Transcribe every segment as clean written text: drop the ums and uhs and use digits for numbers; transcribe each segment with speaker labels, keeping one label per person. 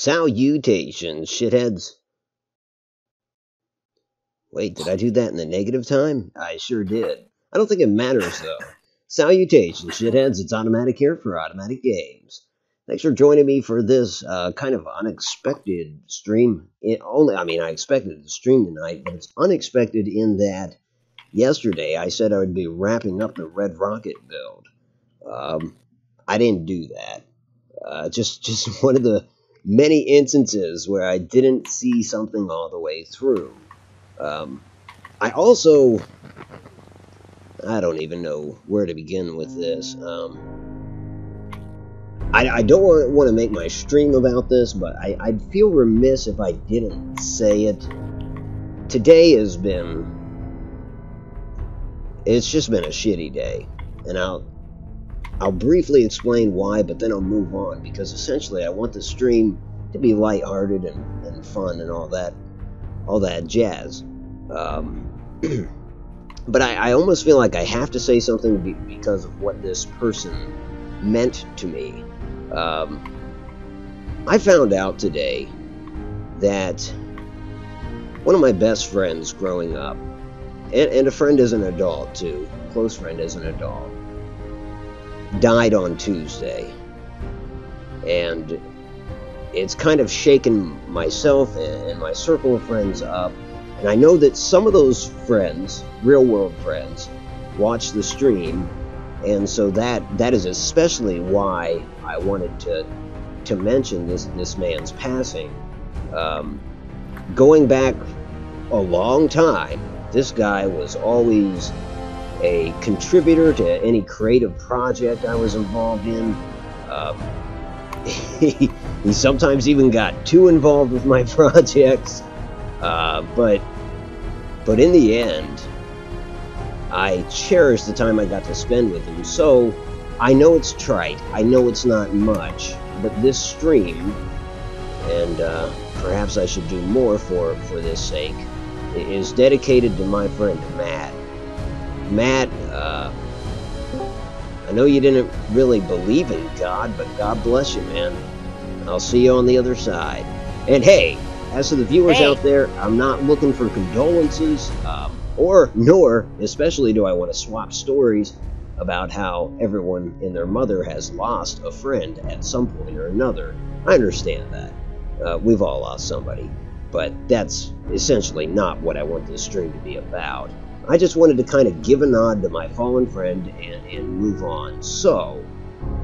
Speaker 1: Salutations, shitheads. Wait, did I do that in the negative time? I sure did. I don't think it matters, though. Salutations, shitheads. It's Automatic here for Automatic Games. Thanks for joining me for this kind of unexpected stream. I expected to stream tonight, but it's unexpected in that yesterday I said I would be wrapping up the Red Rocket build. I didn't do that. Just one of the many instances where I didn't see something all the way through. I don't even know where to begin with this. I don't want to make my stream about this, but I'd feel remiss if I didn't say it. Today it's just been a shitty day, and I'll briefly explain why, but then I'll move on, because essentially I want the stream to be lighthearted and fun and all that jazz. But I almost feel like I have to say something because of what this person meant to me. I found out today that one of my best friends growing up, and a friend as an adult too, a close friend as an adult, died on Tuesday. And it's kind of shaken myself and my circle of friends up. And I know that some of those friends, real-world friends, watch the stream, and so that is especially why I wanted to mention this man's passing. Going back a long time, this guy was always a contributor to any creative project I was involved in. He sometimes even got too involved with my projects. But in the end, I cherish the time I got to spend with him. So I know it's trite, I know it's not much, but this stream, and perhaps I should do more for this sake, is dedicated to my friend Matt. Matt, I know you didn't really believe in God, but God bless you, man. I'll see you on the other side. And hey, as to the viewers out there, I'm not looking for condolences, nor especially do I want to swap stories about how everyone and their mother has lost a friend at some point or another. I understand that. We've all lost somebody, but that's essentially not what I want this stream to be about. I just wanted to kind of give a nod to my fallen friend and move on. So,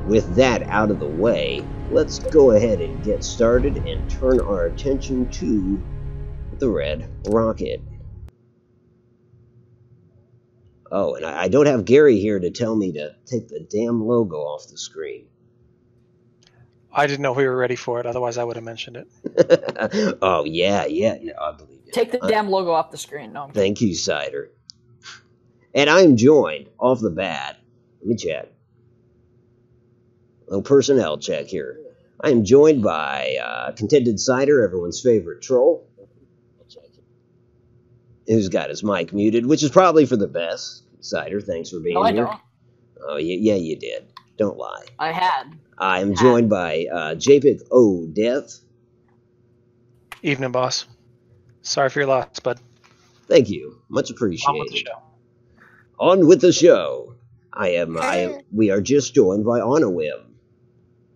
Speaker 1: with that out of the way, let's go ahead and get started and turn our attention to the Red Rocket. Oh, and I don't have Gary here to tell me to take the damn logo off the screen.
Speaker 2: I didn't know we were ready for it, otherwise I would have mentioned it.
Speaker 1: Oh, yeah, I believe it.
Speaker 3: Take the damn logo off the screen. No,
Speaker 1: thank you, Cider. And I'm joined, off the bat, let me check. Little personnel check here. I am joined by Contented Cider, everyone's favorite troll, who's got his mic muted, which is probably for the best. Cider, thanks for being here.
Speaker 3: Don't.
Speaker 1: Oh, yeah, you did. Don't lie.
Speaker 3: I had.
Speaker 1: I am joined by JPEG O Death.
Speaker 2: Evening, boss. Sorry for your loss, bud.
Speaker 1: Thank you. Much appreciated.
Speaker 2: On with the show.
Speaker 1: On with the show. We are just joined by Onawim.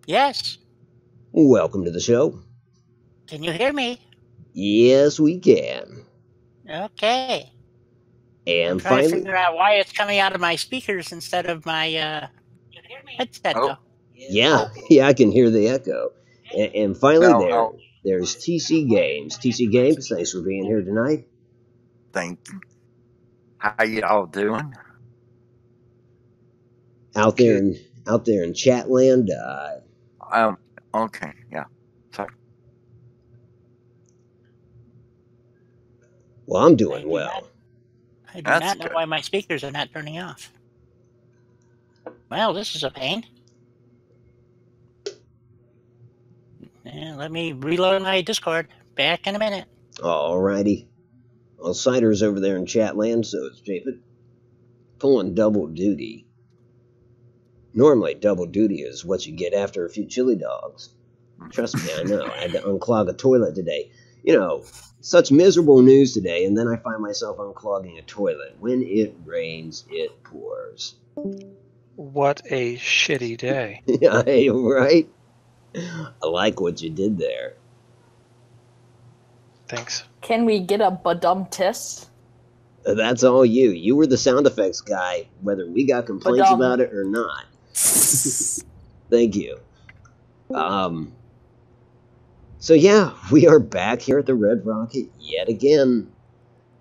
Speaker 4: Yes.
Speaker 1: Welcome to the show.
Speaker 4: Can you hear me?
Speaker 1: Yes, we can.
Speaker 4: Okay.
Speaker 1: And
Speaker 4: I'm trying
Speaker 1: finally,
Speaker 4: to figure out why it's coming out of my speakers instead of my headset.
Speaker 5: Oh.
Speaker 1: Yeah, I can hear the echo. And finally, there's TC Games. TC Games, thanks for being here tonight.
Speaker 5: Thank you. How y'all doing?
Speaker 1: Out there in Chatland.
Speaker 5: Okay, yeah. Sorry.
Speaker 1: Well, I'm doing well.
Speaker 4: I do
Speaker 5: That's
Speaker 4: not know
Speaker 5: good.
Speaker 4: why my speakers are not turning off. Well, this is a pain. Yeah, let me reload my Discord. Back in a minute.
Speaker 1: Alrighty. Well, Cider's over there in Chatland, so it's Japet. Pulling double duty. Normally, double duty is what you get after a few chili dogs. Trust me, I know. I had to unclog a toilet today. You know, such miserable news today, and then I find myself unclogging a toilet. When it rains, it pours.
Speaker 2: What a shitty day.
Speaker 1: Yeah, right? I like what you did there.
Speaker 2: Thanks.
Speaker 3: Can we get a badum tis?
Speaker 1: That's all you. You were the sound effects guy, whether we got complaints
Speaker 3: Badum.
Speaker 1: about it or not. Thank you. So yeah, we are back here at the Red Rocket yet again.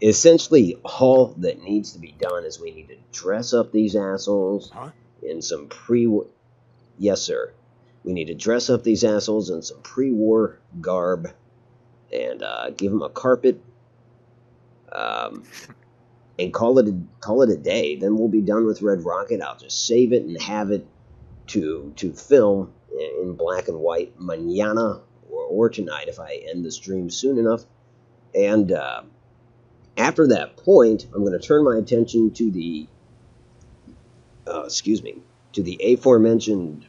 Speaker 1: Essentially, all that needs to be done is we need to dress up these assholes in some Yes, sir. We need to dress up these assholes in some pre-war garb and give them a carpet. And call it a day. Then we'll be done with Red Rocket. I'll just save it and have it to film in black and white mañana or tonight if I end the stream soon enough. And after that point, I'm going to turn my attention to the aforementioned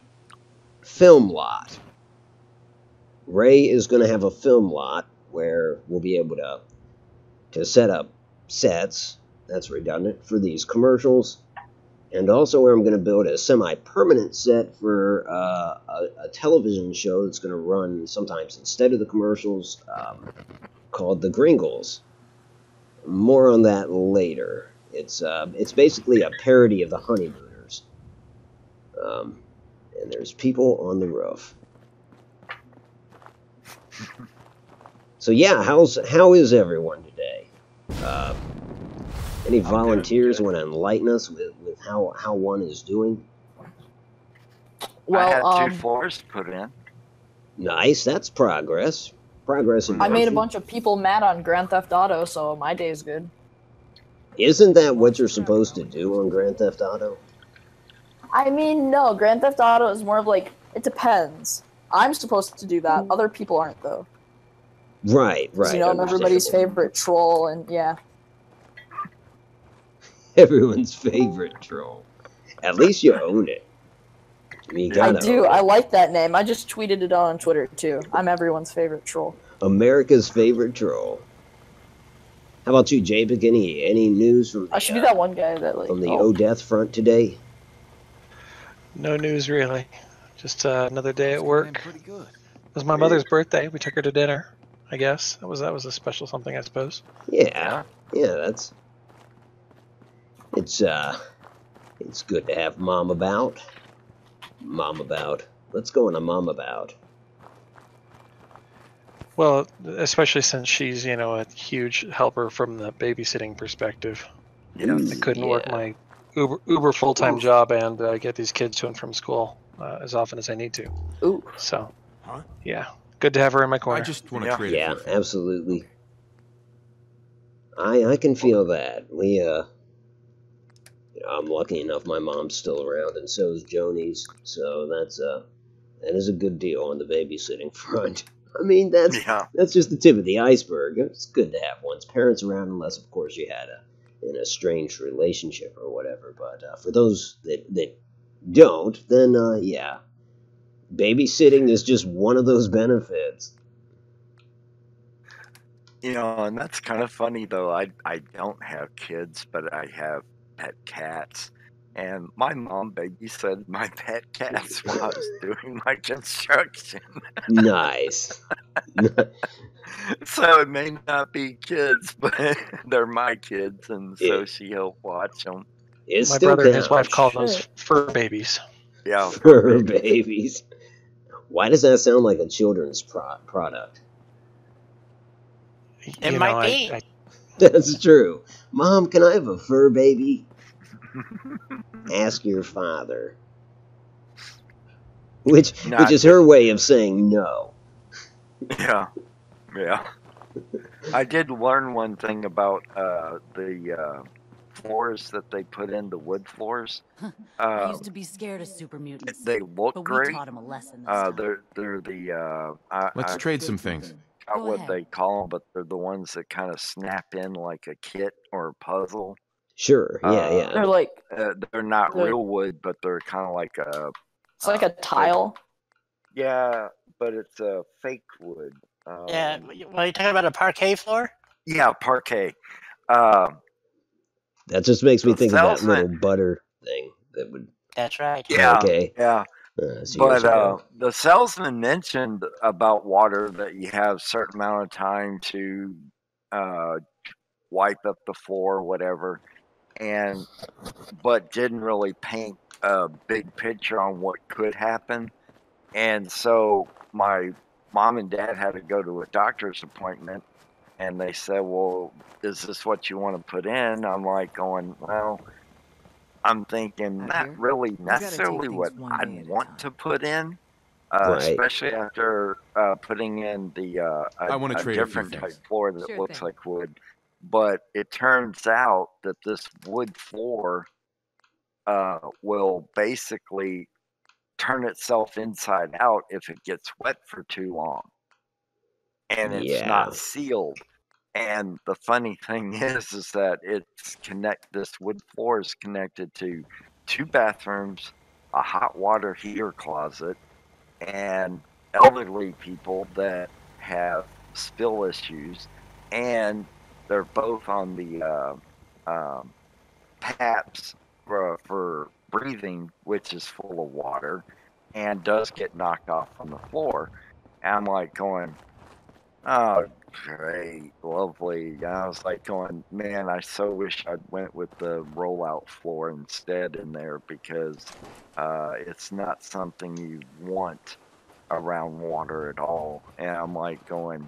Speaker 1: film lot. Ray is going to have a film lot where we'll be able to set up sets. That's redundant for these commercials, and also where I'm going to build a semi-permanent set for a television show that's going to run sometimes instead of the commercials, called The Gringles. More on that later. It's basically a parody of The Honeymooners. And there's people on the roof. So yeah, how is everyone today? Any volunteers want to enlighten us with how one is doing?
Speaker 3: Well,
Speaker 5: I had 2 floors put in.
Speaker 1: Nice, that's progress. Progress in
Speaker 3: I made a
Speaker 1: motion.
Speaker 3: bunch of people mad on Grand Theft Auto, so my day's good.
Speaker 1: Isn't that what you're supposed to do on Grand Theft Auto?
Speaker 3: I mean, no, Grand Theft Auto is more of like, it depends. I'm supposed to do that. Other people aren't, though.
Speaker 1: Right.
Speaker 3: You know, I'm everybody's
Speaker 1: understandable.
Speaker 3: favorite troll, and yeah.
Speaker 1: Everyone's favorite troll. At least you own it. I mean, you
Speaker 3: I
Speaker 1: gotta
Speaker 3: do.
Speaker 1: own it.
Speaker 3: I like that name. I just tweeted it on Twitter, too. I'm everyone's favorite troll.
Speaker 1: America's favorite troll. How about you, JPEG? Any news from
Speaker 3: I should be that one guy that, like,
Speaker 1: from the O-Death front today?
Speaker 2: No news really. Just another day at work.
Speaker 6: Pretty good.
Speaker 2: It was my mother's birthday. We took her to dinner. I guess that was a special something, I suppose.
Speaker 1: Yeah, that's it's good to have Mom about. Let's go on a Mom about.
Speaker 2: Well, especially since she's a huge helper from the babysitting perspective.
Speaker 5: Yeah.
Speaker 2: I couldn't work my Uber full-time job and get these kids to and from school as often as I need to.
Speaker 3: Ooh.
Speaker 2: So,
Speaker 6: Huh?
Speaker 2: yeah, good to have her in my corner.
Speaker 6: I just want to
Speaker 5: Yeah.
Speaker 6: trade.
Speaker 1: Yeah, absolutely. I can feel that. I'm lucky enough my mom's still around, and so is Joni's. So that is a good deal on the babysitting front. I mean, that's just the tip of the iceberg. It's good to have one's parents around, unless, of course, you had an estranged relationship or whatever. But for those that don't, then yeah, babysitting is just one of those benefits.
Speaker 5: And that's kind of funny, though. I don't have kids, but I have pet cats. And my mom babysat my pet cats while I was doing my construction.
Speaker 1: Nice.
Speaker 5: So it may not be kids, but they're my kids, and so
Speaker 1: Yeah.
Speaker 5: she helped watch them.
Speaker 1: It
Speaker 2: My
Speaker 1: still
Speaker 2: brother and his
Speaker 1: counts.
Speaker 2: wife call those fur babies.
Speaker 5: Yeah.
Speaker 1: Fur babies. Why does that sound like a children's product?
Speaker 4: It might be.
Speaker 1: That's true. Mom, can I have a fur baby? Ask your father. Which is her way of saying no.
Speaker 5: Yeah. I did learn one thing about the floors that they put in, the wood floors.
Speaker 7: I used to be scared of super mutants.
Speaker 5: They look
Speaker 7: but
Speaker 5: great.
Speaker 7: we taught him a lesson this time.
Speaker 5: They're the
Speaker 6: Let's
Speaker 5: I
Speaker 6: trade some things.
Speaker 5: forgot
Speaker 7: Go
Speaker 5: what
Speaker 7: ahead.
Speaker 5: they call them, but they're the ones that kind of snap in like a kit or a puzzle.
Speaker 1: Sure, yeah.
Speaker 3: They're like,
Speaker 5: They're not
Speaker 3: They're-
Speaker 5: real wood, but they're kind of like a
Speaker 3: it's like a tile.
Speaker 5: yeah. but it's a fake wood.
Speaker 4: Yeah, well, you talking about a parquet floor?
Speaker 5: Yeah, parquet.
Speaker 1: That just makes me
Speaker 5: The
Speaker 1: think of that
Speaker 5: salesman-
Speaker 1: little butter thing that would.
Speaker 4: That's right.
Speaker 5: Yeah,
Speaker 1: Okay.
Speaker 5: yeah.
Speaker 1: Years
Speaker 5: But
Speaker 1: ago.
Speaker 5: the salesman mentioned about water that you have a certain amount of time to wipe up the floor or whatever, but didn't really paint a big picture on what could happen. And so my mom and dad had to go to a doctor's appointment, and they said, well, is this what you want to put in? I'm like going, well, I'm thinking not really necessarily what I'd want to put in,
Speaker 1: Right.
Speaker 5: especially after putting in the
Speaker 6: I wanna trade a few
Speaker 5: different type
Speaker 6: things.
Speaker 5: floor that
Speaker 7: Sure
Speaker 5: looks
Speaker 7: thing.
Speaker 5: like wood. But it turns out that this wood floor will basically turn itself inside out if it gets wet for too long, and it's
Speaker 1: Yeah.
Speaker 5: not sealed. And the funny thing is that this wood floor is connected to 2 bathrooms, a hot water heater closet, and elderly people that have spill issues, and they're both on the taps for breathing, which is full of water and does get knocked off on the floor. And I'm like going, oh, great, lovely. And I was like going, man, I so wish I'd went with the rollout floor instead in there, because it's not something you want around water at all. And I'm like going,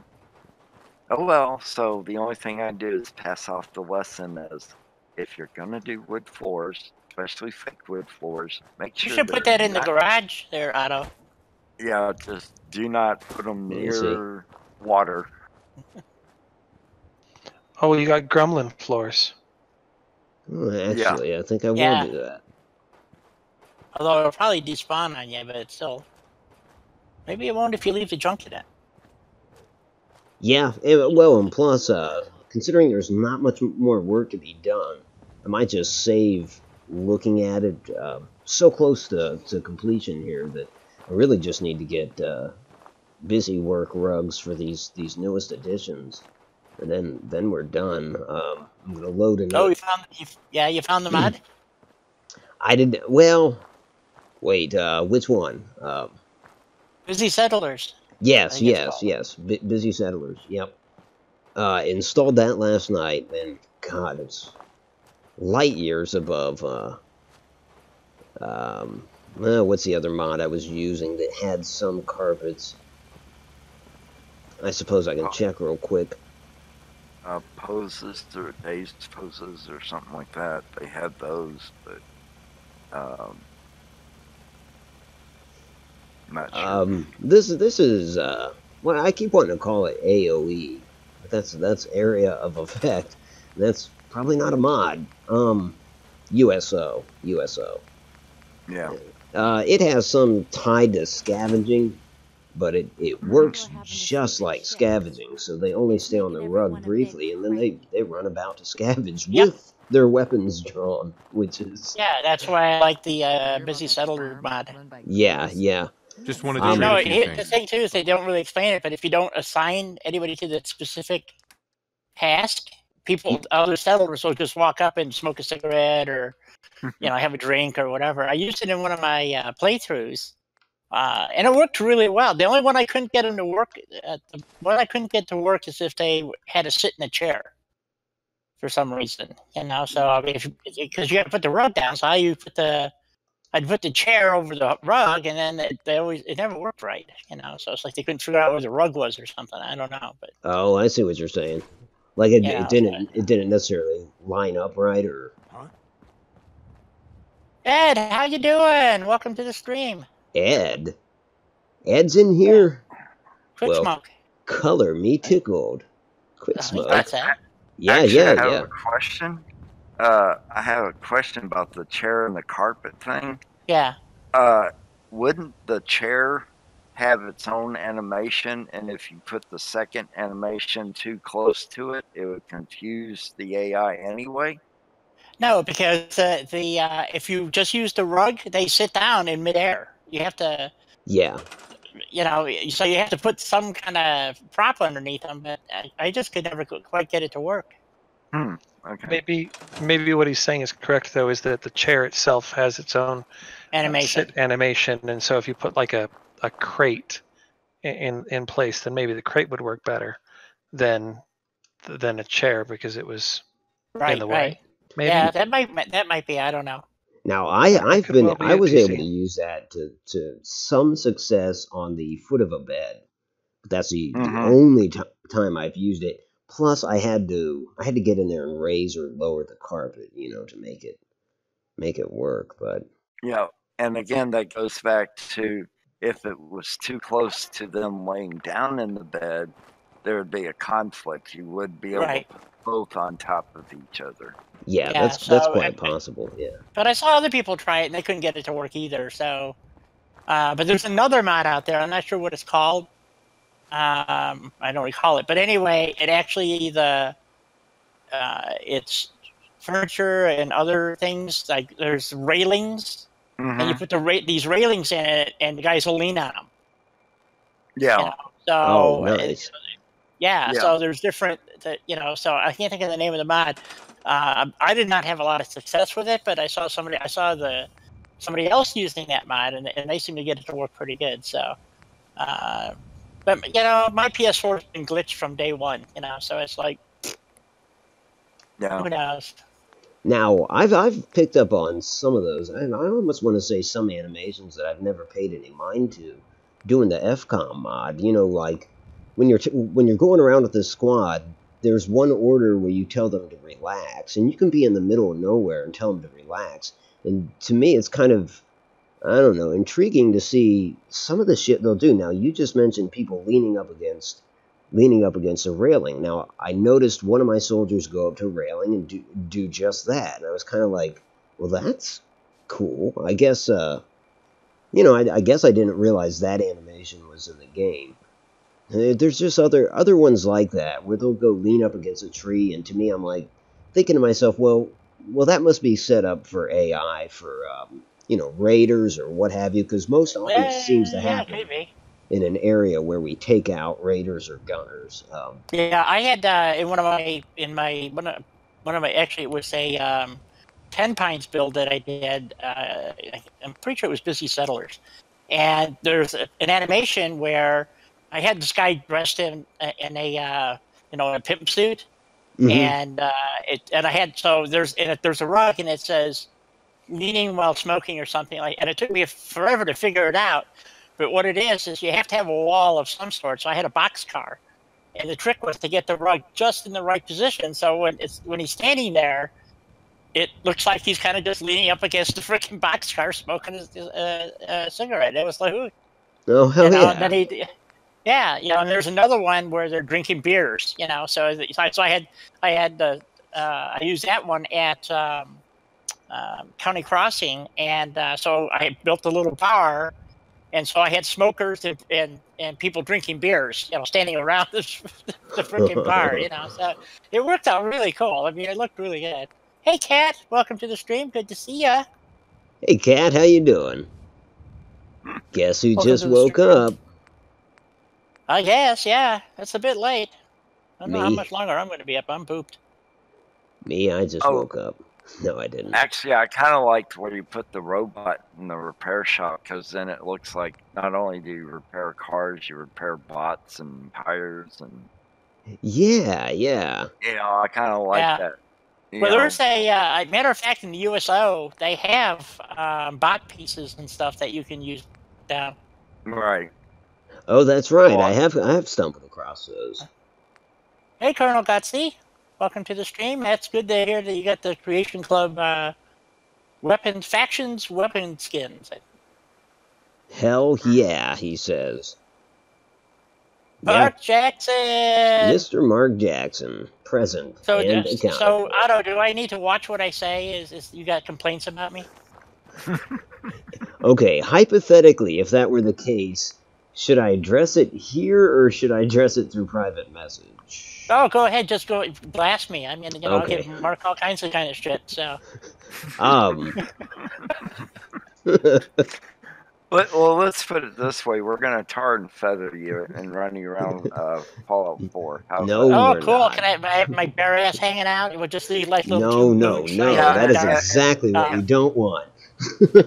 Speaker 5: oh well, so the only thing I do is pass off the lesson as, if you're gonna do wood floors, especially fake wood floors, make sure
Speaker 4: You should put
Speaker 5: they're
Speaker 4: that in the
Speaker 5: not-
Speaker 4: garage there, Otto.
Speaker 5: Yeah, just do not put them
Speaker 1: Let me see.
Speaker 5: near water.
Speaker 2: Oh, well, you got gremlin floors.
Speaker 1: Oh, actually, I think I will
Speaker 4: Yeah.
Speaker 1: do that.
Speaker 4: Although it'll probably despawn on you, but it's still. Maybe it won't if you leave the junk in it.
Speaker 1: Yeah, well, and plus, considering there's not much more work to be done, I might just save looking at it. So close to completion here that I really just need to get busy work rugs for these newest editions, and then we're done. I'm gonna load in.
Speaker 4: Oh, you found the mod?
Speaker 1: I did. Well, wait. Which one?
Speaker 4: Busy Settlers.
Speaker 1: Yes,
Speaker 4: I think it's
Speaker 1: yes. Busy Settlers. Yep. Installed that last night, and God, it's light years above. What's the other mod I was using that had some carpets? I suppose I can check real quick.
Speaker 5: Poses or dazed poses or something like that. They had those, but not sure.
Speaker 1: This is well, I keep wanting to call it AOE, but that's area of effect. That's probably not a mod. USO.
Speaker 5: Yeah.
Speaker 1: It has some tied to scavenging, but it works just like scavenging, so they only stay on the rug briefly, and then they run about to scavenge with their weapons drawn, which is...
Speaker 4: Yeah, that's why I like the Busy Settler mod.
Speaker 1: Yeah.
Speaker 6: Just wanted to
Speaker 4: No,
Speaker 6: trade a few
Speaker 4: the
Speaker 6: things.
Speaker 4: thing too is they don't really explain it, but if you don't assign anybody to that specific task, other settlers will just walk up and smoke a cigarette or, have a drink or whatever. I used it in one of my playthroughs, and it worked really well. The only one I couldn't get them to work, is if they had to sit in a chair for some reason, So I mean, because you got to put the rug down, so I'd put the chair over the rug, and then it never worked right, So it's like they couldn't figure out where the rug was or something. I don't know, but
Speaker 1: Oh, I see what you're saying. Like it didn't necessarily line up right, or...
Speaker 4: Ed, how you doing? Welcome to the stream.
Speaker 1: Ed's in here?
Speaker 4: Quick smoke.
Speaker 1: Color me tickled. Quick smoke.
Speaker 4: That's it.
Speaker 1: Yeah.
Speaker 5: Actually, I have a question. I have a question about the chair and the carpet thing.
Speaker 4: Yeah.
Speaker 5: Wouldn't the chair have its own animation, and if you put the second animation too close to it, it would confuse the AI anyway?
Speaker 4: No, because if you just use the rug, they sit down in midair. You have to.
Speaker 1: Yeah.
Speaker 4: you know, so you have to put some kind of prop underneath them, but I just could never quite get it to work.
Speaker 5: Okay.
Speaker 2: Maybe what he's saying is correct, though, is that the chair itself has its own
Speaker 4: Animation.
Speaker 2: sit animation, and so if you put like a crate in place, then maybe the crate would work better than a chair because it was in the way.
Speaker 4: Right.
Speaker 2: Maybe.
Speaker 4: Yeah, that might be. I don't know.
Speaker 1: Now I was
Speaker 2: PC.
Speaker 1: able to use that to some success on the foot of a bed. But that's the only time I've used it. Plus, I had to get in there and raise or lower the carpet, to make it work. But
Speaker 5: yeah, and again, that goes back to if it was too close to them laying down in the bed, there would be a conflict. You would be able to put both on top of each other.
Speaker 1: Yeah, that's quite possible. Yeah.
Speaker 4: But I saw other people try it and they couldn't get it to work either. So, but there's another mod out there. I'm not sure what it's called. I don't recall it. But anyway, it actually it's furniture and other things. Like there's railings, and you put these railings in it, and the guys will lean on them.
Speaker 5: Yeah.
Speaker 4: So,
Speaker 1: nice.
Speaker 4: Yeah. So there's different. So I can't think of the name of the mod. I did not have a lot of success with it, but I saw somebody else using that mod, and they seem to get it to work pretty good. So, but my PS4 has been glitched from day one. So it's like, who knows?
Speaker 1: Now I've picked up on some of those. I almost want to say some animations that I've never paid any mind to, doing the FCOM mod. Like when you're going around with this squad. There's one order where you tell them to relax, and you can be in the middle of nowhere and tell them to relax. And to me, it's kind of, I don't know, intriguing to see some of the shit they'll do. Now, you just mentioned people leaning up against a railing. Now, I noticed one of my soldiers go up to a railing and do just that. And I was kind of like, well, that's cool. I guess, I guess I didn't realize that animation was in the game. There's just other ones like that where they'll go lean up against a tree, and to me, I'm like thinking to myself, well, that must be set up for AI, for raiders or what have you, because most often it seems to happen in an area where we take out raiders or gunners.
Speaker 4: I had in one of my actually it was a 10 Pines build that I did. I'm pretty sure it was Busy Settlers, and there's an animation where I had this guy dressed in a pimp suit, and I had there's a rug and it says leaning while smoking or something like, and it took me forever to figure it out. But what it is you have to have a wall of some sort. So I had a boxcar, and the trick was to get the rug just in the right position. So when he's standing there, it looks like he's kind of just leaning up against the freaking boxcar, smoking a cigarette. It was like, ooh.
Speaker 1: Oh hell yeah!
Speaker 4: Then and there's another one where they're drinking beers, So I used that one at County Crossing, and so I built a little bar, and so I had smokers and people drinking beers, standing around the freaking bar, So it worked out really cool. I mean, it looked really good. Hey, Kat, welcome to the stream. Good to see ya.
Speaker 1: Hey, Kat, how you doing? Guess who just woke up?
Speaker 4: I guess, yeah. It's a bit late. I don't know how much longer I'm going to be up. I'm pooped.
Speaker 1: Me, I just woke up. No, I didn't.
Speaker 5: Actually, I kind of liked where you put the robot in the repair shop, because then it looks like not only do you repair cars, you repair bots and tires and...
Speaker 1: Yeah.
Speaker 5: I kind of like that.
Speaker 4: Well, there's a matter of fact, in the USO, they have bot pieces and stuff that you can use down.
Speaker 5: Right.
Speaker 1: Oh, that's right. I have stumbled across those.
Speaker 4: Hey, Colonel Gutsy. Welcome to the stream. That's good to hear that you got the Creation Club weapon skins.
Speaker 1: Hell yeah, he says.
Speaker 4: Mark Jackson!
Speaker 1: Mr. Mark Jackson, present and accounted.
Speaker 4: So, Otto, do I need to watch what I say? Is you got complaints about me?
Speaker 1: Okay, hypothetically, if that were the case, should I address it here or should I address it through private message?
Speaker 4: Oh, go ahead. Just go blast me. I mean, I'll give Mark all kinds of shit. So.
Speaker 5: Well, let's put it this way: we're gonna tar and feather you and run you around Fallout 4. How's
Speaker 1: No,
Speaker 5: that?
Speaker 4: Oh,
Speaker 1: we're
Speaker 4: cool.
Speaker 1: not.
Speaker 4: Can I have my bare ass hanging out? It would just leave like little
Speaker 1: No,
Speaker 4: two
Speaker 1: no,
Speaker 4: boots
Speaker 1: no.
Speaker 4: hanging out
Speaker 1: That
Speaker 4: the
Speaker 1: is
Speaker 4: dark.
Speaker 1: exactly what we don't want.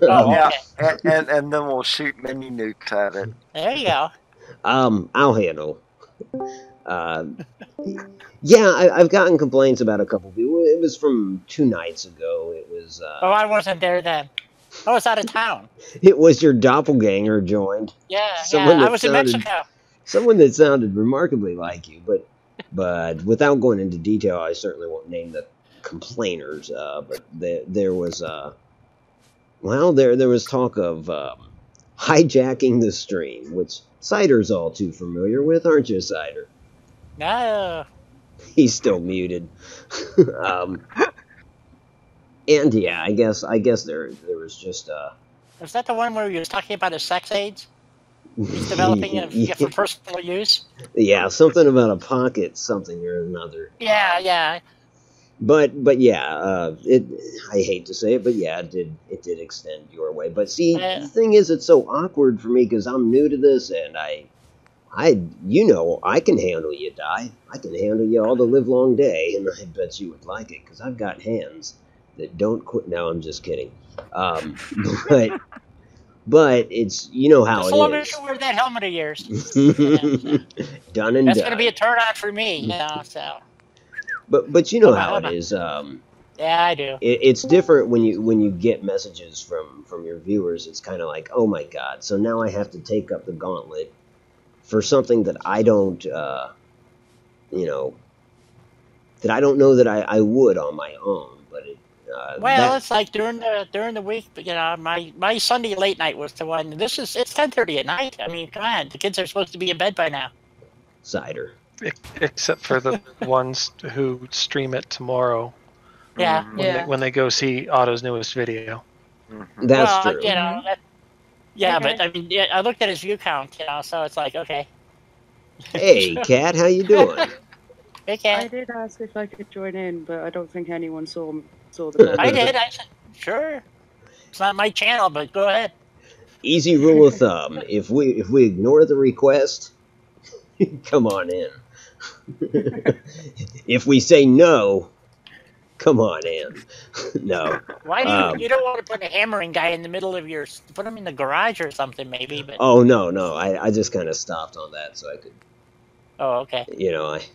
Speaker 4: Oh,
Speaker 5: Yeah,
Speaker 4: okay.
Speaker 5: and then we'll shoot mini nukes at it.
Speaker 4: There you go.
Speaker 1: I'll handle. Yeah, I've gotten complaints about a couple people. It was from 2 nights ago. It was.
Speaker 4: Oh, I wasn't there then. I was out of town.
Speaker 1: It was your doppelganger joined.
Speaker 4: Yeah,
Speaker 1: Someone
Speaker 4: I
Speaker 1: that
Speaker 4: was in
Speaker 1: sounded-
Speaker 4: Mexico.
Speaker 1: Someone that sounded remarkably like you, but without going into detail, I certainly won't name the complainers. But there was there was talk of hijacking the stream, which Cider's all too familiar with, aren't you, Cider?
Speaker 4: No.
Speaker 1: He's still muted. And yeah, I guess there was just
Speaker 4: Was that the one where you was talking about his sex aids? He's developing it for personal use?
Speaker 1: Yeah, something about a pocket something or another.
Speaker 4: Yeah.
Speaker 1: But yeah, I hate to say it, but yeah, it did extend your way. But see, the thing is, it's so awkward for me because I'm new to this, and I can handle you, Di. I can handle you all the live long day, and I bet you would like it because I've got hands that don't quit. No, I'm just kidding. But it's how
Speaker 4: just
Speaker 1: it
Speaker 4: as long
Speaker 1: is.
Speaker 4: as you wear that helmet of yours.
Speaker 1: Done and
Speaker 4: That's
Speaker 1: done.
Speaker 4: going to be a turn on for me, so.
Speaker 1: But you know how it is.
Speaker 4: Yeah, I do.
Speaker 1: It's different when you get messages from your viewers. It's kind of like, oh my god, so now I have to take up the gauntlet for something that I don't, that I don't know that I would on my own. But
Speaker 4: it's like during the week, my Sunday late night was the one. It's 10:30 at night. I mean, come on, the kids are supposed to be in bed by now.
Speaker 1: Cider.
Speaker 2: Except for the ones who stream it tomorrow.
Speaker 4: Yeah.
Speaker 2: When they go see Otto's newest video.
Speaker 1: That's true.
Speaker 4: But I mean, I looked at his view count, so it's like, okay.
Speaker 1: Hey, Kat, how you doing?
Speaker 4: Hey, Kat.
Speaker 8: I did ask if I could join in, but I don't think anyone saw the.
Speaker 4: I did. I said, sure. It's not my channel, but go ahead.
Speaker 1: Easy rule of thumb: if we ignore the request, come on in. If we say no, come on in. No.
Speaker 4: Why do you don't want to put a hammering guy in the middle of put him in the garage or something maybe? But
Speaker 1: oh no, I just kind of stopped on that so I could.
Speaker 4: Oh, okay.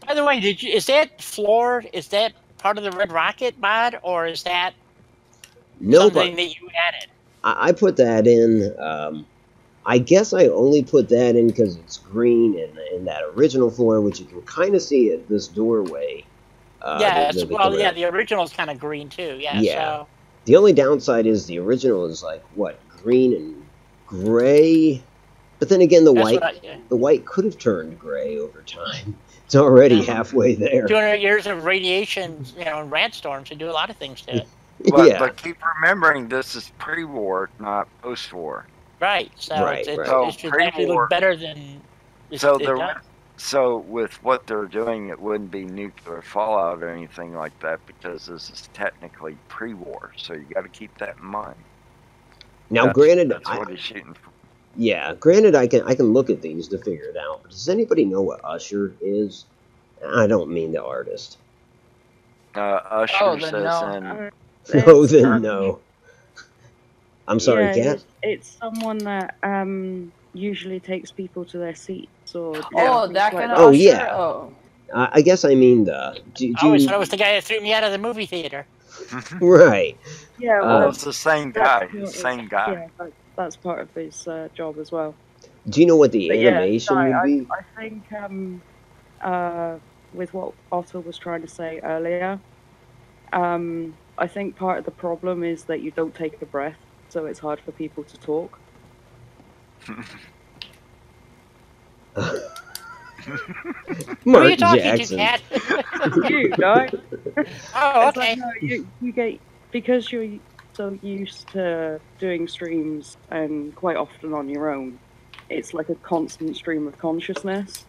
Speaker 1: By
Speaker 4: the way, is that floor? Is that part of the Red Rocket mod, or is that something that you added?
Speaker 1: I put that in. I guess I only put that in because it's green in that original floor, which you can kind of see at this doorway.
Speaker 4: The original's kind of green too. Yeah. So.
Speaker 1: The only downside is the original is like green and gray, but then again the white could have turned gray over time. It's already halfway there.
Speaker 4: 200 years of radiation, and rad storms to do a lot of things to it.
Speaker 5: But keep remembering this is pre-war, not post-war.
Speaker 4: Right. So it should actually look better than.
Speaker 5: So with what they're doing, it wouldn't be nuclear fallout or anything like that because this is technically pre-war. So you got to keep that in mind.
Speaker 1: Now, granted,
Speaker 5: that's what he's shooting for.
Speaker 1: Yeah, granted, I can look at these to figure it out. But does anybody know what Usher is? I don't mean the artist.
Speaker 5: Usher says
Speaker 3: no.
Speaker 1: No, then no. I'm sorry, Kat.
Speaker 8: It's someone that usually takes people to their seats or.
Speaker 3: That kind of.
Speaker 1: Oh yeah. Oh. I guess I mean the.
Speaker 4: I always thought it was the guy that threw me out of the movie theater.
Speaker 1: Right.
Speaker 8: Yeah, well,
Speaker 5: it's the same guy.
Speaker 8: Yeah, that's part of his job as well.
Speaker 1: Do you know what the animation would be?
Speaker 8: I think with what Otto was trying to say earlier, I think part of the problem is that you don't take a breath, so it's hard for people to talk.
Speaker 1: Mark
Speaker 4: Jackson.
Speaker 8: You, guys.
Speaker 4: Oh, okay.
Speaker 8: You get, because you're so used to doing streams and quite often on your own, it's like a constant stream of consciousness.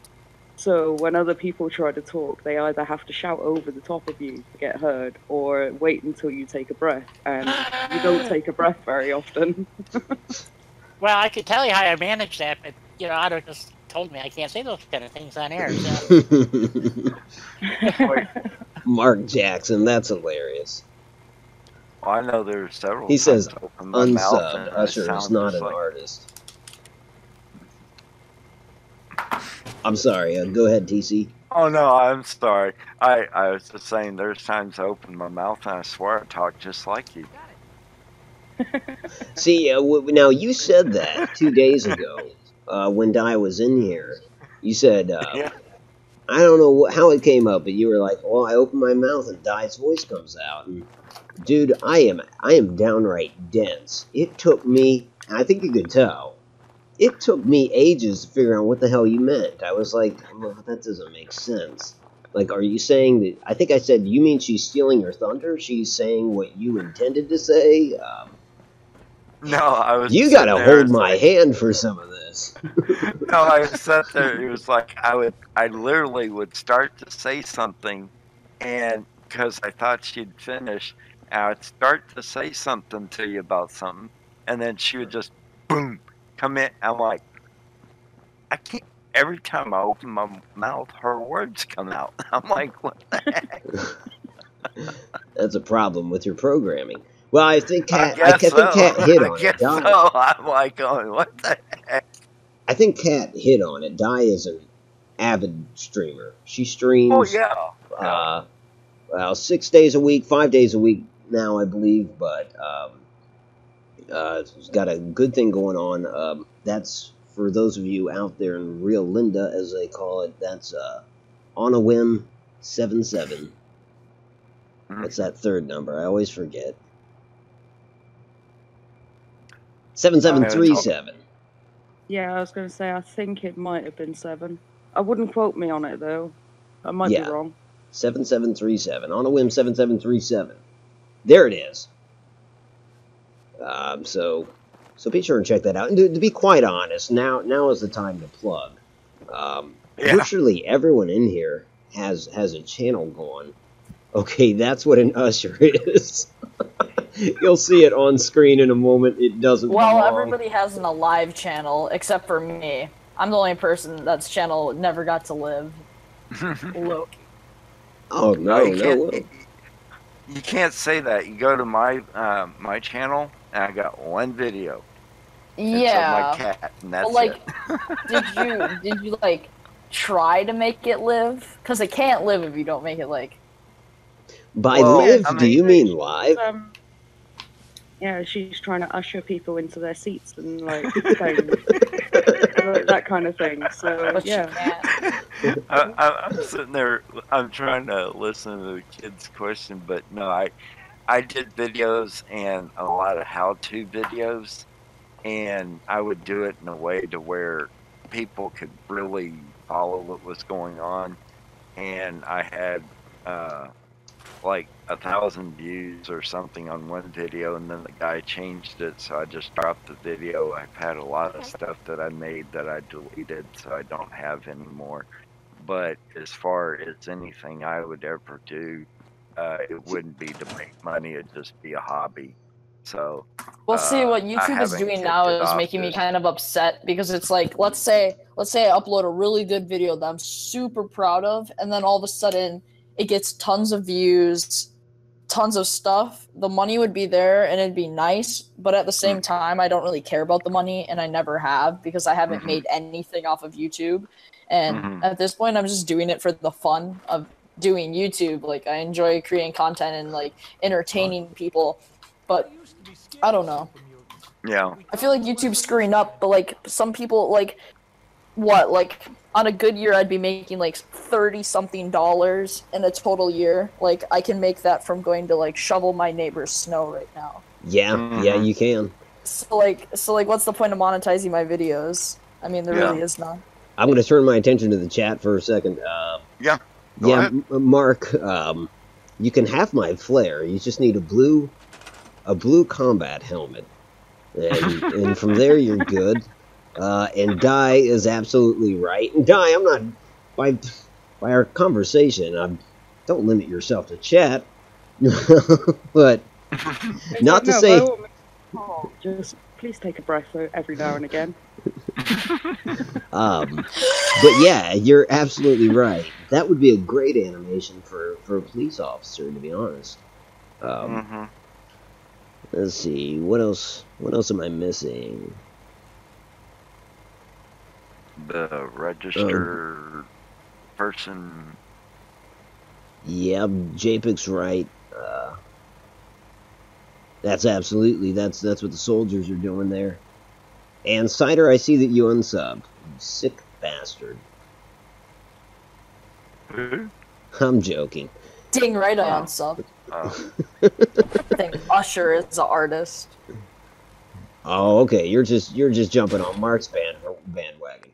Speaker 8: So when other people try to talk, they either have to shout over the top of you to get heard, or wait until you take a breath, and you don't take a breath very often.
Speaker 4: Well, I could tell you how I manage that, but Otto just told me I can't say those kind of things on air. So.
Speaker 1: Mark Jackson, that's hilarious.
Speaker 5: Well, I know there's several.
Speaker 1: He says, "Unsub Usher is not an artist." I'm sorry. Go ahead, TC.
Speaker 5: Oh no, I'm sorry. I was just saying. There's times I open my mouth and I swear I talk just like you.
Speaker 1: See, now you said that 2 days ago when Di was in here. You said,
Speaker 5: Yeah.
Speaker 1: I don't know how it came up, but you were like, "Well, I open my mouth and Di's voice comes out." And dude, I am downright dense. It took me, I think you could tell, it took me ages to figure out what the hell you meant. I was like, well, that doesn't make sense. Like, are you saying that, I think I said, you mean she's stealing your thunder? She's saying what you intended to say?
Speaker 5: No, I was.
Speaker 1: You gotta hold my hand for some of this.
Speaker 5: No, I sat there. It was like I literally would start to say something, and because I thought she'd finish, I would start to say something to you about something, and then she would just boom come in. I'm like, I can't. Every time I open my mouth, her words come out. I'm like, what the heck?
Speaker 1: That's a problem with your programming. Well, I think Kat hit on it.
Speaker 5: So I'm like going, what the heck?
Speaker 1: I think Kat hit on it. Di is an avid streamer. She streams.
Speaker 5: Oh yeah.
Speaker 1: Well, 6 days a week, 5 days a week now, I believe. But she's got a good thing going on. That's for those of you out there in Real Linda, as they call it. That's On a Whim 77. What's that third number? I always forget. 7737.
Speaker 8: Yeah, I was going to say, I think it might have been 7. I wouldn't quote me on it, though. I might be wrong.
Speaker 1: 7737. On a Whim 7737. There it is. So be sure and check that out. And to be quite honest, now is the time to plug. Virtually everyone in here has a channel going. Okay, that's what an usher is. You'll see it on screen in a moment. It doesn't belong.
Speaker 3: Everybody has an alive channel, except for me. I'm the only person that's channel never got to live. Loki.
Speaker 1: Oh, no.
Speaker 5: You can't say that. You go to my my channel, and I got one video.
Speaker 3: Yeah.
Speaker 5: It's of my cat, and that's
Speaker 3: it. Did you, like, try to make it live? Because it can't live if you don't make it, like...
Speaker 1: By live, do you mean live?
Speaker 8: Yeah, she's trying to usher people into their seats and like things. Like that kind of thing. So yeah.
Speaker 5: I'm sitting there. I'm trying to listen to the kid's question, but no, I did videos and a lot of how-to videos, and I would do it in a way to where people could really follow what was going on, and I had like 1,000 views or something on one video, and then the guy changed it, so I just dropped the video. I've had a lot of stuff that I made that I deleted, so I don't have anymore. But as far as anything I would ever do, it wouldn't be to make money, it'd just be a hobby. So
Speaker 3: well, see, what YouTube is doing now is making me kind of upset, because it's like, let's say I upload a really good video that I'm super proud of, and then all of a sudden it gets tons of views, tons of stuff. The money would be there and it'd be nice, but at the same time, I don't really care about the money, and I never have, because I haven't made anything off of YouTube. And at this point, I'm just doing it for the fun of doing YouTube. Like, I enjoy creating content and like entertaining people, but I don't know.
Speaker 5: Yeah.
Speaker 3: I feel like YouTube's screwing up, but like some people, like, like on a good year, I'd be making like $30-something in a total year. Like, I can make that from going to like shovel my neighbor's snow right now.
Speaker 1: Yeah, yeah, you can.
Speaker 3: So like, what's the point of monetizing my videos? I mean, there really is none.
Speaker 1: I'm going to turn my attention to the chat for a second.
Speaker 5: Go ahead.
Speaker 1: Mark, you can have my flare. You just need a blue combat helmet, and from there you're good. And Di is absolutely right. And Di, I'm not, by our conversation, don't limit yourself to chat, but not to say.
Speaker 8: Just please take a breath every now and again.
Speaker 1: But yeah, you're absolutely right. That would be a great animation for a police officer, to be honest. Let's see, what else am I missing?
Speaker 5: The registered person.
Speaker 1: Yeah, JPEG's right. That's absolutely, that's what the soldiers are doing there. And Cider, I see that you unsubbed. You sick bastard. I'm joking.
Speaker 3: Dang right, I unsubbed. I think Usher is the artist.
Speaker 1: Oh, okay. You're just jumping on Mark's bandwagon.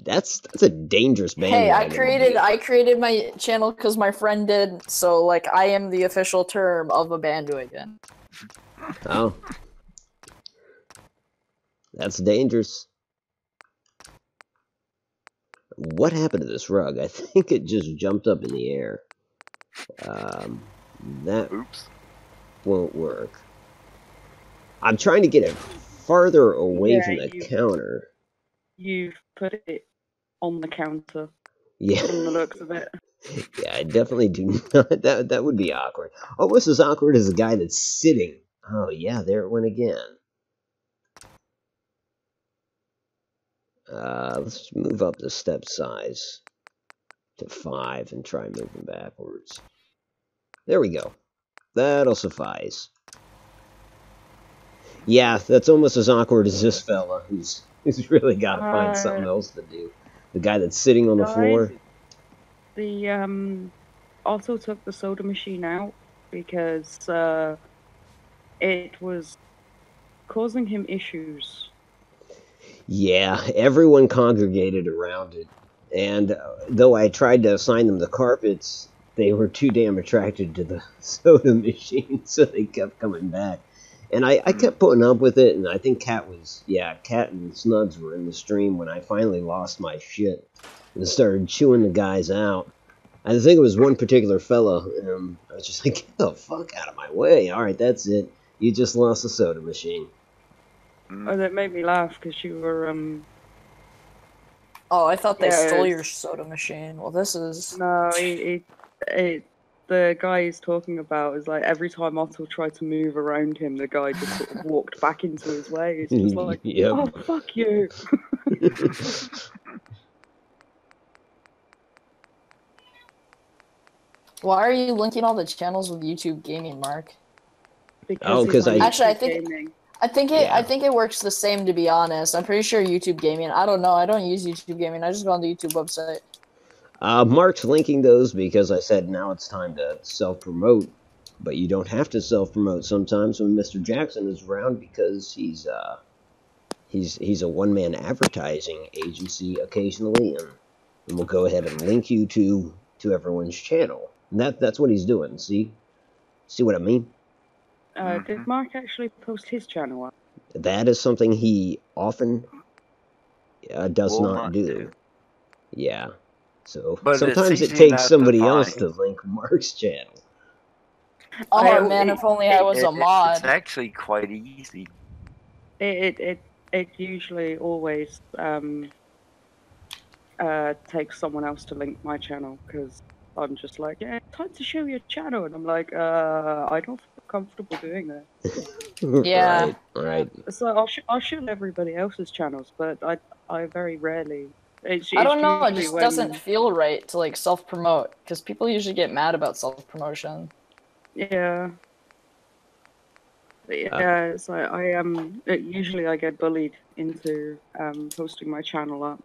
Speaker 1: That's a dangerous bandwagon.
Speaker 3: Hey, I created my channel because my friend did. So like, I am the official term of a bandwagon.
Speaker 1: Oh, that's dangerous. What happened to this rug? I think it just jumped up in the air. That won't work. I'm trying to get it farther away from the counter.
Speaker 8: You've put it on the counter.
Speaker 1: Yeah.
Speaker 8: From the looks of it.
Speaker 1: Yeah, I definitely do not. That would be awkward. Almost as awkward as the guy that's sitting. Oh yeah, there it went again. Let's move up the step size to 5 and try moving backwards. There we go. That'll suffice. Yeah, that's almost as awkward as this fella who's really got to find something else to do. The guy that's sitting on the floor.
Speaker 8: The also took the soda machine out because it was causing him issues.
Speaker 1: Yeah, everyone congregated around it, and though I tried to assign them the carpets, they were too damn attracted to the soda machine, so they kept coming back. And I kept putting up with it, and I think Cat and Snuds were in the stream when I finally lost my shit and started chewing the guys out. I think it was one particular fella, I was just like, get the fuck out of my way. Alright, that's it. You just lost the soda machine.
Speaker 8: Oh, that made me laugh because you were,
Speaker 3: Oh, I thought they stole your soda machine. Well, this is...
Speaker 8: No, the guy he's talking about is like every time Otto tried to move around him, the guy just sort of walked back into his way. It's just like, oh, fuck you.
Speaker 3: Why are you linking all the channels with YouTube Gaming, Mark?
Speaker 8: Because
Speaker 3: actually, I think it works the same, to be honest. I'm pretty sure YouTube Gaming. I don't know. I don't use YouTube Gaming. I just go on the YouTube website.
Speaker 1: Mark's linking those because I said now it's time to self-promote, but you don't have to self-promote sometimes when Mr. Jackson is around because he's a one-man advertising agency occasionally, and we'll go ahead and link you to everyone's channel. And that's what he's doing. See what I mean?
Speaker 8: Did Mark actually post his channel up?
Speaker 1: That is something he often does not do. Yeah. So sometimes it takes somebody else to link Mark's channel.
Speaker 3: Oh man, if only I was a mod.
Speaker 5: It's actually quite easy.
Speaker 8: It usually always takes someone else to link my channel because I'm just like, yeah, time to show your channel, and I'm like, I don't feel comfortable doing that.
Speaker 3: Yeah.
Speaker 1: Right.
Speaker 8: So I'll show everybody else's channels, but I very rarely.
Speaker 3: I don't know. It just doesn't feel right to like self-promote because people usually get mad about self-promotion.
Speaker 8: Yeah. But yeah, it's like usually I get bullied into posting my channel up.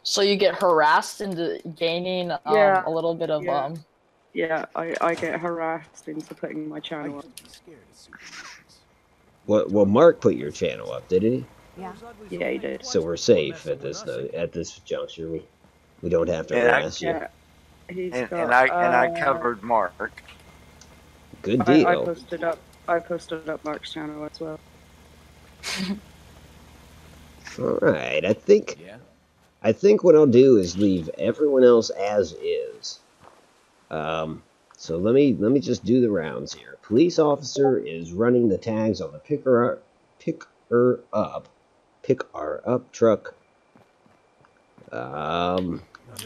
Speaker 3: So you get harassed into gaining a little bit of
Speaker 8: Yeah, I get harassed into putting my channel up.
Speaker 1: Well, Mark put your channel up, didn't he?
Speaker 8: Yeah, he did.
Speaker 1: So we're safe at this juncture. We don't have to harass you.
Speaker 5: And I covered Mark.
Speaker 1: Good deal.
Speaker 8: I posted up Mark's channel as well.
Speaker 1: All right, I think what I'll do is leave everyone else as is. So let me just do the rounds here. Police officer is running the tags on the pick her up truck.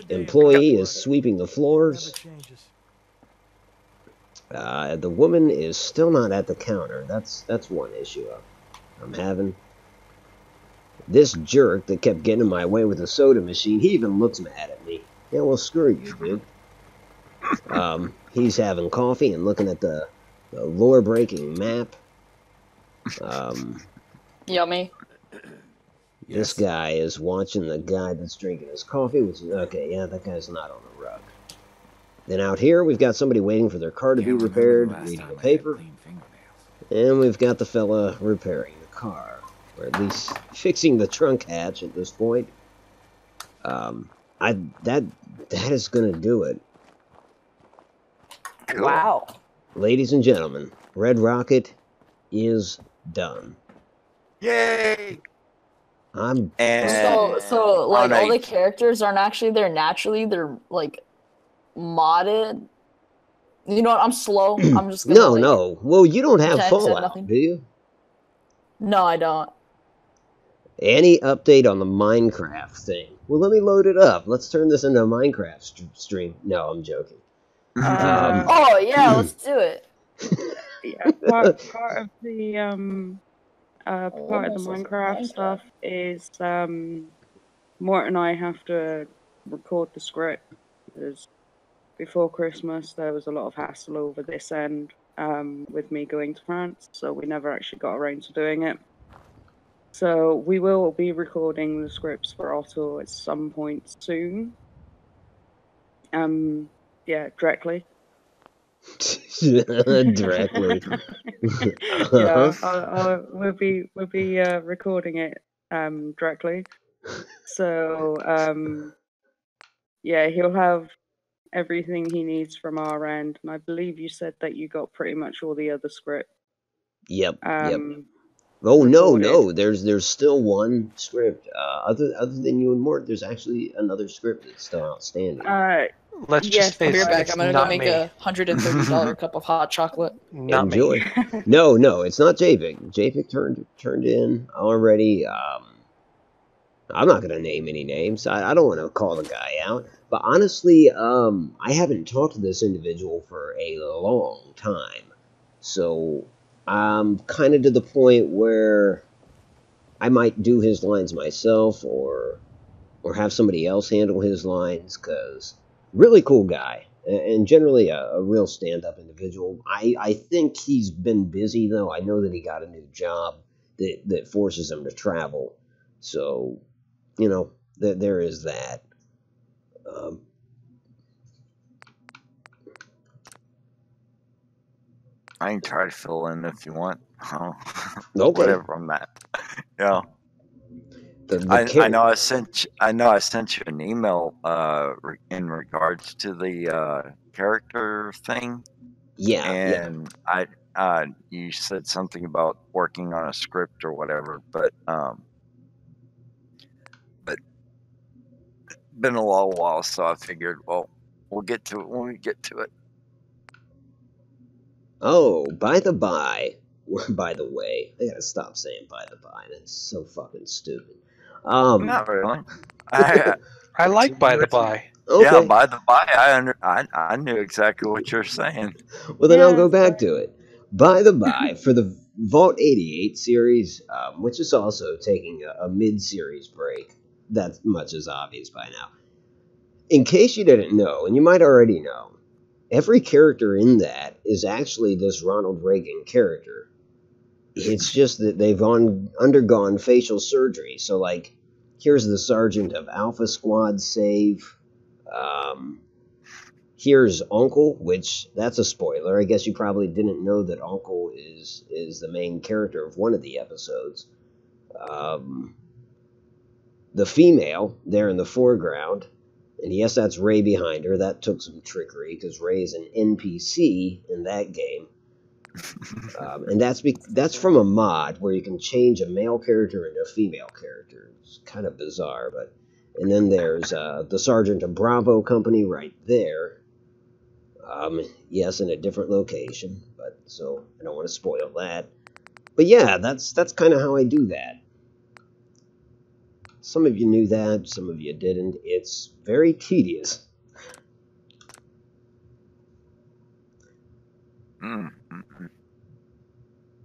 Speaker 1: Employee is sweeping the floors. The woman is still not at the counter. That's one issue I'm having. This jerk that kept getting in my way with the soda machine, he even looks mad at me. Yeah, well, screw you, dude. He's having coffee and looking at the lore-breaking map.
Speaker 3: Yummy.
Speaker 1: This guy is watching the guy that's drinking his coffee, which is, okay, yeah, that guy's not on the rug. Then out here, we've got somebody waiting for their car to be repaired, reading the paper. And we've got the fella repairing the car, or at least fixing the trunk hatch at this point. That is gonna do it.
Speaker 3: Wow.
Speaker 1: Ladies and gentlemen, Red Rocket is done.
Speaker 5: Yay!
Speaker 1: So
Speaker 3: like all the characters aren't actually there naturally, they're like modded. You know what, I'm slow. I'm just gonna
Speaker 1: No. Well, you don't have Fallout, do you?
Speaker 3: No, I don't.
Speaker 1: Any update on the Minecraft thing? Well, let me load it up. Let's turn this into a Minecraft stream. No, I'm joking.
Speaker 3: Oh yeah, let's do it.
Speaker 8: Yeah, part of the Minecraft stuff is Mort and I have to record the script, because before Christmas there was a lot of hassle over this end with me going to France, so we never actually got around to doing it. So we will be recording the scripts for Otto at some point soon. Yeah, directly.
Speaker 1: Directly.
Speaker 8: Yeah, we'll be recording it directly. So yeah, he'll have everything he needs from our end, and I believe you said that you got pretty much all the other script.
Speaker 1: Yep. Oh no, there's still one script. Other than you and Mort, there's actually another script that's still outstanding.
Speaker 2: Let's just face it.
Speaker 3: I'm gonna go make a $130 cup of hot chocolate.
Speaker 1: Enjoy. No, it's not JPEG. JPEG turned in already. I'm not gonna name any names. I don't want to call the guy out. But honestly, I haven't talked to this individual for a long time, so I'm kind of to the point where I might do his lines myself, or have somebody else handle his lines, because really cool guy, and generally a real stand-up individual. I think he's been busy, though. I know that he got a new job that forces him to travel, so, you know, there is that.
Speaker 5: I can try to fill in if you want.
Speaker 1: Okay.
Speaker 5: Whatever I'm at. Yeah. I know I sent you an email in regards to the character thing.
Speaker 1: Yeah.
Speaker 5: And you said something about working on a script or whatever, but been a long while, so I figured, well, we'll get to it when we get to it.
Speaker 1: Oh, by the way, I gotta stop saying by the by. That's so fucking stupid.
Speaker 5: Not really.
Speaker 2: I like by the by.
Speaker 1: Okay.
Speaker 5: Yeah, by the by, I knew exactly what you're saying.
Speaker 1: Well, then I'll go back to it. By the by, for the Vault 88 series, which is also taking a mid-series break, that much is obvious by now. In case you didn't know, and you might already know, every character in that is actually this Ronald Reagan character. It's just that they've undergone facial surgery. So, like, here's the sergeant of Alpha Squad Save. Here's Uncle, which, that's a spoiler. I guess you probably didn't know that Uncle is the main character of one of the episodes. The female, there in the foreground, and yes, that's Ray behind her. That took some trickery, because Ray is an NPC in that game. And that's from a mod where you can change a male character into a female character. It's kind of bizarre, but... And then there's the Sergeant of Bravo Company right there. Yes, in a different location, but so I don't want to spoil that. But yeah, that's kind of how I do that. Some of you knew that, some of you didn't. It's very tedious.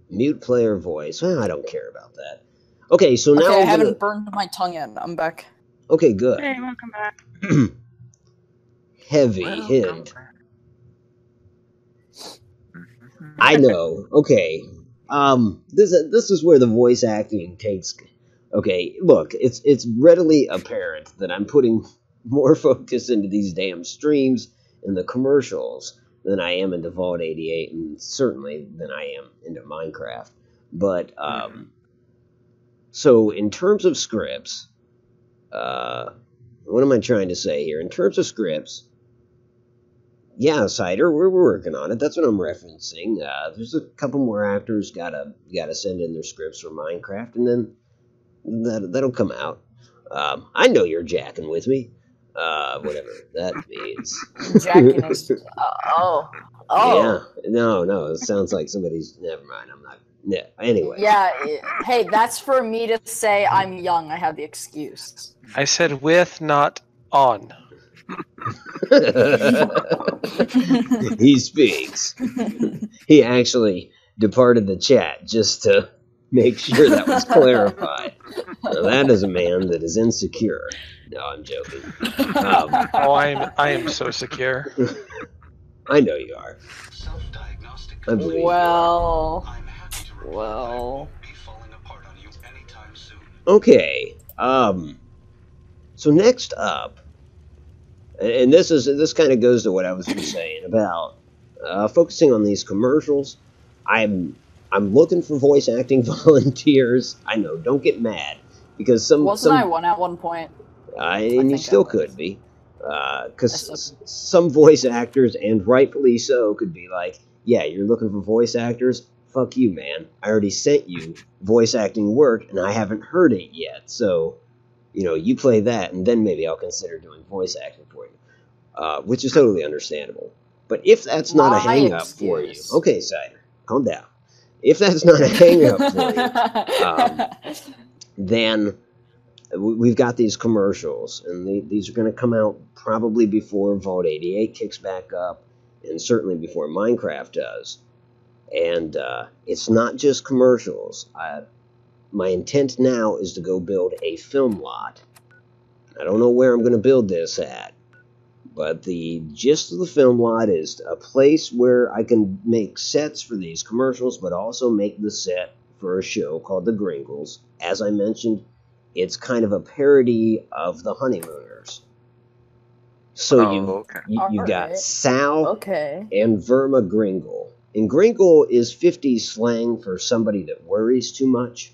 Speaker 1: Mute player voice. Well, I don't care about that. Okay, so now
Speaker 3: I haven't burned my tongue yet. I'm back.
Speaker 1: Okay, good.
Speaker 8: Hey, welcome back.
Speaker 1: Heavy hint. I know. Okay. This is where the voice acting takes. Okay, look, it's readily apparent that I'm putting more focus into these damn streams and the commercials than I am into Vault 88, and certainly than I am into Minecraft. But so in terms of scripts, what am I trying to say here? In terms of scripts, yeah, Cider, we're working on it. That's what I'm referencing. There's a couple more actors gotta send in their scripts for Minecraft, and then that'll come out. I know you're jacking with me. Whatever that means.
Speaker 3: Jacking is. Oh.
Speaker 1: Yeah. No. It sounds like somebody's. Never mind. I'm not. Yeah. Anyway.
Speaker 3: Yeah. Hey, that's for me to say I'm young. I have the excuse.
Speaker 2: I said with, not on.
Speaker 1: He speaks. He actually departed the chat just to make sure that was clarified. Now, that is a man that is insecure. No, I'm joking.
Speaker 2: I am so secure.
Speaker 1: I know you are. I believe
Speaker 3: well.
Speaker 1: Okay. So next up, and this kind of goes to what I was just saying about focusing on these commercials. I'm looking for voice acting volunteers. I know, don't get mad because
Speaker 3: I one at one point.
Speaker 1: And you still could be, because some voice actors, and rightfully so, could be like, yeah, you're looking for voice actors? Fuck you, man. I already sent you voice acting work, and I haven't heard it yet. So, you play that, and then maybe I'll consider doing voice acting for you, which is totally understandable. But if that's not a hang-up for you... Okay, Cider, calm down. If that's not a hang-up for you, then we've got these commercials, and these are going to come out probably before Vault 88 kicks back up, and certainly before Minecraft does. And it's not just commercials. My intent now is to go build a film lot. I don't know where I'm going to build this at, but the gist of the film lot is a place where I can make sets for these commercials, but also make the set for a show called The Gringles. As I mentioned, it's kind of a parody of The Honeymooners. So you've got Sal and Verma Gringle. And Gringle is 50s slang for somebody that worries too much.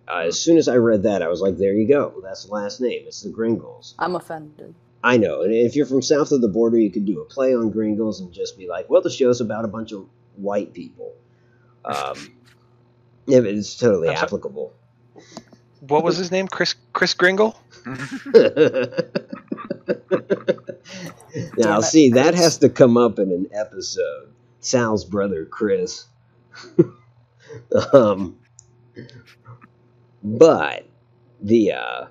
Speaker 1: As soon as I read that, I was like, there you go. That's the last name. It's the Gringles.
Speaker 3: I'm offended.
Speaker 1: I know. And if you're from south of the border, you could do a play on Gringles and just be like, well, the show's about a bunch of white people. Yeah, but it's totally applicable.
Speaker 2: What was his name? Chris Gringle?
Speaker 1: Now, see, that has to come up in an episode. Sal's brother, Chris. But yeah,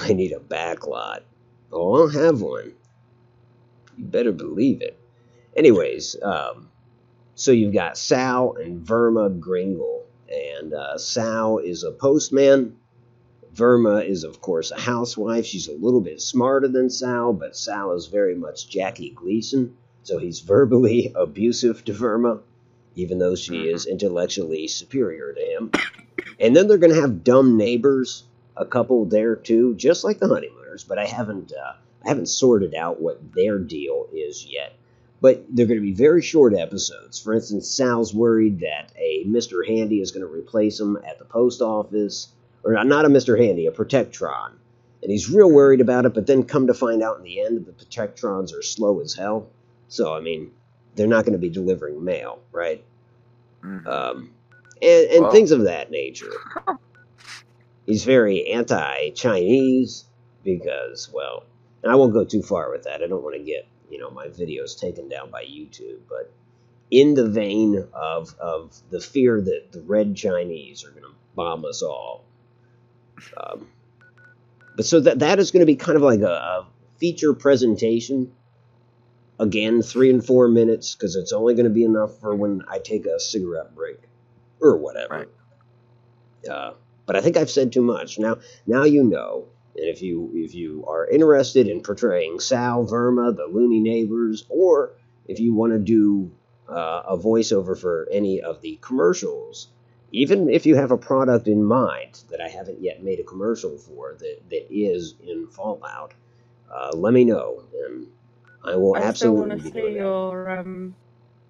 Speaker 1: I need a backlot. Oh, I'll have one. You better believe it. Anyways, so you've got Sal and Verma Gringle. And Sal is a postman. Verma is, of course, a housewife. She's a little bit smarter than Sal, but Sal is very much Jackie Gleason. So he's verbally abusive to Verma, even though she is intellectually superior to him. And then they're going to have dumb neighbors, a couple there too, just like the Honeymooners. But I haven't sorted out what their deal is yet. But they're going to be very short episodes. For instance, Sal's worried that a Mr. Handy is going to replace him at the post office. Or not a Mr. Handy, a Protectron. And he's real worried about it, but then come to find out in the end the Protectrons are slow as hell. So, I mean, they're not going to be delivering mail, right? And things of that nature. He's very anti-Chinese because, well, and I won't go too far with that. I don't want to get my videos taken down by YouTube, but in the vein of the fear that the Red Chinese are going to bomb us all. But so that is going to be kind of like a feature presentation. Again, 3 and 4 minutes, because it's only going to be enough for when I take a cigarette break or whatever. Right. But I think I've said too much. Now you know. And if you are interested in portraying Sal, Verma, the Looney Neighbors, or if you want to do a voiceover for any of the commercials, even if you have a product in mind that I haven't yet made a commercial for that is in Fallout, let me know, and I will absolutely be doing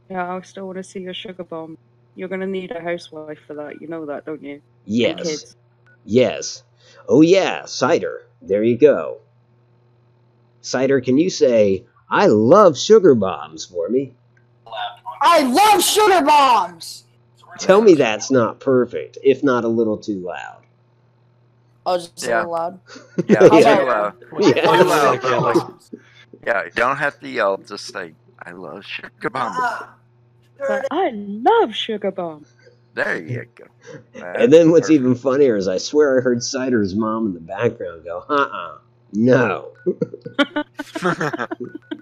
Speaker 1: that.
Speaker 8: I still want to see your sugar bomb. You're going to need a housewife for that. You know that, don't you?
Speaker 1: Yes.
Speaker 8: And kids.
Speaker 1: Yes. Oh yeah, Cider. There you go. Cider, can you say, I love sugar bombs for me?
Speaker 3: I love sugar bombs!
Speaker 1: Tell me that's not perfect, if not a little too loud.
Speaker 3: Oh, just say it loud?
Speaker 5: Yeah, too loud. Yeah, you don't have to yell, just say, I love sugar bombs.
Speaker 8: I love sugar bombs.
Speaker 5: There you go.
Speaker 1: And then what's even funnier is I swear I heard Cider's mom in the background go, no.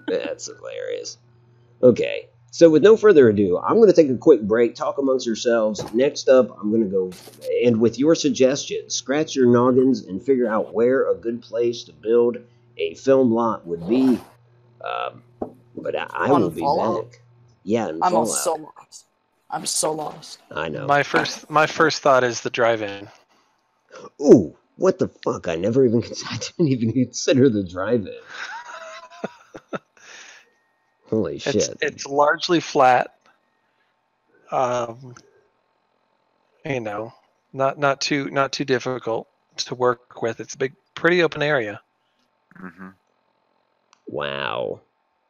Speaker 1: That's hilarious. Okay, so with no further ado, I'm going to take a quick break, talk amongst yourselves. Next up, I'm going to go, and with your suggestions, scratch your noggins and figure out where a good place to build a film lot would be. But I will be back. Yeah, in Fallout.
Speaker 3: I'm so lost.
Speaker 1: I know.
Speaker 2: My first thought is the drive-in.
Speaker 1: Ooh, what the fuck? I didn't even consider the drive-in. Holy shit!
Speaker 2: It's largely flat. Not too difficult to work with. It's a big, pretty open area.
Speaker 5: Mm-hmm.
Speaker 1: Wow.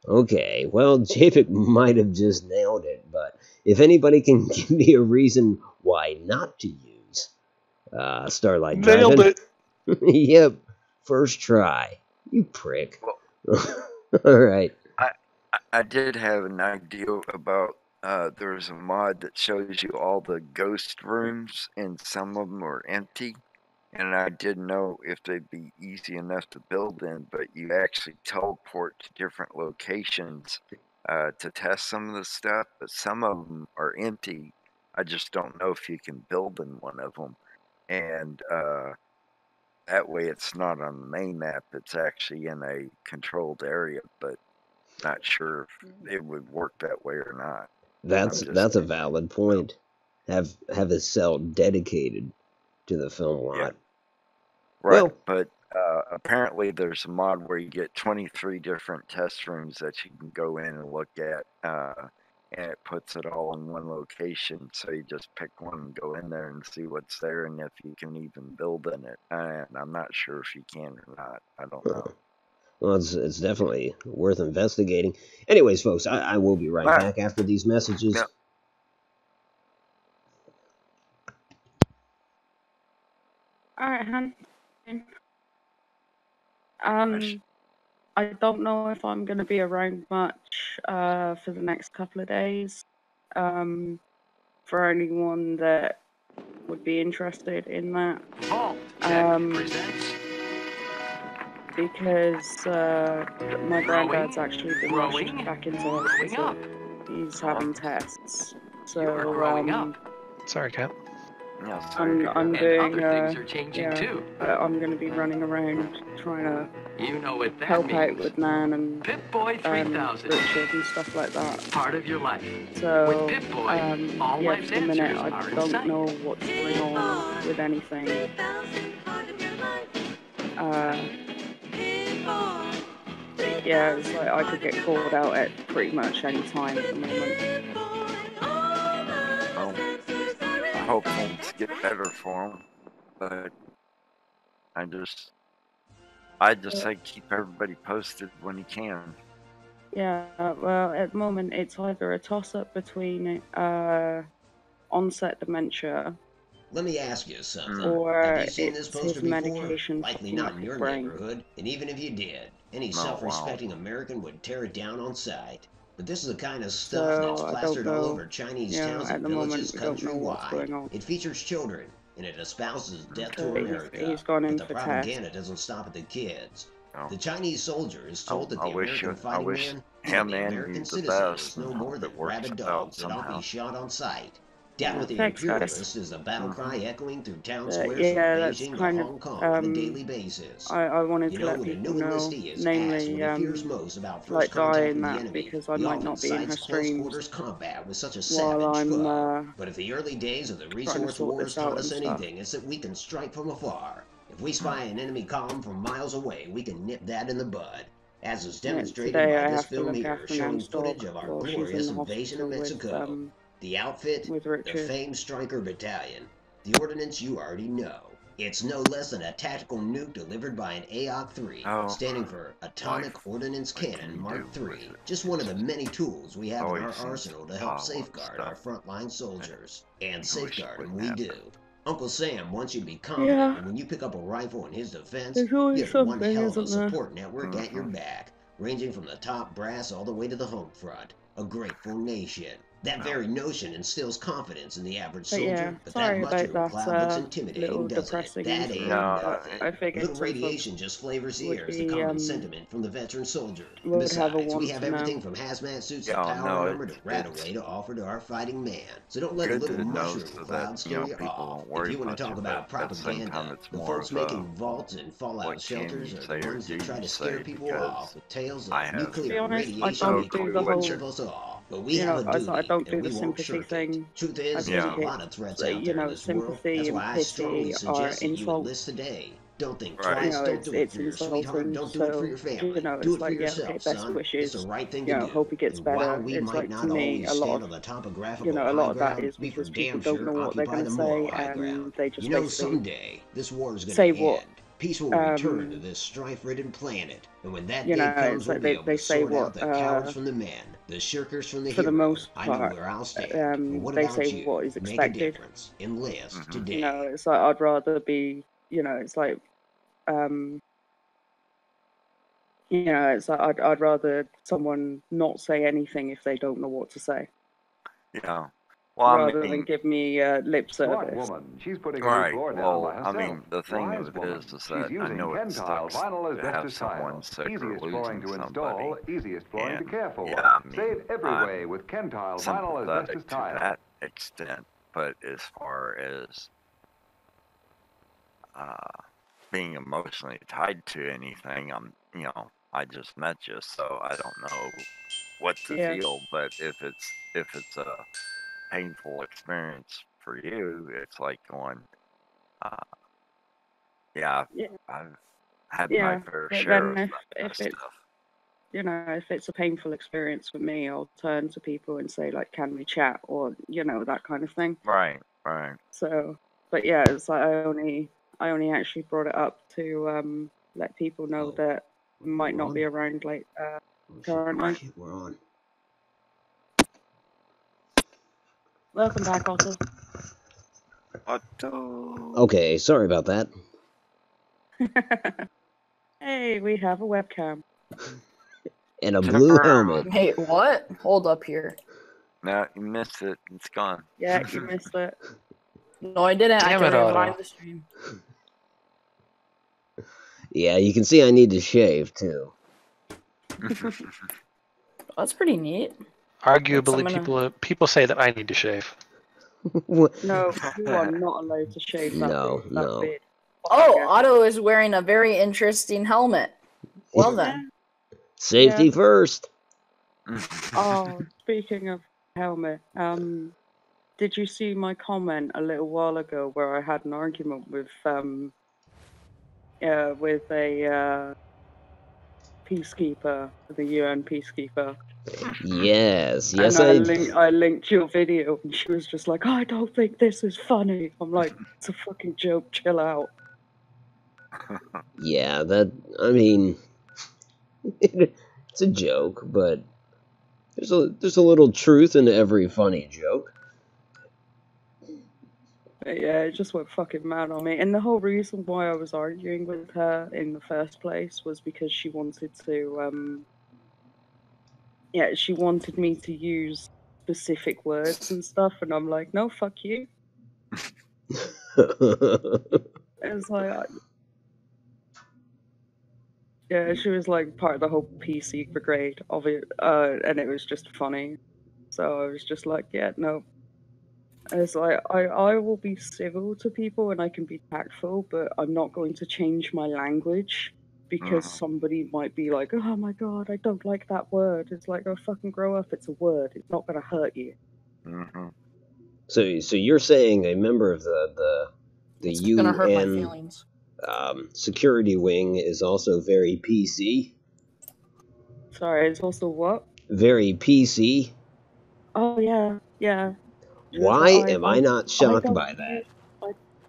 Speaker 1: Okay, well, Javik might have just nailed it, but if anybody can give me a reason why not to use Starlight Drive-In...
Speaker 2: Nailed it!
Speaker 1: Yep, first try. You prick. All right.
Speaker 5: I did have an idea about, there's a mod that shows you all the ghost rooms, and some of them are empty. And I didn't know if they'd be easy enough to build in, but you actually teleport to different locations to test some of the stuff, but some of them are empty. I just don't know if you can build in one of them. And that way it's not on the main map, it's actually in a controlled area, but not sure if it would work that way or not.
Speaker 1: That's a valid point. Have a cell dedicated to the film lot.
Speaker 5: Yeah. Right, well, but apparently there's a mod where you get 23 different test rooms that you can go in and look at, and it puts it all in one location, so you just pick one and go in there and see what's there, and if you can even build in it. And I'm not sure if you can or not. I don't know.
Speaker 1: Well, it's definitely worth investigating. Anyways, folks, I will be right back after these messages. Yep.
Speaker 8: Alright, hon. I don't know if I'm going to be around much for the next couple of days. For anyone that would be interested in that. Because my granddad's actually been rushed back into hospital. He's having tests. So,
Speaker 2: sorry, Cap.
Speaker 8: I'm doing, I'm going to be running around trying to help out with Nan and Richard and stuff like that.
Speaker 9: Part of your life.
Speaker 8: So, for the minute, I don't know what's going on with anything. Yeah, it's like I could get called out at pretty much any time at the moment.
Speaker 5: I hope things get better for him, but I just say keep everybody posted when you can.
Speaker 8: Yeah, well, at the moment it's either a toss-up between onset dementia.
Speaker 1: Let me ask you something.
Speaker 8: Or
Speaker 1: have you seen this poster
Speaker 8: his medication
Speaker 1: before? Likely not in your neighborhood, and even if you did, Any
Speaker 5: Oh,
Speaker 1: self-respecting American would tear it down on sight. But this is the kind of stuff that's plastered all over Chinese towns and villages countrywide. It features children, and it espouses death to America. But the propaganda doesn't stop at the kids. The Chinese soldier is told that the American fighting man, even the American citizen, is no more than rabid dogs that ought to be shot on sight. Down with the imperialists is a battle cry echoing through town squares from Beijing to Hong Kong on a daily basis.
Speaker 8: I wanted to let people know, namely, like dying that because I might not be in her streams
Speaker 1: combat with such a
Speaker 8: while I'm
Speaker 1: but if the early days of the resource wars taught us anything, it's that we can strike from afar. If we spy an enemy column from miles away, we can nip that in the bud. As is demonstrated by this film here, showing footage of our glorious invasion of Mexico. The outfit, the famed Stryker Battalion. The ordnance you already know. It's no less than a tactical nuke delivered by an AOC-3, standing for Atomic Ordnance Cannon Mark III. Just one of the many tools we have in our arsenal to help safeguard our frontline soldiers. And safeguard them we do. Uncle Sam wants you to be confident, and when you pick up a rifle in his defense, you have one hell of a support network at your back, ranging from the top brass all the way to the home front. A grateful nation. That very notion instills confidence in the average soldier, but that mushroom cloud looks intimidating, doesn't it? That ain't nothing. Little radiation just flavors the air as the common sentiment from the veteran soldier. Besides, we have everything from hazmat suits to power armor to RadAway to offer to our fighting man. So don't let a little mushroom cloud scare you off. If you want to talk about propaganda, the folks making vaults and fallout shelters are the ones that try to scare people off with tales of nuclear radiation equals of us all. But we have a duty,
Speaker 8: I don't do
Speaker 1: and
Speaker 8: the
Speaker 1: we won't
Speaker 8: sympathy
Speaker 1: shirk
Speaker 8: thing.
Speaker 1: it. Truth is, there's a lot of threats out there in this world. That's why I strongly suggest that you enlist today. Don't think twice, don't do it for your sweetheart, don't do it for your family. Do it for yourself, son. It's the right thing to do.
Speaker 8: Hope he gets better.
Speaker 1: While we might not always stand on the topographical high ground, we for damn sure occupy the moral high ground. You know, someday, this war is going to end. Peace will return to this strife-ridden planet, and when that day comes, we'll be able to sort out the cowards from the men, the shirkers from the heroes.
Speaker 8: For the most
Speaker 1: part, I know where I'll stand. What about you?
Speaker 8: What is expected.
Speaker 1: Make a difference. Enlist today.
Speaker 8: It's like I'd rather be, it's like, it's like I'd rather someone not say anything if they don't know what to say.
Speaker 5: Yeah. Well,
Speaker 8: rather than give me lip service.
Speaker 9: Woman. She's putting
Speaker 5: right.
Speaker 9: Floor down
Speaker 5: Well,
Speaker 9: by herself.
Speaker 5: I mean, the thing of it is that I know it sucks to have someone sick or losing somebody.
Speaker 9: Easiest flooring to care for.
Speaker 5: Yeah, I mean,
Speaker 9: save every way with Kentile vinyl asbestos tile.
Speaker 5: To that extent, but as far as being emotionally tied to anything, I just met you, so I don't know what to feel. But if it's a painful experience for you, it's like going, I've had my fair share of that stuff.
Speaker 8: If it's a painful experience for me, I'll turn to people and say, like, can we chat, or that kind of thing.
Speaker 5: Right.
Speaker 8: So, but yeah, it's like I only actually brought it up to let people know that I might not be around like currently.
Speaker 1: We're on.
Speaker 8: Welcome back, Otto.
Speaker 1: Okay, sorry about that.
Speaker 8: Hey, we have a webcam.
Speaker 1: And a blue helmet.
Speaker 3: Hey, what? Hold up here.
Speaker 5: No, you missed it. It's gone.
Speaker 8: Yeah, you missed it.
Speaker 3: No, I didn't.
Speaker 2: Damn
Speaker 3: I
Speaker 2: it,
Speaker 3: can revive the stream.
Speaker 1: Yeah, you can see I need to shave, too.
Speaker 3: That's pretty neat.
Speaker 2: Arguably, people say that I need to shave.
Speaker 8: No, you are not allowed to shave that
Speaker 1: No.
Speaker 8: beard.
Speaker 3: Oh, Otto is wearing a very interesting helmet. Well then.
Speaker 1: Safety first.
Speaker 8: Oh, speaking of helmet, did you see my comment a little while ago where I had an argument with a peacekeeper, the UN peacekeeper?
Speaker 1: Yes,
Speaker 8: and I linked your video, and she was just like, I don't think this is funny. I'm like, it's a fucking joke, chill out.
Speaker 1: Yeah, it's a joke, but there's a little truth in every funny joke.
Speaker 8: Yeah, it just went fucking mad on me. And the whole reason why I was arguing with her in the first place was because she wanted to, she wanted me to use specific words and stuff, and I'm like, no, fuck you. It's like, yeah, she was like part of the whole PC brigade of it, and it was just funny. So I was just like, yeah, no. It's like, I will be civil to people and I can be tactful, but I'm not going to change my language because somebody might be like, oh my god, I don't like that word. It's like, oh, fucking grow up, it's a word. It's not going to hurt you.
Speaker 1: So you're saying a member of the UN
Speaker 3: hurt my feelings.
Speaker 1: Security wing is also very PC?
Speaker 8: Sorry, it's also what?
Speaker 1: Very PC?
Speaker 8: Oh, yeah, yeah.
Speaker 1: Why am I not shocked by that?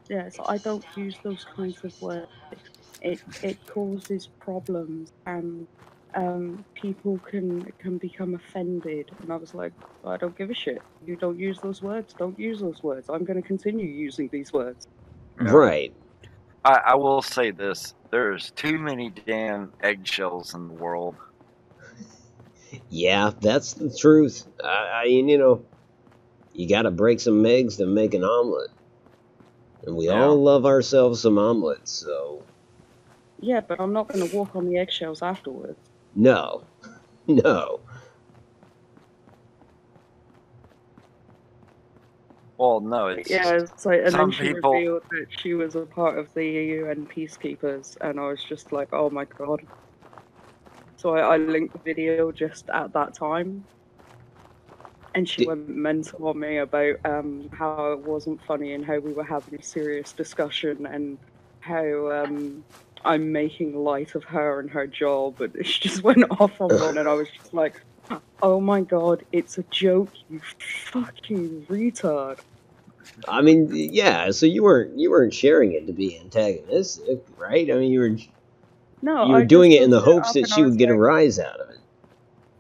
Speaker 8: Yes, I don't use those kinds of words. It causes problems, and people can become offended. And I was like, I don't give a shit. You don't use those words. Don't use those words. I'm going to continue using these words.
Speaker 1: Right.
Speaker 5: I will say this: there's too many damn eggshells in the world.
Speaker 1: Yeah, that's the truth. I mean, you know, you gotta break some eggs to make an omelet. And we all love ourselves some omelets, so...
Speaker 8: Yeah, but I'm not going to walk on the eggshells afterwards.
Speaker 1: No. No.
Speaker 5: Well, no, it's...
Speaker 8: Yeah, it's like, and
Speaker 5: some
Speaker 8: then she
Speaker 5: people...
Speaker 8: revealed that she was a part of the UN peacekeepers, and I was just like, oh my god. So I linked the video just at that time. And she went mental on me about how it wasn't funny and how we were having a serious discussion and how I'm making light of her and her job. And she just went off on one, and I was just like, oh my god, it's a joke, you fucking retard.
Speaker 1: I mean, yeah, so you weren't sharing it to be antagonistic, right? I mean, you were doing it in the hopes that she would get a rise out of it.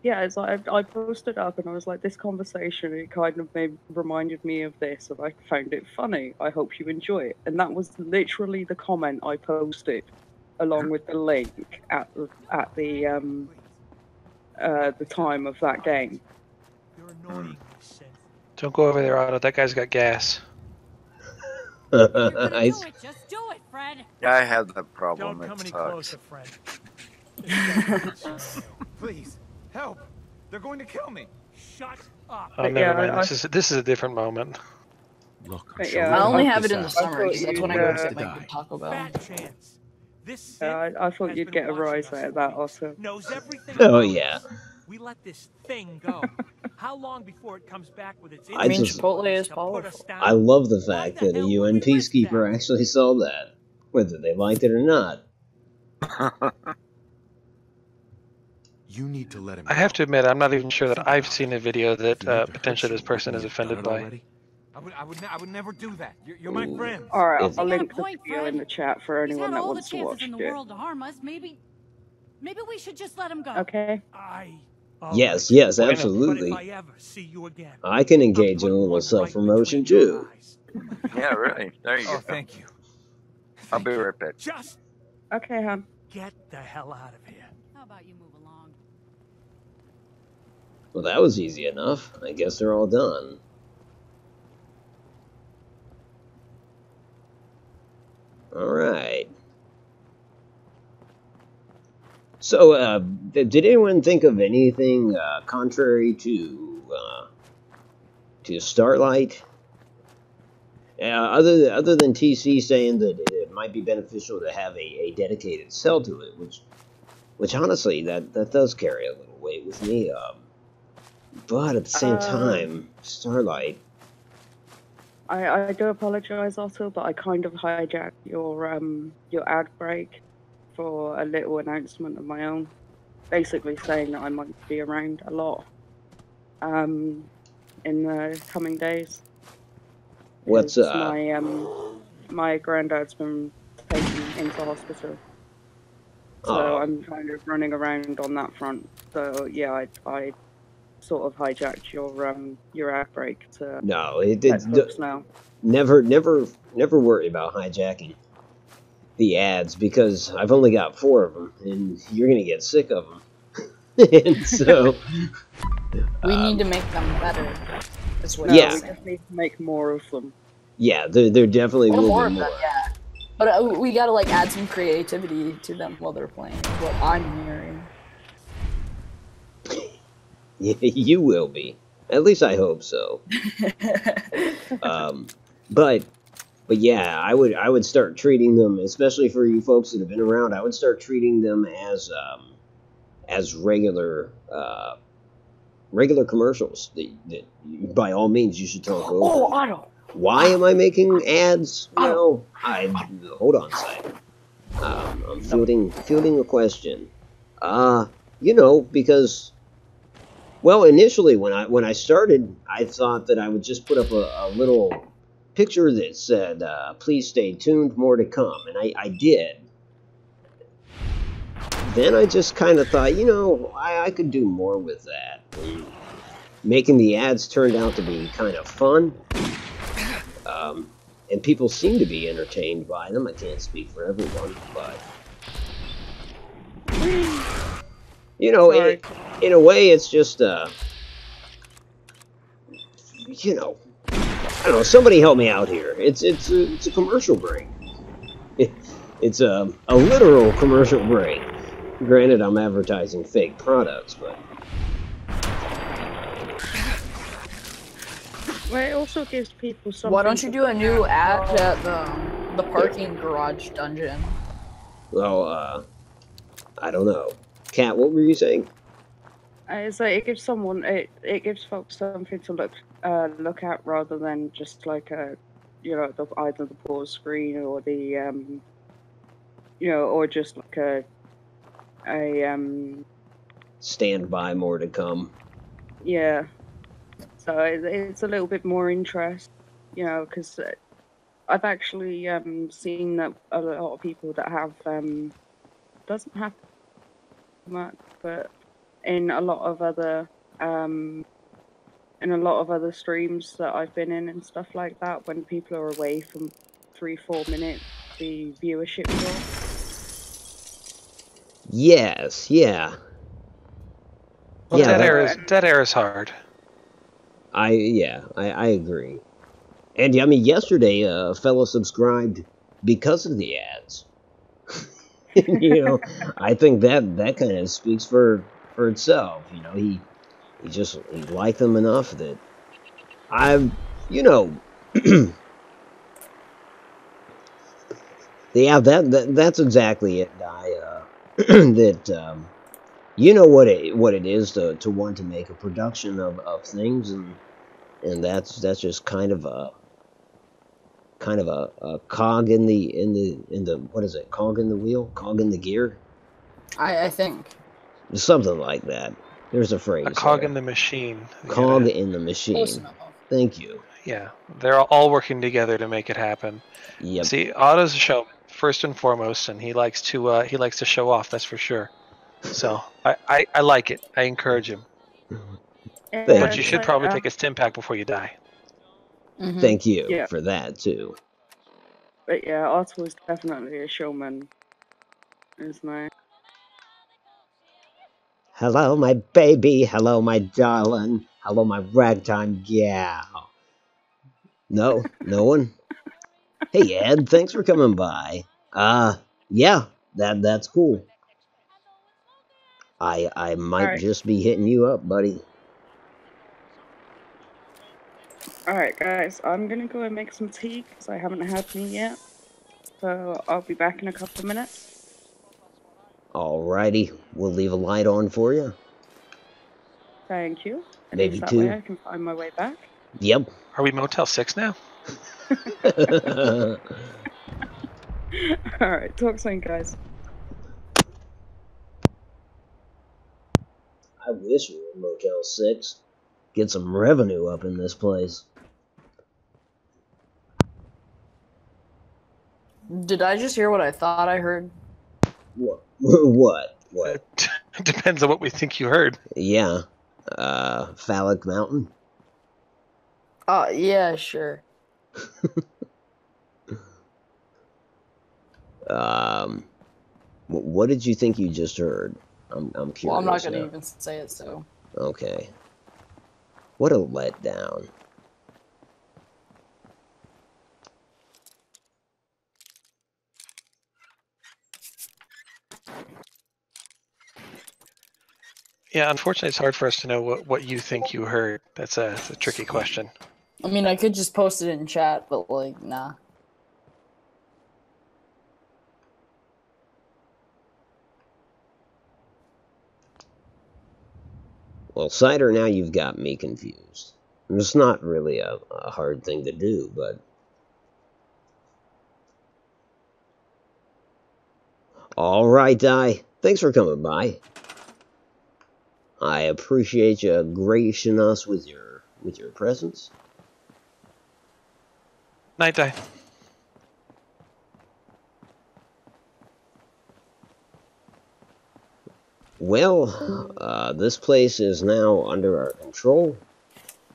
Speaker 8: Yeah, it's like I posted up and I was like, this conversation, it kind of reminded me of this, and I found it funny. I hope you enjoy it. And that was literally the comment I posted, along with the link at the time of that game.
Speaker 2: Don't go over there, Otto. That guy's got gas.
Speaker 7: Just do it, Fred.
Speaker 5: Yeah, I have that problem.
Speaker 10: Don't come any
Speaker 5: sucks.
Speaker 10: closer, Fred. Please, help! They're going to kill me. Shut up.
Speaker 2: Oh, never mind. This is a different moment.
Speaker 6: Look,
Speaker 3: I only have it in the summer because that's when I go to get my Taco Bell.
Speaker 8: I thought you'd get a rise out of that also.
Speaker 1: Oh yeah.
Speaker 10: We let this thing go. How long before it comes back with its
Speaker 3: I mean, Chipotle is powerful.
Speaker 1: I love the fact that a UN peacekeeper actually saw that, whether they liked it or not.
Speaker 6: You need to let him.
Speaker 2: I have to admit, I'm not even sure that I've seen a video that potentially this person is offended by.
Speaker 10: I would never do that. You're my friend.
Speaker 8: All right, I'll link the video in the chat for anyone that wants to watch it.
Speaker 7: Maybe we should just let him go.
Speaker 8: Okay.
Speaker 1: Yes, absolutely. I can engage in a little self-promotion too.
Speaker 5: Yeah, really. There you go.
Speaker 10: Thank you.
Speaker 5: I'll be right back.
Speaker 10: Just
Speaker 8: okay, hon.
Speaker 10: Get the hell out of here.
Speaker 7: How about you move along?
Speaker 1: Well, that was easy enough. I guess they're all done. All right. So, did anyone think of anything contrary to Starlight? Other than TC saying that it might be beneficial to have a dedicated cell to it, which honestly that does carry a little weight with me. But at the same time, Starlight.
Speaker 8: I do apologize, Otto, but I kind of hijacked your ad break for a little announcement of my own, basically saying that I might be around a lot in the coming days.
Speaker 1: What's
Speaker 8: my granddad's been taken into hospital, so I'm kind of running around on that front. So yeah, I sort of hijacked your ad break to
Speaker 1: No,
Speaker 8: let folks know.
Speaker 1: Never worry about hijacking the ads, because I've only got 4 of them, and you're gonna get sick of them. And so
Speaker 3: we need to make them better. Is what
Speaker 8: we
Speaker 1: yeah,
Speaker 8: just need to make more of them.
Speaker 1: yeah, there definitely will be more.
Speaker 3: Of them, yeah. But we gotta like add some creativity to them while they're playing. Is what I'm hearing.
Speaker 1: You will be. At least I hope so. But yeah, I would start treating them, especially for you folks that have been around. I would start treating them as regular commercials that by all means you should talk over.
Speaker 3: Oh, Otto.
Speaker 1: Why am I making ads? Well, hold on a second. I'm fielding a question. Because, well, initially when I started, I thought that I would just put up a little picture that said, "Please stay tuned, more to come," and I did. Then I just kind of thought, I could do more with that. And making the ads turned out to be kind of fun. And people seem to be entertained by them. I can't speak for everyone, but in a way, it's just I don't know. Somebody help me out here. It's a commercial break. It's a literal commercial break. Granted, I'm advertising fake products, but
Speaker 8: well, it also gives people something.
Speaker 3: Why don't you do a new ad at the parking garage dungeon?
Speaker 1: Well, I don't know. Kat, what were you saying?
Speaker 8: It's like it gives folks something to look at rather than just like either the pause screen or the or just like a
Speaker 1: stand by, more to come.
Speaker 8: Yeah. So it's a little bit more interest, because I've actually seen that a lot of people that have doesn't have much, but in a lot of other streams that I've been in and stuff like that, when people are away from 3-4 minutes, the viewership drops.
Speaker 1: Yes, yeah.
Speaker 2: Well, yeah, dead air is hard.
Speaker 1: I agree. And I mean, yesterday a fella subscribed because of the ads. I think that kind of speaks for itself. He liked them enough that yeah, that's exactly it, Guy. That what it is to want to make a production of things, and that's just kind of a cog in the what is it? Cog in the wheel? Cog in the gear?
Speaker 3: I think
Speaker 1: something like that. There's a phrase.
Speaker 2: A cog in the machine.
Speaker 1: Cog in the machine. Thank you.
Speaker 2: Yeah, they're all working together to make it happen.
Speaker 1: Yep.
Speaker 2: See, Otto's a showman first and foremost, and he likes to show off. That's for sure. So I like it. I encourage him. But you should probably take a stim pack before you die.
Speaker 3: Mm-hmm.
Speaker 1: Thank you for that too.
Speaker 8: But yeah, Otto is definitely a showman, isn't he?
Speaker 1: Hello, my baby. Hello, my darling. Hello, my ragtime gal. No one. Hey, Ed. Thanks for coming by. Yeah, that's cool. I might just be hitting you up, buddy.
Speaker 8: Alright, guys, I'm gonna go and make some tea because I haven't had any yet. So I'll be back in a couple of minutes.
Speaker 1: Alrighty, we'll leave a light on for you.
Speaker 8: Thank you. At
Speaker 1: Maybe
Speaker 8: least that
Speaker 1: two.
Speaker 8: way I can find my way back.
Speaker 1: Yep.
Speaker 2: Are we Motel 6 now?
Speaker 8: Alright, talk soon, guys.
Speaker 1: I wish we were Motel 6. Get some revenue up in this place.
Speaker 3: Did I just hear what I thought I heard?
Speaker 1: What? What?
Speaker 2: Depends on what we think you heard.
Speaker 1: Yeah. Phallic Mountain?
Speaker 3: Yeah, sure.
Speaker 1: What did you think you just heard? I'm curious.
Speaker 3: Well, I'm not gonna
Speaker 1: now.
Speaker 3: even say it, so.
Speaker 1: Okay. What a letdown.
Speaker 2: Yeah, unfortunately, it's hard for us to know what you think you heard. That's a tricky question.
Speaker 3: I mean, I could just post it in chat, but like, nah.
Speaker 1: Well, Cider, now you've got me confused. It's not really a hard thing to do, but... Alright, Di. Thanks for coming by. I appreciate you gracing us with your presence.
Speaker 2: Night, Di.
Speaker 1: Well, this place is now under our control.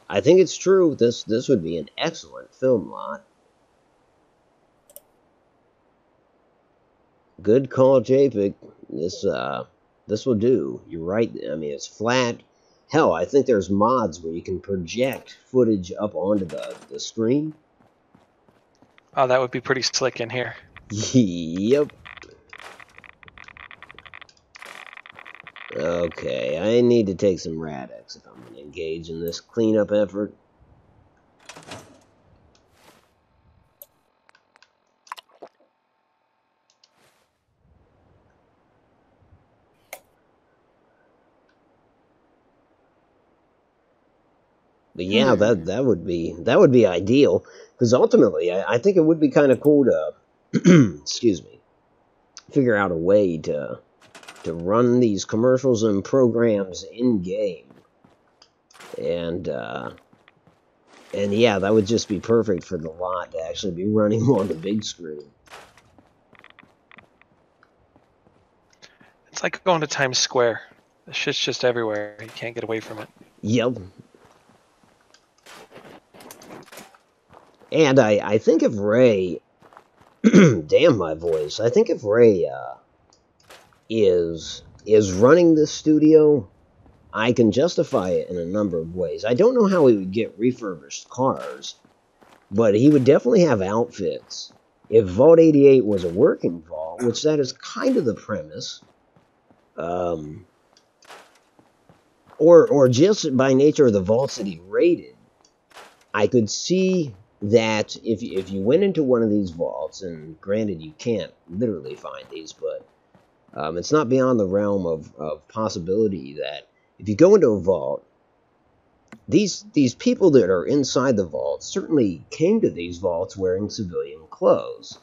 Speaker 1: I think it's true. This would be an excellent film lot. Good call, JPEG. This will do. You're right. I mean, it's flat. Hell, I think there's mods where you can project footage up onto the screen.
Speaker 2: Oh, that would be pretty slick in here.
Speaker 1: Yep. Okay, I need to take some Rad-X if I'm going to engage in this cleanup effort. But yeah, that would be ideal, because ultimately I think it would be kind of cool to excuse me, figure out a way to run these commercials and programs in game, and yeah, that would just be perfect for the lot to actually be running on the big screen.
Speaker 2: It's like going to Times Square. The shit's just everywhere. You can't get away from it.
Speaker 1: Yep. And I think if Ray, damn my voice, I think if Ray is running this studio, I can justify it in a number of ways. I don't know how he would get refurbished cars, but he would definitely have outfits. If Vault 88 was a working vault, which that is kind of the premise, or just by nature of the vaults that he raided, I could see that if you went into one of these vaults, and granted you can't literally find these, but it's not beyond the realm of possibility that if you go into a vault, these people that are inside the vault certainly came to these vaults wearing civilian clothes.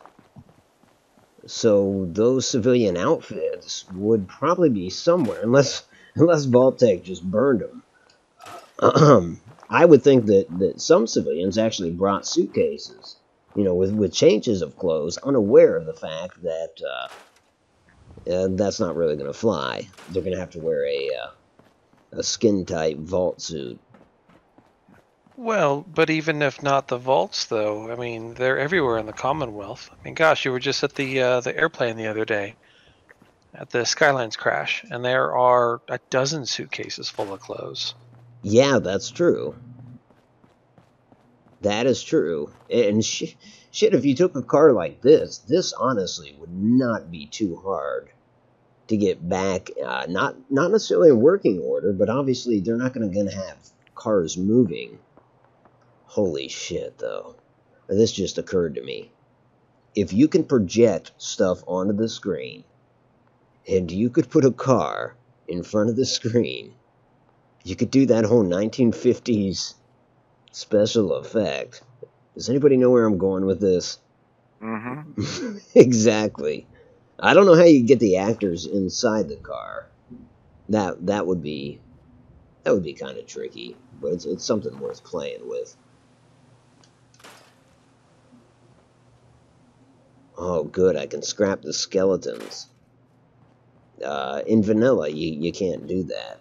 Speaker 1: So those civilian outfits would probably be somewhere, unless Vault-Tec just burned them. I would think that some civilians actually brought suitcases, with changes of clothes, unaware of the fact that that's not really going to fly. They're going to have to wear a skin-tight vault suit.
Speaker 2: Well, but even if not the vaults, though, I mean, they're everywhere in the Commonwealth. I mean, gosh, you were just at the airplane the other day, at the Skylines crash, and there are a dozen suitcases full of clothes.
Speaker 1: Yeah, that's true. That is true. And shit, if you took a car like this honestly would not be too hard to get back. Not necessarily in working order, but obviously they're not going to have cars moving. Holy shit, though. This just occurred to me. If you can project stuff onto the screen, and you could put a car in front of the screen, you could do that whole 1950s special effect. Does anybody know where I'm going with this?
Speaker 5: Mm-hmm.
Speaker 1: Exactly. I don't know how you get the actors inside the car. That would be kind of tricky, but it's something worth playing with. Oh, good. I can scrap the skeletons. In vanilla, you can't do that.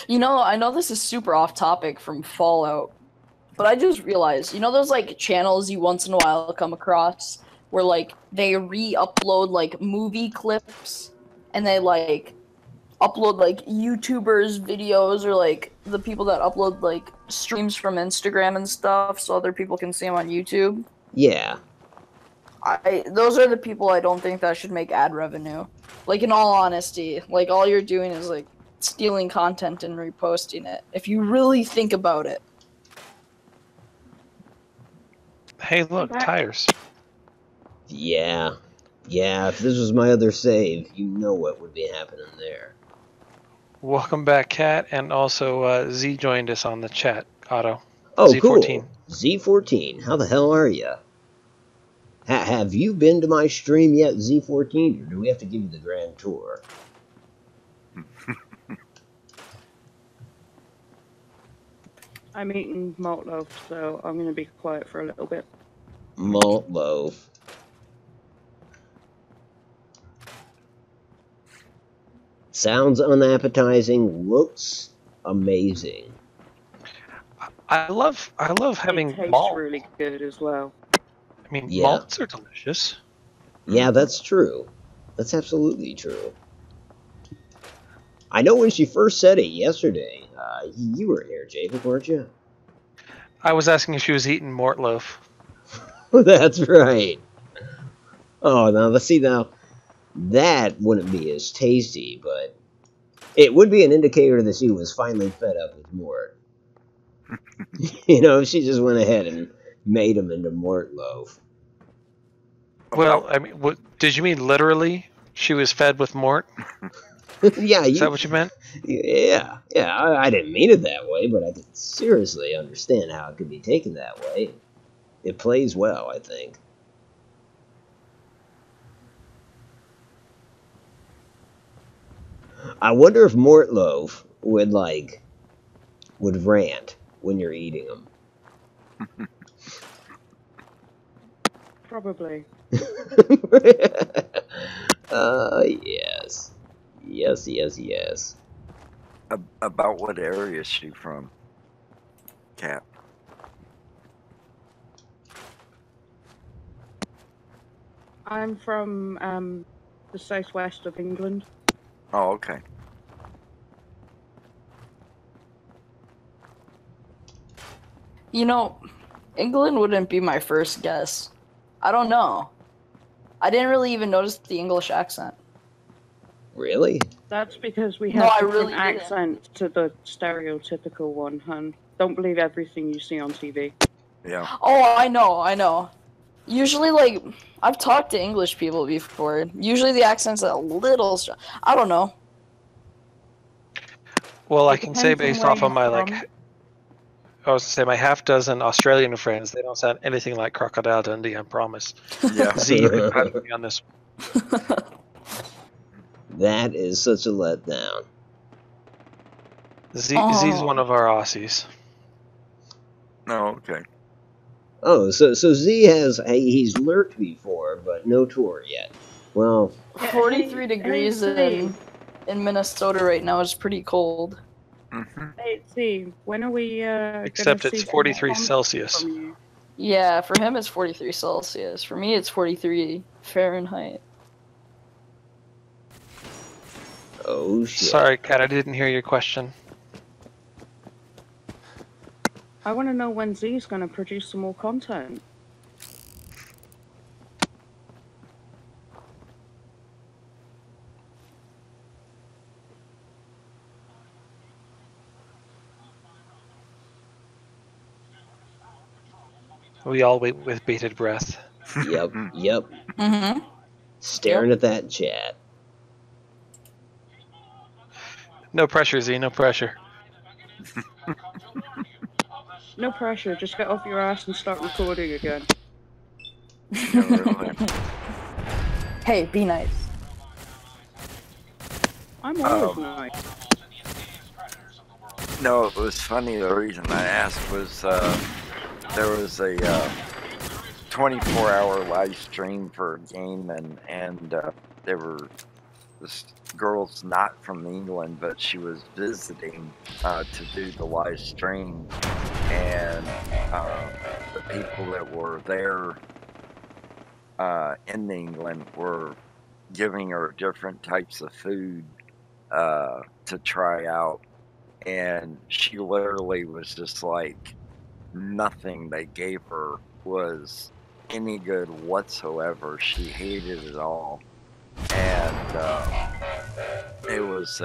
Speaker 3: You know, I know this is super off topic from Fallout, but I just realized, you know those like channels you once in a while come across where like they re-upload like movie clips and they like upload like YouTubers videos or like the people that upload like streams from Instagram and stuff so other people can see them on YouTube?
Speaker 1: Yeah.
Speaker 3: Those are the people I don't think that should make ad revenue. Like, in all honesty, like all you're doing is like stealing content and reposting it. If you really think about it.
Speaker 2: Hey, look, tires.
Speaker 1: Yeah. Yeah, if this was my other save, you know what would be happening there.
Speaker 2: Welcome back, Kat, and also Z joined us on the chat, Otto.
Speaker 1: Oh,
Speaker 2: Z14.
Speaker 1: cool. Z14, how the hell are you? Have you been to my stream yet, Z14, or do we have to give you the grand tour?
Speaker 8: I'm eating malt loaf, so I'm going to be quiet for a little bit.
Speaker 1: Malt loaf. Sounds unappetizing, looks amazing.
Speaker 2: I love having
Speaker 8: it tastes
Speaker 2: malt.
Speaker 8: really good as well.
Speaker 2: I mean, malts are delicious.
Speaker 1: Yeah, that's true. That's absolutely true. I know when she first said it yesterday, you were here, Jacob, weren't you?
Speaker 2: I was asking if she was eating mort loaf.
Speaker 1: That's right. Oh, now let's see now. That wouldn't be as tasty, but it would be an indicator that she was finally fed up with mort. You know, if she just went ahead and made him into mort loaf.
Speaker 2: Well, I mean, did you mean literally? She was fed with mort?
Speaker 1: Yeah,
Speaker 2: is that what you meant?
Speaker 1: Yeah. I didn't mean it that way, but I could seriously understand how it could be taken that way. It plays well, I think. I wonder if mort loaf would rant when you're eating them.
Speaker 8: Probably.
Speaker 1: Yes. Yes.
Speaker 5: About what area is she from, Cap?
Speaker 8: I'm from the southwest of England.
Speaker 5: Oh, okay.
Speaker 3: You know, England wouldn't be my first guess. I don't know. I didn't really even notice the English accent.
Speaker 1: Really?
Speaker 8: That's because we have different
Speaker 3: really
Speaker 8: accents to the stereotypical one, hun. Don't believe everything you see on TV.
Speaker 5: Yeah.
Speaker 3: Oh, I know. Usually, like, I've talked to English people before. Usually the accent's a little strong. I don't know.
Speaker 2: Well, I can say based off of my, I was going to say my half dozen Australian friends, they don't sound anything like Crocodile Dundee, I promise.
Speaker 5: Yeah.
Speaker 2: Z, you can pass me on this.
Speaker 1: That is such a letdown.
Speaker 2: Z's one of our Aussies.
Speaker 5: Oh, okay.
Speaker 1: Oh, so Z he's lurked before, but no tour yet. Well,
Speaker 3: 43 degrees in Minnesota right now is pretty cold.
Speaker 5: Mm-hmm.
Speaker 8: Hey, see, when are we
Speaker 2: Except it's 43 Celsius.
Speaker 3: Yeah, for him it's 43 Celsius. For me it's 43 Fahrenheit.
Speaker 1: Oh shit.
Speaker 2: Sorry, Kat, I didn't hear your question.
Speaker 8: I want to know when Z's going to produce some more content.
Speaker 2: We all wait with bated breath.
Speaker 1: Yep.
Speaker 3: Mm-hmm.
Speaker 1: Staring at that chat.
Speaker 2: No pressure, Z, no pressure.
Speaker 8: No pressure, just get off your ass and start recording again.
Speaker 5: Yeah, really.
Speaker 3: Hey, be nice.
Speaker 8: I'm always nice.
Speaker 5: No, it was funny. The reason I asked was there was a 24-hour live stream for a game, and they were this girl's not from England, but she was visiting to do the live stream, and the people that were there in England were giving her different types of food to try out, and she literally was just like, nothing they gave her was any good whatsoever. She hated it all, and it was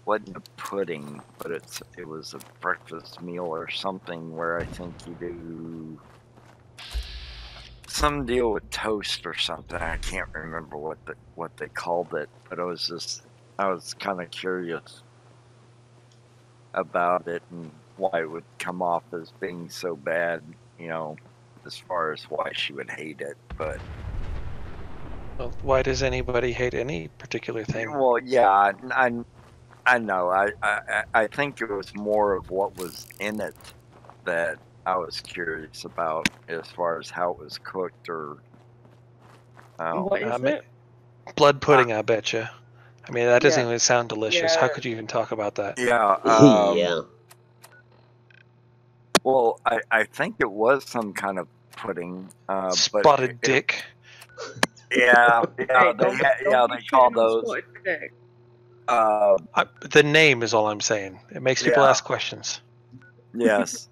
Speaker 5: wasn't a pudding, but it was a breakfast meal or something where I think you do some deal with toast or something. I can't remember what they called it, but I was kind of curious about it and why it would come off as being so bad, you know, as far as why she would hate it. But
Speaker 2: well, why does anybody hate any particular thing?
Speaker 5: Well, yeah, I know. I think it was more of what was in it that I was curious about, as far as how it was cooked, or
Speaker 8: what is it?
Speaker 2: Blood pudding, I bet you. I mean, that doesn't even sound delicious. How could you even talk about that?
Speaker 5: Yeah.
Speaker 1: Yeah.
Speaker 5: Well, I think it was some kind of pudding.
Speaker 2: Spotted dick.
Speaker 5: Yeah, they call those.
Speaker 2: The name is all I'm saying. It makes people ask questions.
Speaker 5: Yes,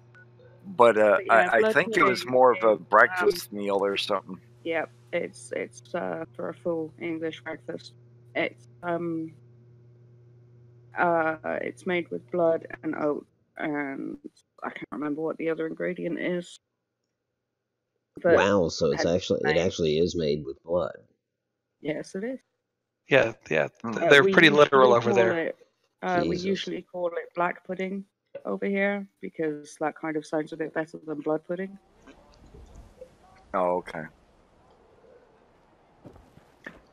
Speaker 5: but I think it was more of a breakfast meal or something.
Speaker 8: Yeah, it's for a full English breakfast. It's made with blood and oat, and I can't remember what the other ingredient is.
Speaker 1: But wow, so it actually is made with blood.
Speaker 8: Yes, it is.
Speaker 2: Yeah. They're pretty literal over there.
Speaker 8: We usually call it black pudding over here because that kind of sounds a bit better than blood pudding.
Speaker 5: Oh, okay.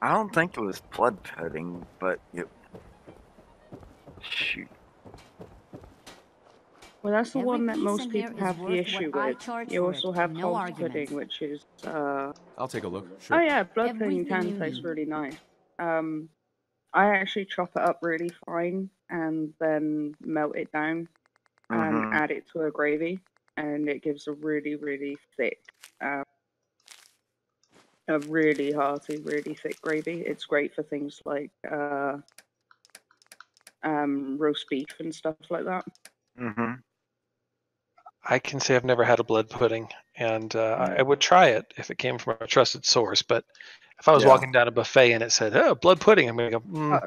Speaker 5: I don't think it was blood pudding, but shoot.
Speaker 8: Well, that's the one that most people have the issue with. You also have hog pudding, which is
Speaker 6: I'll take a look. Sure.
Speaker 8: Oh yeah, blood pudding can taste really nice. I actually chop it up really fine and then melt it down and add it to a gravy, and it gives a really, really thick, a really hearty, really thick gravy. It's great for things like roast beef and stuff like that.
Speaker 2: I can say I've never had a blood pudding, and I would try it if it came from a trusted source. But if I was walking down a buffet and it said, "Oh, blood pudding," I'm going to go,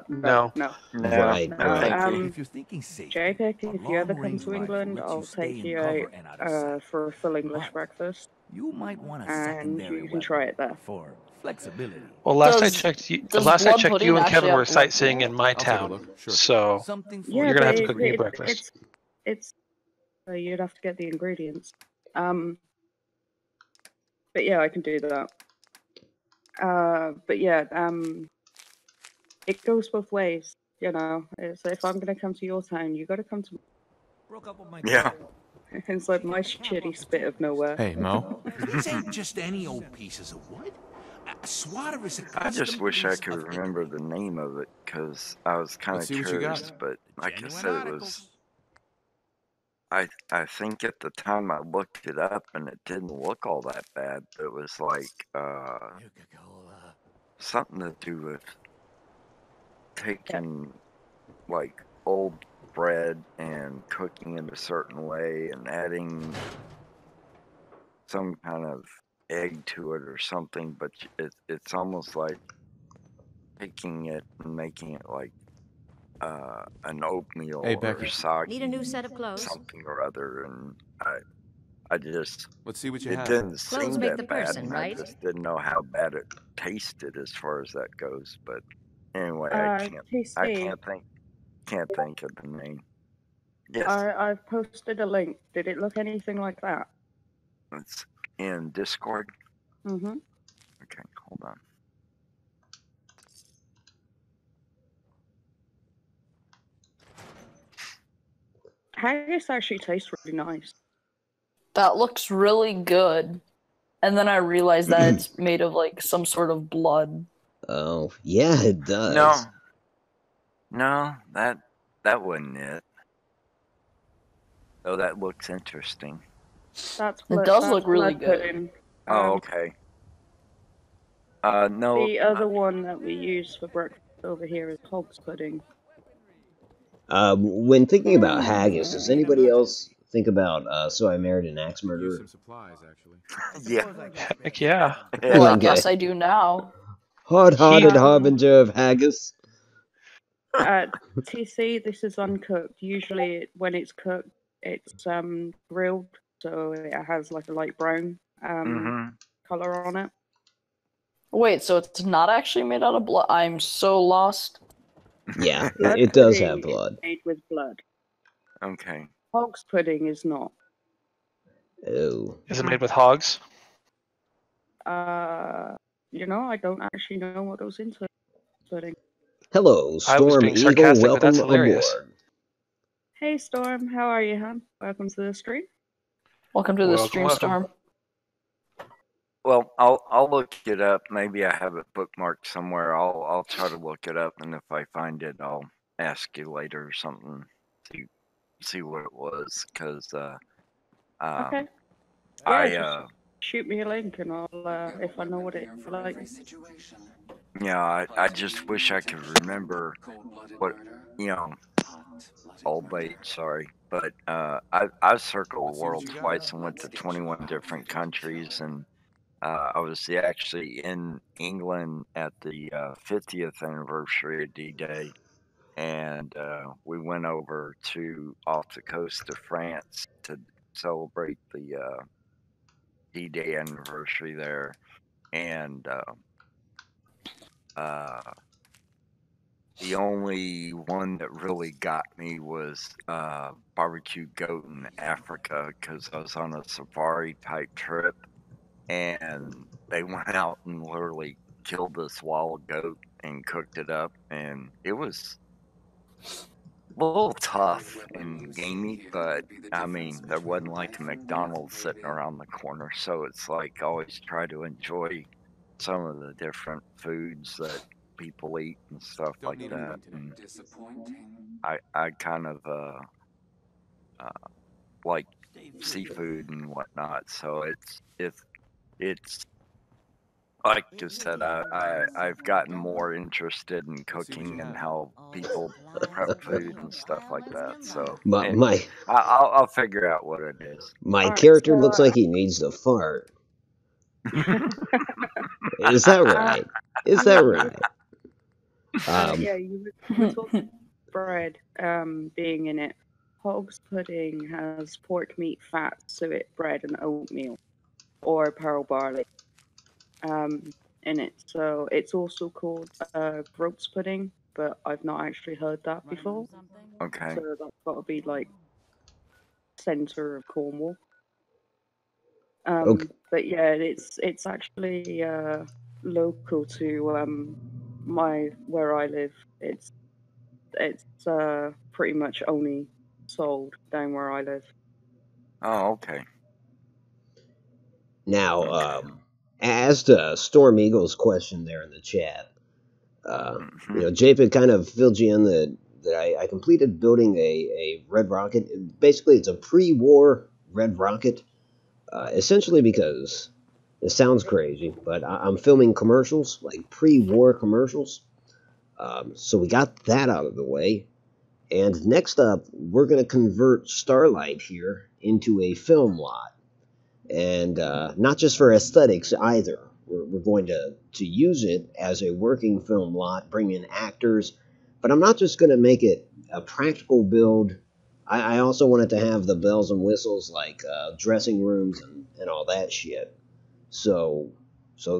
Speaker 2: no.
Speaker 1: Right.
Speaker 8: If you're thinking safe, JPEG, if you ever come to England, I'll take you out for a full English breakfast. You might want and you can try it there.
Speaker 6: For flexibility.
Speaker 2: Well, last I checked, you and Kevin were sightseeing in my town, so you're going to have to cook me a breakfast.
Speaker 8: It's you'd have to get the ingredients. But yeah, I can do that. But yeah, it goes both ways, you know. So if I'm gonna come to your town, you gotta come to.
Speaker 5: Yeah.
Speaker 8: It's like my shitty spit of nowhere.
Speaker 6: Hey, Mo.
Speaker 11: These ain't just any old pieces of wood.
Speaker 5: I just wish I could remember the name of it, because I was kind of curious, but like I said, it was. I think at the time I looked it up and it didn't look all that bad. It was like something to do with taking like old bread and cooking it a certain way and adding some kind of egg to it or something, but it's almost like taking it and making it like an oatmeal or soggy.
Speaker 12: Need a new set of clothes?
Speaker 5: Something or other, and I just
Speaker 6: let's see what you
Speaker 5: have. It didn't seem that bad, and I just didn't know how bad it tasted as far as that goes. But anyway, I can't think of the name. Yes,
Speaker 8: I've posted a link. Did it look anything like that?
Speaker 5: It's in Discord.
Speaker 8: Okay,
Speaker 5: hold on.
Speaker 8: Haggis actually tastes really nice.
Speaker 3: That looks really good. And then I realized that it's made of like some sort of blood.
Speaker 1: Oh, yeah, it does.
Speaker 5: No, that wasn't it. Oh, that looks interesting.
Speaker 3: It does look really good.
Speaker 5: Oh, okay. No.
Speaker 8: The other one that we use for breakfast over here is hog's pudding.
Speaker 1: When thinking about haggis, does anybody else think about So I Married an Axe Murderer?
Speaker 6: Some supplies, actually.
Speaker 5: Yeah.
Speaker 2: Heck yeah.
Speaker 3: Well, I guess I do now.
Speaker 1: Hard-hearted harbinger of haggis.
Speaker 8: TC, this is uncooked. Usually, when it's cooked, it's grilled, so it has like a light brown color on it.
Speaker 3: Wait, so it's not actually made out of blood? I'm so lost.
Speaker 1: Yeah, it does have blood.
Speaker 8: Made with blood.
Speaker 5: Okay.
Speaker 8: Hog's pudding is not.
Speaker 1: Oh.
Speaker 2: Is it made with hogs?
Speaker 8: You know, I don't actually know what goes into pudding.
Speaker 1: Hello,
Speaker 2: I was
Speaker 1: Storm
Speaker 2: being
Speaker 1: Eagle.
Speaker 2: sarcastic, but
Speaker 1: Welcome
Speaker 2: that's hilarious.
Speaker 1: aboard.
Speaker 8: Hey, Storm, how are you, hon? Welcome to the stream.
Speaker 3: Welcome to the stream, Storm.
Speaker 5: Well, I'll look it up. Maybe I have it bookmarked somewhere. I'll try to look it up, and if I find it, I'll ask you later or something to see what it was. Cause
Speaker 8: Okay.
Speaker 5: I
Speaker 8: shoot me a link, and I'll if I know what it's like.
Speaker 5: Yeah, I just wish I could remember what Old Bait, sorry, but I circled the world twice and went to 21 different countries, and I was actually in England at the 50th anniversary of D-Day, and we went over off the coast of France to celebrate the D-Day anniversary there, and the only one that really got me was barbecue goat in Africa, because I was on a safari type trip, and they went out and literally killed this wild goat and cooked it up, and it was a little tough and gamey, but I mean, there wasn't like a McDonald's sitting around the corner, so it's like always try to enjoy some of the different foods that people eat and stuff like that. And I kind of like seafood and whatnot, so it's like I said, I've gotten more interested in cooking and how people prep food and stuff like that. So I'll figure out what it is.
Speaker 1: My character looks like he needs to fart. Is that right? Is that right?
Speaker 8: Yeah, you were talking bread being in it. Hog's pudding has pork meat, fat, suet, bread, and oatmeal, or pearl barley, in it. So it's also called groats pudding, but I've not actually heard that before.
Speaker 5: Okay.
Speaker 8: So that's got to be like center of Cornwall.
Speaker 1: Okay.
Speaker 8: But yeah, it's actually local to where I live. It's pretty much only sold down where I live.
Speaker 5: Oh, okay.
Speaker 1: Now, as to Storm Eagle's question there in the chat, JPEG kind of filled you in that I completed building a Red Rocket. Basically, it's a pre-war Red Rocket, essentially because it sounds crazy, but I'm filming commercials, like pre-war commercials. So we got that out of the way. And next up, we're going to convert Starlight here into a film lot. And not just for aesthetics either. We're going to use it as a working film lot, bring in actors. But I'm not just going to make it a practical build. I also want it to have the bells and whistles like dressing rooms and all that shit. So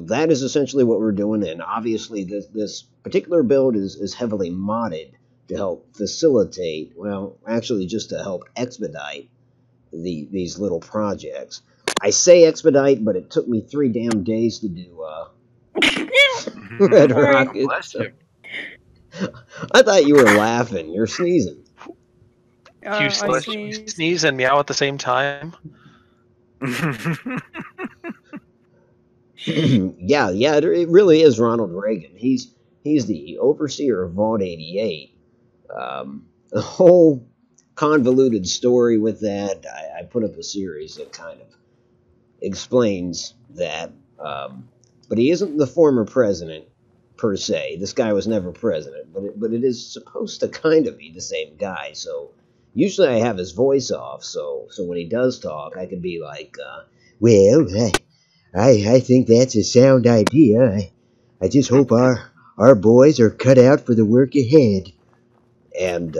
Speaker 1: that is essentially what we're doing. And obviously this particular build is heavily modded to help facilitate, well, actually just to help expedite these little projects. I say expedite, but it took me 3 damn days to do Red Rocket.
Speaker 5: Bless you.
Speaker 1: I thought you were laughing. You're sneezing.
Speaker 2: You sneeze and meow at the same time?
Speaker 1: Yeah, it really is Ronald Reagan. He's the overseer of Vault 88. A whole convoluted story with that. I put up a series that kind of explains that. But he isn't the former president per se. This guy was never president, but it is supposed to kind of be the same guy. So usually I have his voice off, so when he does talk, I can be like, well, I think that's a sound idea. I just hope our boys are cut out for the work ahead. And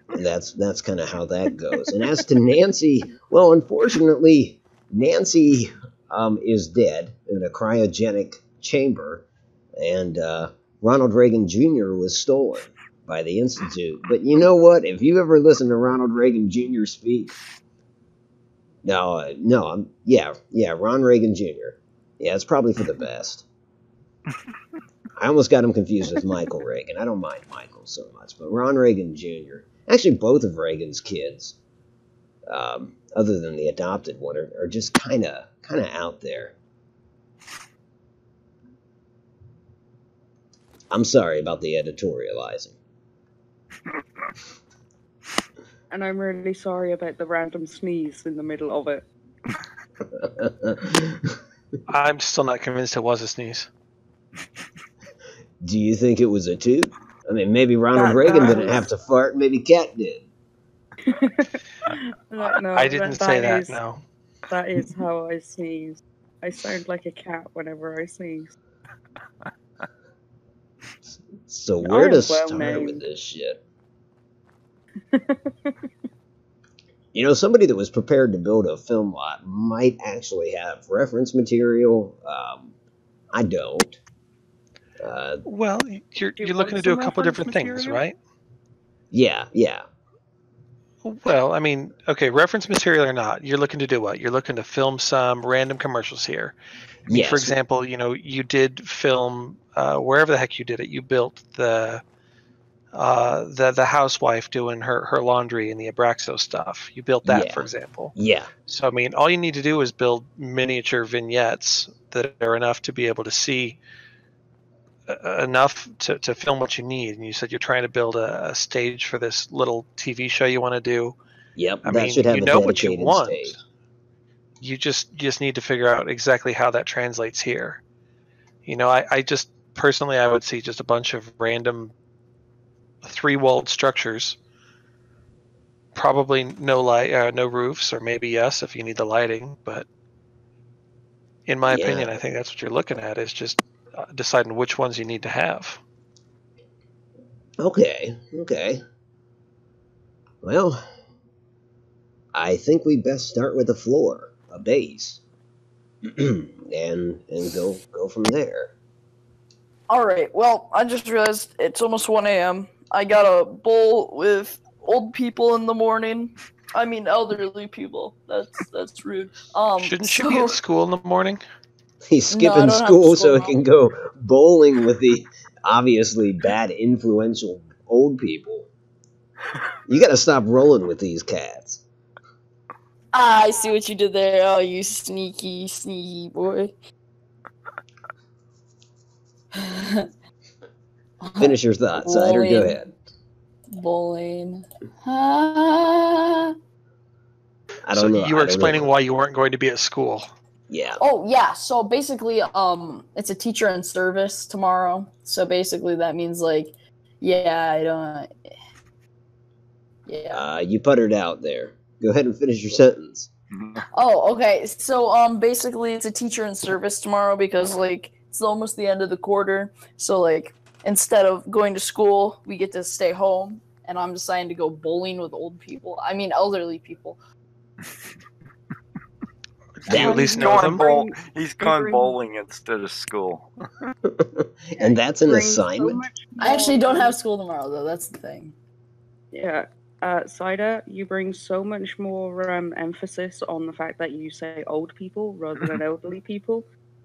Speaker 1: that's kind of how that goes. And as to Nancy, well, unfortunately, Nancy is dead in a cryogenic chamber, and Ronald Reagan Jr. was stolen by the Institute. But you know what? If you ever listen to Ronald Reagan Jr. speak, Ron Reagan Jr. Yeah, it's probably for the best. I almost got him confused with Michael Reagan. I don't mind Michael so much, but Ron Reagan Jr. Actually, both of Reagan's kids, other than the adopted one, are just kind of out there. I'm sorry about the editorializing.
Speaker 8: And I'm really sorry about the random sneeze in the middle of it.
Speaker 2: I'm still not convinced it was a sneeze.
Speaker 1: Do you think it was a toot? I mean, maybe Ronald Reagan didn't have to fart. Maybe Cat did.
Speaker 8: No,
Speaker 2: I didn't say that, no.
Speaker 8: That is how I sneeze. I sound like a cat whenever I sneeze.
Speaker 1: So where to start with this shit? You know, somebody that was prepared to build a film lot might actually have reference material. I don't.
Speaker 2: Well, you're looking to do a couple different things, right?
Speaker 1: Yeah.
Speaker 2: Well, I mean, okay, reference material or not, you're looking to do what? You're looking to film some random commercials here. I mean,
Speaker 1: yes.
Speaker 2: For example, you did film wherever the heck you did it. You built the housewife doing her laundry and the Abraxo stuff. You built that, for example.
Speaker 1: Yeah.
Speaker 2: So, I mean, all you need to do is build miniature vignettes that are enough to be able to see enough to film what you need. And you said you're trying to build a stage for this little TV show you want to do.
Speaker 1: Yep,
Speaker 2: I mean,
Speaker 1: should have
Speaker 2: you know what you want. Stage. You just need to figure out exactly how that translates here. I just personally, I would see just a bunch of random 3-walled structures. Probably no light, no roofs, or maybe yes if you need the lighting. But in my opinion, I think that's what you're looking at, is just deciding which ones you need to have.
Speaker 1: Okay. Well, I think we best start with a floor, a base, and go from there.
Speaker 3: All right. Well, I just realized it's almost 1 a.m. I got a bowl with old people in the morning. I mean, elderly people. That's rude.
Speaker 2: Shouldn't you be at school in the morning?
Speaker 1: He's skipping school so he can go bowling with the obviously bad, influential old people. You gotta stop rolling with these cats.
Speaker 3: I see what you did there. Oh, you sneaky boy.
Speaker 1: Finish your thoughts, Cider. Go ahead.
Speaker 3: Bowling.
Speaker 1: I don't know.
Speaker 2: You were explaining why you weren't going to be at school.
Speaker 1: Yeah.
Speaker 3: Oh, yeah. So basically, it's a teacher in service tomorrow. So basically, that means Yeah.
Speaker 1: You puttered out there. Go ahead and finish your sentence.
Speaker 3: Oh, okay. So basically, it's a teacher in service tomorrow because it's almost the end of the quarter. So instead of going to school, we get to stay home, and I'm deciding to go bowling with old people. I mean, elderly people.
Speaker 2: Do you at least know them?
Speaker 5: He's going bowling instead of school.
Speaker 1: And that's an assignment?
Speaker 3: I actually don't have school tomorrow, though. That's the thing.
Speaker 8: Yeah. Cider, you bring so much more emphasis on the fact that you say old people rather than elderly people.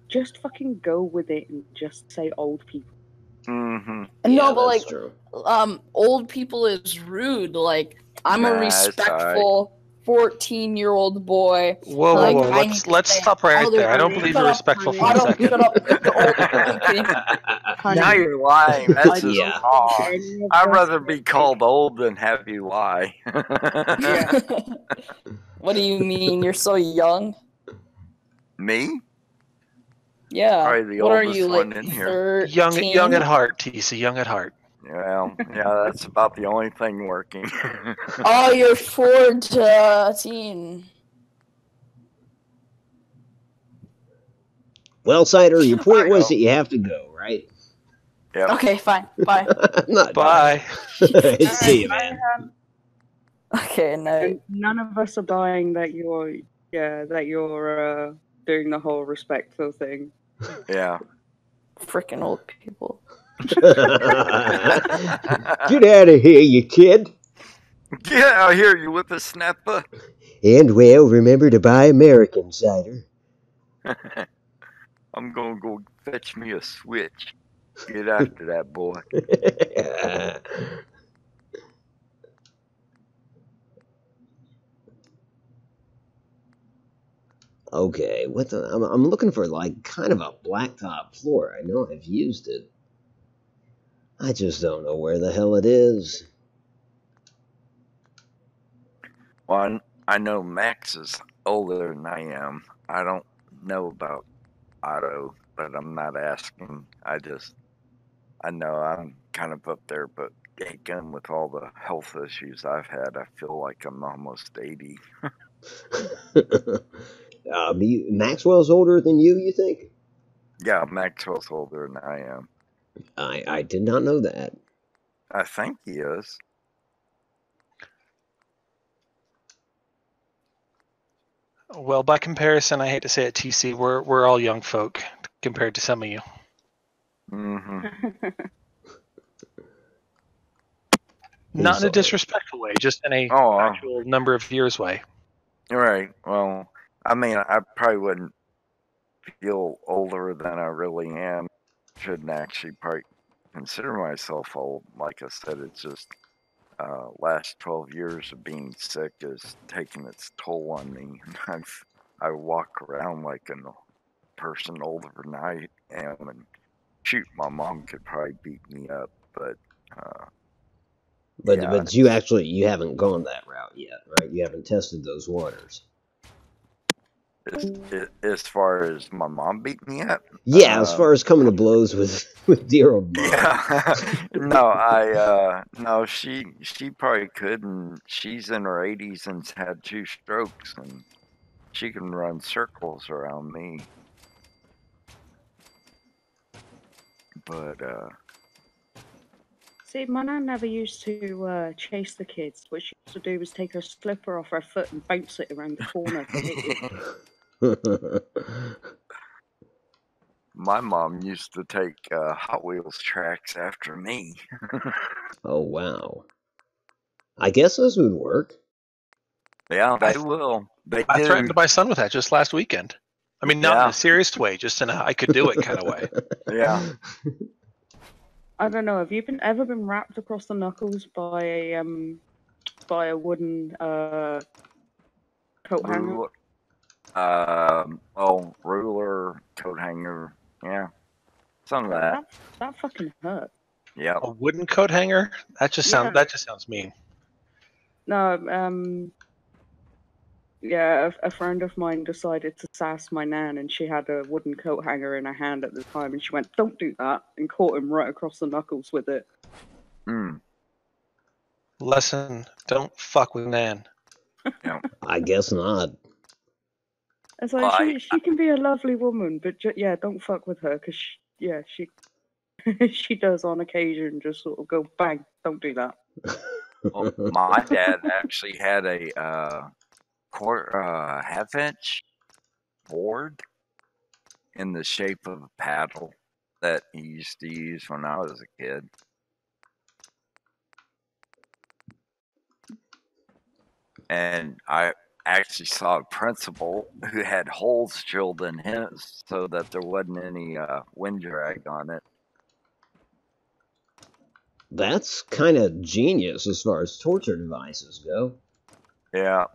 Speaker 8: Just fucking go with it and just say old people.
Speaker 5: Mm-hmm.
Speaker 3: No, but old people is rude. I'm a respectful 14-year-old boy.
Speaker 2: Whoa, whoa, whoa! Let's stop right there. I don't believe you're respectful for a second.
Speaker 3: Shut up.
Speaker 5: Now you're lying. That's just wrong. I'd rather be called old than have you lie.
Speaker 3: What do you mean? You're so young.
Speaker 5: Me?
Speaker 3: Yeah.
Speaker 5: Probably the
Speaker 3: what are
Speaker 5: oldest
Speaker 3: you,
Speaker 5: one
Speaker 3: like,
Speaker 5: in here.
Speaker 3: 13?
Speaker 2: Young at heart, TC. Young at heart.
Speaker 5: Well, yeah, that's about the only thing working.
Speaker 3: Oh, you're 14.
Speaker 1: Well, Cider, your point was that you have to go, right?
Speaker 5: Yeah.
Speaker 3: Okay, fine. Bye.
Speaker 2: Bye.
Speaker 1: See you, man.
Speaker 3: Okay, no.
Speaker 8: None of us are buying that you're doing the whole respectful thing.
Speaker 5: Yeah.
Speaker 3: Freaking old people.
Speaker 1: Get out of here, you kid.
Speaker 5: Get out here, you whippersnapper.
Speaker 1: And, well, remember to buy American cider.
Speaker 5: I'm gonna go fetch me a Switch. Get after that, boy.
Speaker 1: Okay, what the? I'm looking for, like, kind of a blacktop floor. I know I've used it. I just don't know where the hell it is.
Speaker 5: Well, I know Max is older than I am. I don't know about Otto, but I'm not asking. I know I'm kind of up there, but again, with all the health issues I've had, I feel like I'm almost 80.
Speaker 1: Maxwell's older than you think?
Speaker 5: Yeah, Maxwell's older than I am.
Speaker 1: I did not know that.
Speaker 5: I think he is.
Speaker 2: Well, by comparison, I hate to say it, TC, we're all young folk compared to some of you.
Speaker 5: Mm-hmm.
Speaker 2: Not in a disrespectful way, just in a actual number of years way.
Speaker 5: Right. Well, I mean, I probably wouldn't feel older than I really am. Shouldn't actually probably consider myself old. Like I said, it's just last 12 years of being sick is taking its toll on me. I walk around like a person older than I am, and shoot, my mom could probably beat me up, but
Speaker 1: But you haven't gone that route yet, right? You haven't tested those waters.
Speaker 5: As far as my mom beat me up?
Speaker 1: Yeah, as far as coming to blows with dear old mom.
Speaker 5: Yeah. No, she probably could, and she's in her 80s and's had 2 strokes, and she can run circles around me. But,
Speaker 8: See, my nan never used to chase the kids. What she used to do was take her slipper off her foot and bounce it around the corner to hit you.
Speaker 5: My mom used to take Hot Wheels tracks after me.
Speaker 1: Oh, wow. I guess those would work.
Speaker 5: Yeah, they will.
Speaker 2: I threatened my son with that just last weekend. I mean, not in a serious way, just in a I could do it kind of way.
Speaker 5: Yeah.
Speaker 8: I don't know. Have you ever been wrapped across the knuckles by a wooden coat hanger?
Speaker 5: Ruler, coat hanger. Yeah, some of that.
Speaker 8: That fucking hurt.
Speaker 5: Yeah.
Speaker 2: A wooden coat hanger? That just sounds mean.
Speaker 8: No, yeah, a friend of mine decided to sass my nan, and she had a wooden coat hanger in her hand at the time, and she went, "Don't do that," and caught him right across the knuckles with it.
Speaker 2: Lesson: don't fuck with Nan.
Speaker 5: Yeah.
Speaker 1: I guess not.
Speaker 8: It's like she can be a lovely woman, but don't fuck with her, because she she does on occasion just sort of go bang. Don't do that.
Speaker 5: Well, my dad actually had a half-inch board in the shape of a paddle that he used to use when I was a kid. And I actually saw a principal who had holes drilled in his so that there wasn't any wind drag on it.
Speaker 1: That's kind of genius as far as torture devices go.
Speaker 5: Yeah.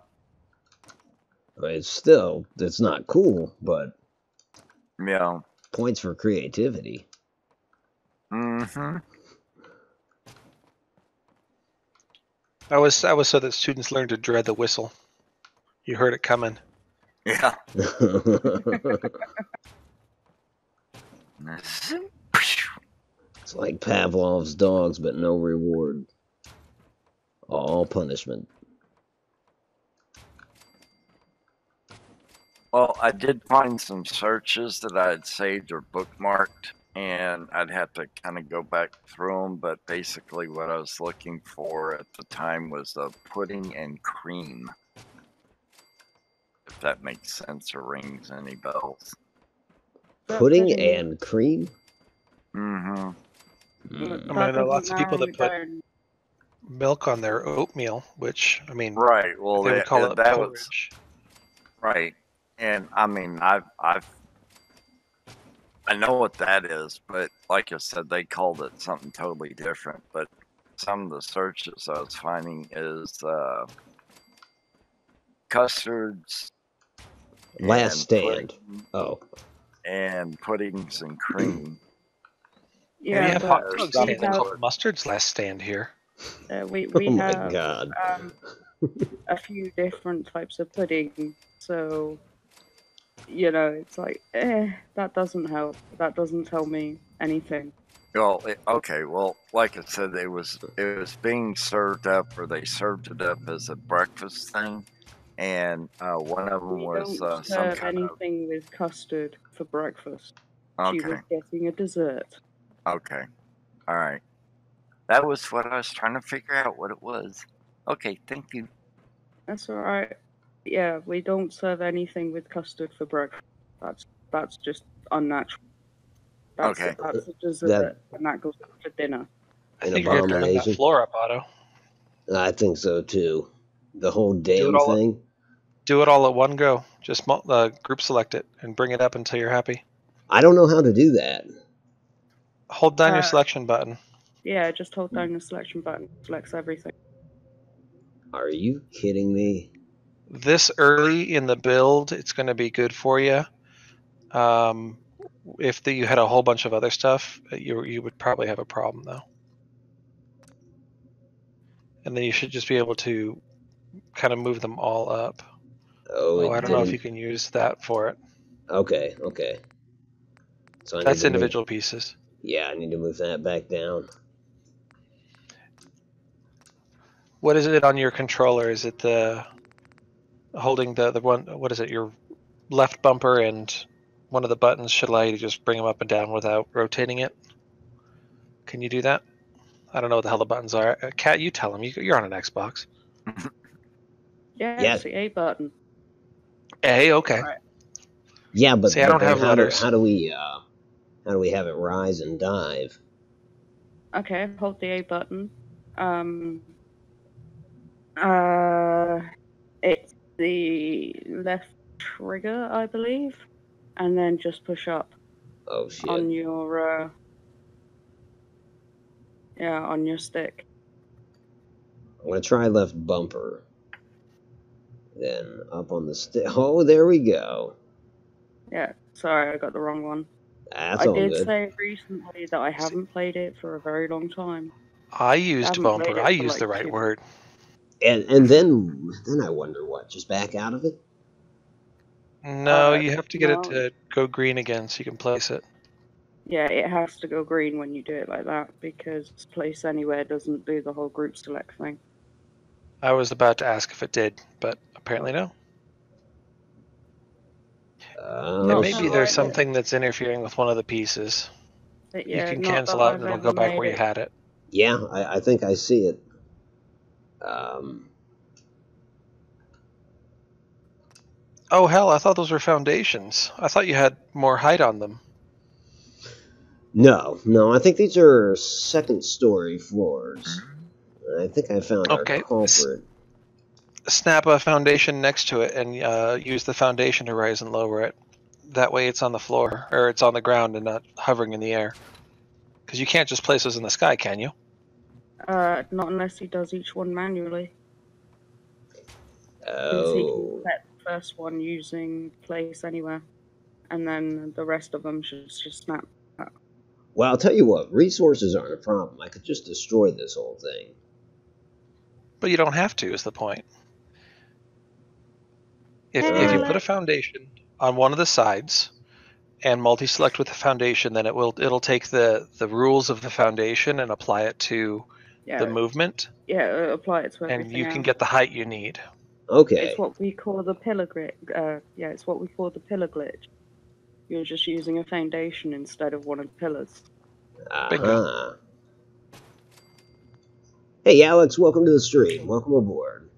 Speaker 1: It's not cool, but
Speaker 5: yeah,
Speaker 1: points for creativity.
Speaker 5: Mm-hmm.
Speaker 2: I was so that students learn to dread the whistle. You heard it coming.
Speaker 5: Yeah.
Speaker 1: It's like Pavlov's dogs, but no reward. All punishment.
Speaker 5: Well, I did find some searches that I had saved or bookmarked, and I'd have to kind of go back through them, but basically what I was looking for at the time was pudding and cream. If that makes sense or rings any bells.
Speaker 1: Pudding and cream?
Speaker 5: Mm-hmm.
Speaker 2: I mean, I know lots of people that put milk on their oatmeal, which, I mean,
Speaker 5: right. Well,
Speaker 2: they would call it
Speaker 5: that
Speaker 2: porridge.
Speaker 5: Right. And I mean, I know what that is, but like I said, they called it something totally different. But some of the searches I was finding is custards,
Speaker 1: Last Stand.
Speaker 5: And puddings and cream.
Speaker 2: Yeah, we have hot dog stands called Mustard's Last Stand here.
Speaker 8: We
Speaker 1: Oh my
Speaker 8: have
Speaker 1: God.
Speaker 8: a few different types of pudding, so it's like, that doesn't help. That doesn't tell me anything.
Speaker 5: Well, okay. Well, like I said, it was being served up, or they served it up as a breakfast thing, and one of them was
Speaker 8: don't
Speaker 5: some
Speaker 8: serve
Speaker 5: kind of.
Speaker 8: anything with custard for breakfast.
Speaker 5: Okay.
Speaker 8: She was getting a dessert.
Speaker 5: Okay. All right. That was what I was trying to figure out what it was. Okay, thank you.
Speaker 8: That's all right. Yeah, we don't serve anything with custard for breakfast. That's just unnatural. That's a dessert, and that goes for dinner.
Speaker 2: I think you're going to bring that floor up, Otto.
Speaker 1: I think so too. The whole damn thing.
Speaker 2: Do it all at one go. Just group select it and bring it up until you're happy.
Speaker 1: I don't know how to do that.
Speaker 2: Hold down your selection button.
Speaker 8: Yeah, just hold down the selection button. Selects everything.
Speaker 1: Are you kidding me?
Speaker 2: This early in the build, it's going to be good for you. If you had a whole bunch of other stuff, you would probably have a problem, though. And then you should just be able to kind of move them all up.
Speaker 1: Oh,
Speaker 2: I don't know if you can use that for it.
Speaker 1: Okay. So
Speaker 2: that's individual pieces.
Speaker 1: Yeah, I need to move that back down.
Speaker 2: What is it on your controller? Is it the holding the one? What is it? Your left bumper and one of the buttons should allow you to just bring them up and down without rotating it. Can you do that? I don't know what the hell the buttons are. Kat, you tell them. You're on an Xbox.
Speaker 8: Yeah, it's the A button.
Speaker 2: A, okay.
Speaker 8: Right.
Speaker 1: Yeah, but
Speaker 2: see, I don't have letters.
Speaker 1: How do we have it rise and dive?
Speaker 8: Okay, hold the A button. It's the left trigger, I believe, and then just push up.
Speaker 1: Oh shit!
Speaker 8: On your on your stick.
Speaker 1: I'm gonna try left bumper. Then up on the stick. Oh, there we go.
Speaker 8: Yeah, sorry, I got the wrong one.
Speaker 1: That's all good.
Speaker 8: I did say recently that I haven't played it for a very long time.
Speaker 2: I used bumper. I used the right word.
Speaker 1: And then I wonder what, just back out of it?
Speaker 2: No, you have to get it to go green again so you can place it.
Speaker 8: Yeah, it has to go green when you do it like that, because place anywhere doesn't do the whole group select thing.
Speaker 2: I was about to ask if it did, but apparently no. Maybe there's something that's interfering with one of the pieces.
Speaker 8: Yeah,
Speaker 2: you can cancel out and it'll go back where you had it.
Speaker 1: Yeah, I think I see it.
Speaker 2: Oh hell, I thought those were foundations. I thought you had more height on them.
Speaker 1: No, I think these are second story floors. I think I found our culprit.
Speaker 2: Snap a foundation next to it and use the foundation to raise and lower it. That way it's on the floor, or it's on the ground and not hovering in the air. Because you can't just place those in the sky, can you?
Speaker 8: Not unless he does each one manually.
Speaker 1: Oh.
Speaker 8: He can set first one using Place Anywhere, and then the rest of them should just snap.
Speaker 1: Well, I'll tell you what, resources aren't a problem. I could just destroy this whole thing.
Speaker 2: But you don't have to, is the point. If you put a foundation on one of the sides and multi-select with the foundation, then it'll take the rules of the foundation and apply it to the movement.
Speaker 8: Yeah, apply it to everything.
Speaker 2: And you can get the height you need.
Speaker 1: Okay.
Speaker 8: It's what we call the pillar glitch. It's what we call the pillar glitch. You're just using a foundation instead of one of the pillars.
Speaker 1: Uh-huh. Hey, Alex, welcome to the stream. Welcome aboard.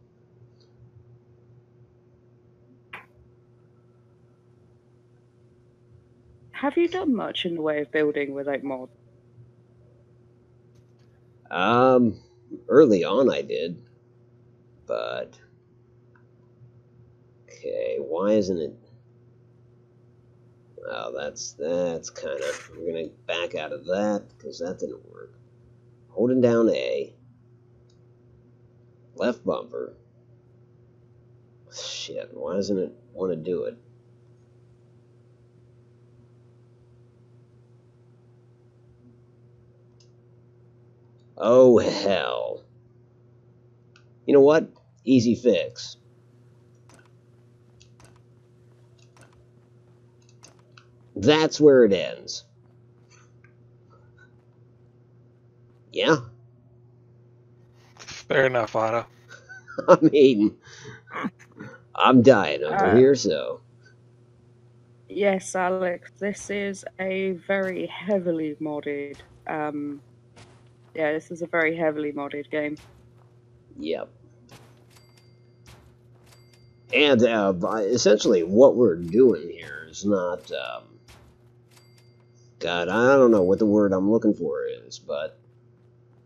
Speaker 8: Have you done much in the way of building without mods?
Speaker 1: Early on I did, but okay, why isn't it? Well, that's kind of, we're gonna back out of that because that didn't work. Holding down A, left bumper. Shit, why doesn't it want to do it? Oh, hell. You know what? Easy fix. That's where it ends. Yeah?
Speaker 2: Fair enough, Otto.
Speaker 1: I mean, I'm dying over here, so...
Speaker 8: Yes, Alex, this is a very heavily modded... Yeah, this is a very heavily modded game.
Speaker 1: Yep. And essentially what we're doing here is not... God, I don't know what the word I'm looking for is, but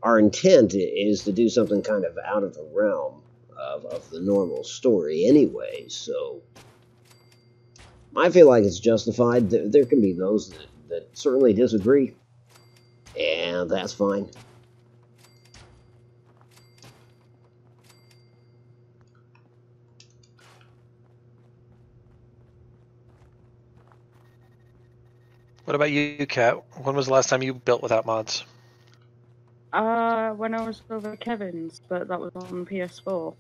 Speaker 1: our intent is to do something kind of out of the realm of the normal story anyway, so I feel like it's justified. There can be those that certainly disagree, and that's fine.
Speaker 2: What about you, Kat? When was the last time you built without mods?
Speaker 8: When I was over at Kevin's, but that was on PS4.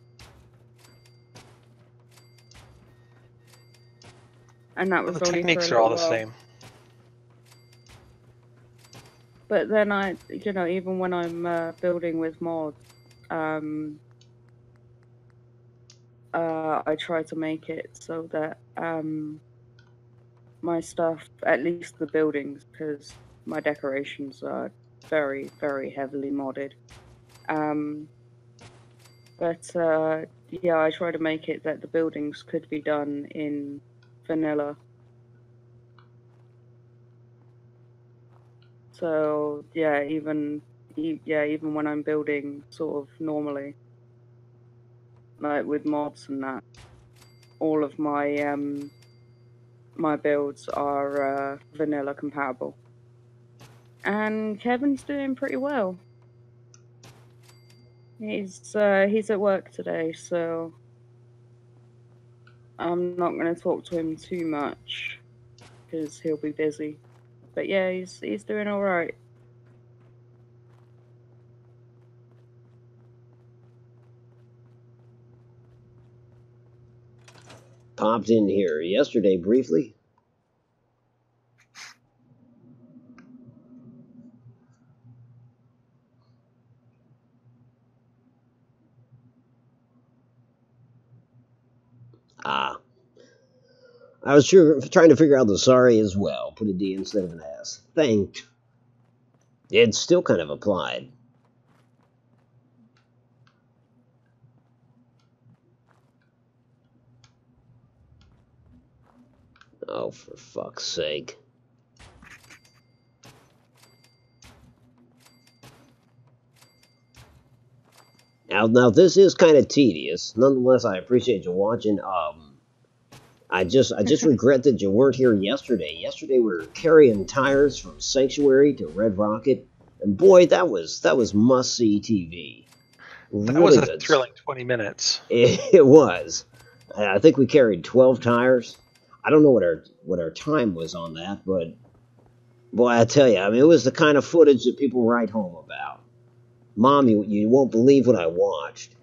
Speaker 8: And that was
Speaker 2: The
Speaker 8: only
Speaker 2: techniques
Speaker 8: for a
Speaker 2: are all
Speaker 8: little
Speaker 2: the
Speaker 8: while.
Speaker 2: same.
Speaker 8: But then even when I'm building with mods, I try to make it so that my stuff, at least the buildings, because my decorations are very, very heavily modded. Yeah, I try to make it that the buildings could be done in vanilla. So yeah, even when I'm building sort of normally, like with mods and that, all of my my builds are vanilla compatible. And Kevin's doing pretty well. He's at work today, so I'm not going to talk to him too much because he'll be busy. But yeah, he's doing all right.
Speaker 1: Popped in here yesterday briefly. I was trying to figure out the sorry as well. Put a D instead of an S. Thanked. It's still kind of applied. Oh, for fuck's sake. Now this is kind of tedious. Nonetheless, I appreciate you watching. I just regret that you weren't here yesterday. Yesterday we were carrying tires from Sanctuary to Red Rocket, and boy, that was must-see TV.
Speaker 2: That was a thrilling 20 minutes.
Speaker 1: It was. I think we carried 12 tires. I don't know what our time was on that, but boy, I tell you, I mean, it was the kind of footage that people write home about. Mom, you won't believe what I watched,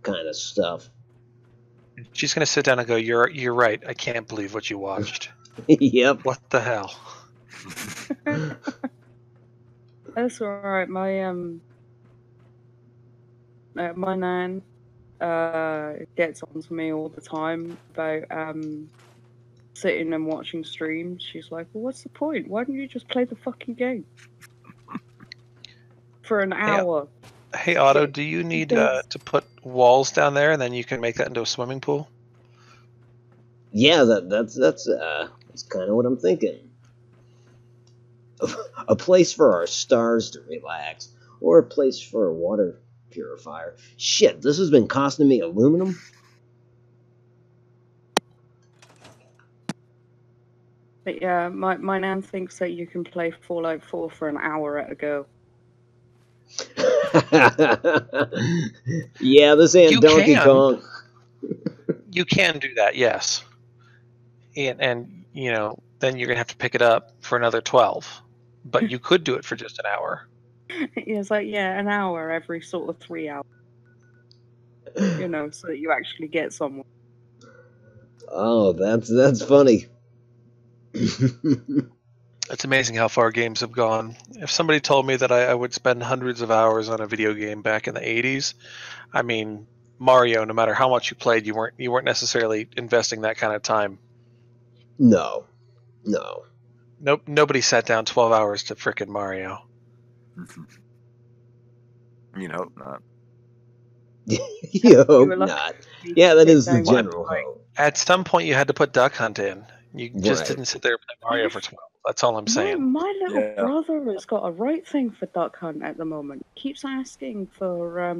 Speaker 1: kind of stuff.
Speaker 2: She's gonna sit down and go, "You're right. I can't believe what you watched."
Speaker 1: Yep.
Speaker 2: What the hell?
Speaker 8: That's alright. My nan gets on to me all the time about sitting and watching streams. She's like, well, what's the point? Why don't you just play the fucking game for an hour?
Speaker 2: Hey Otto, do you need to put walls down there and then you can make that into a swimming pool?
Speaker 1: Yeah, that's kind of what I'm thinking. A place for our stars to relax, or a place for a water purifier. Shit, this has been costing me aluminum.
Speaker 8: But yeah, my nan thinks that you can play Fallout 4 for an hour at a go.
Speaker 1: Yeah, this ain't Donkey Kong.
Speaker 2: You can do that, yes. And you know, then you're gonna have to pick it up for another 12. But you could do it for just an hour.
Speaker 8: It's like, yeah, an hour every sort of 3 hours. You know, so that you actually get somewhere.
Speaker 1: Oh, that's funny.
Speaker 2: It's amazing how far games have gone. If somebody told me that I would spend hundreds of hours on a video game back in the 80s, I mean, Mario, no matter how much you played, you weren't necessarily investing that kind of time.
Speaker 1: No.
Speaker 2: Nope, nobody sat down 12 hours to frickin' Mario.
Speaker 5: You hope not.
Speaker 1: You hope not. Yeah, that is the general hope.
Speaker 2: At some point, you had to put Duck Hunt in. You just didn't sit there and play Mario for 12. That's all I'm saying.
Speaker 8: My little brother has got a right thing for Duck Hunt at the moment. He keeps asking for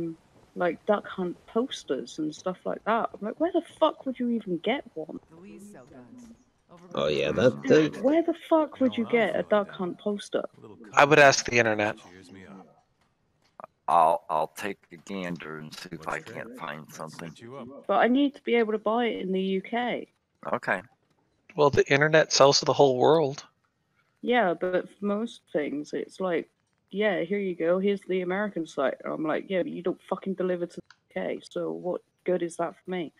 Speaker 8: like Duck Hunt posters and stuff like that. I'm like, where the fuck would you even get one?
Speaker 1: Oh yeah,
Speaker 8: Dude, where the fuck would you get a Duck Hunt poster?
Speaker 2: I would ask the internet.
Speaker 5: I'll take a gander and see if I can't find something.
Speaker 8: But I need to be able to buy it in the UK.
Speaker 5: Okay.
Speaker 2: Well, the internet sells to the whole world.
Speaker 8: Yeah, but for most things, it's like, yeah, here you go, here's the American site. And I'm like, yeah, but you don't fucking deliver to the UK, so what good is that for me?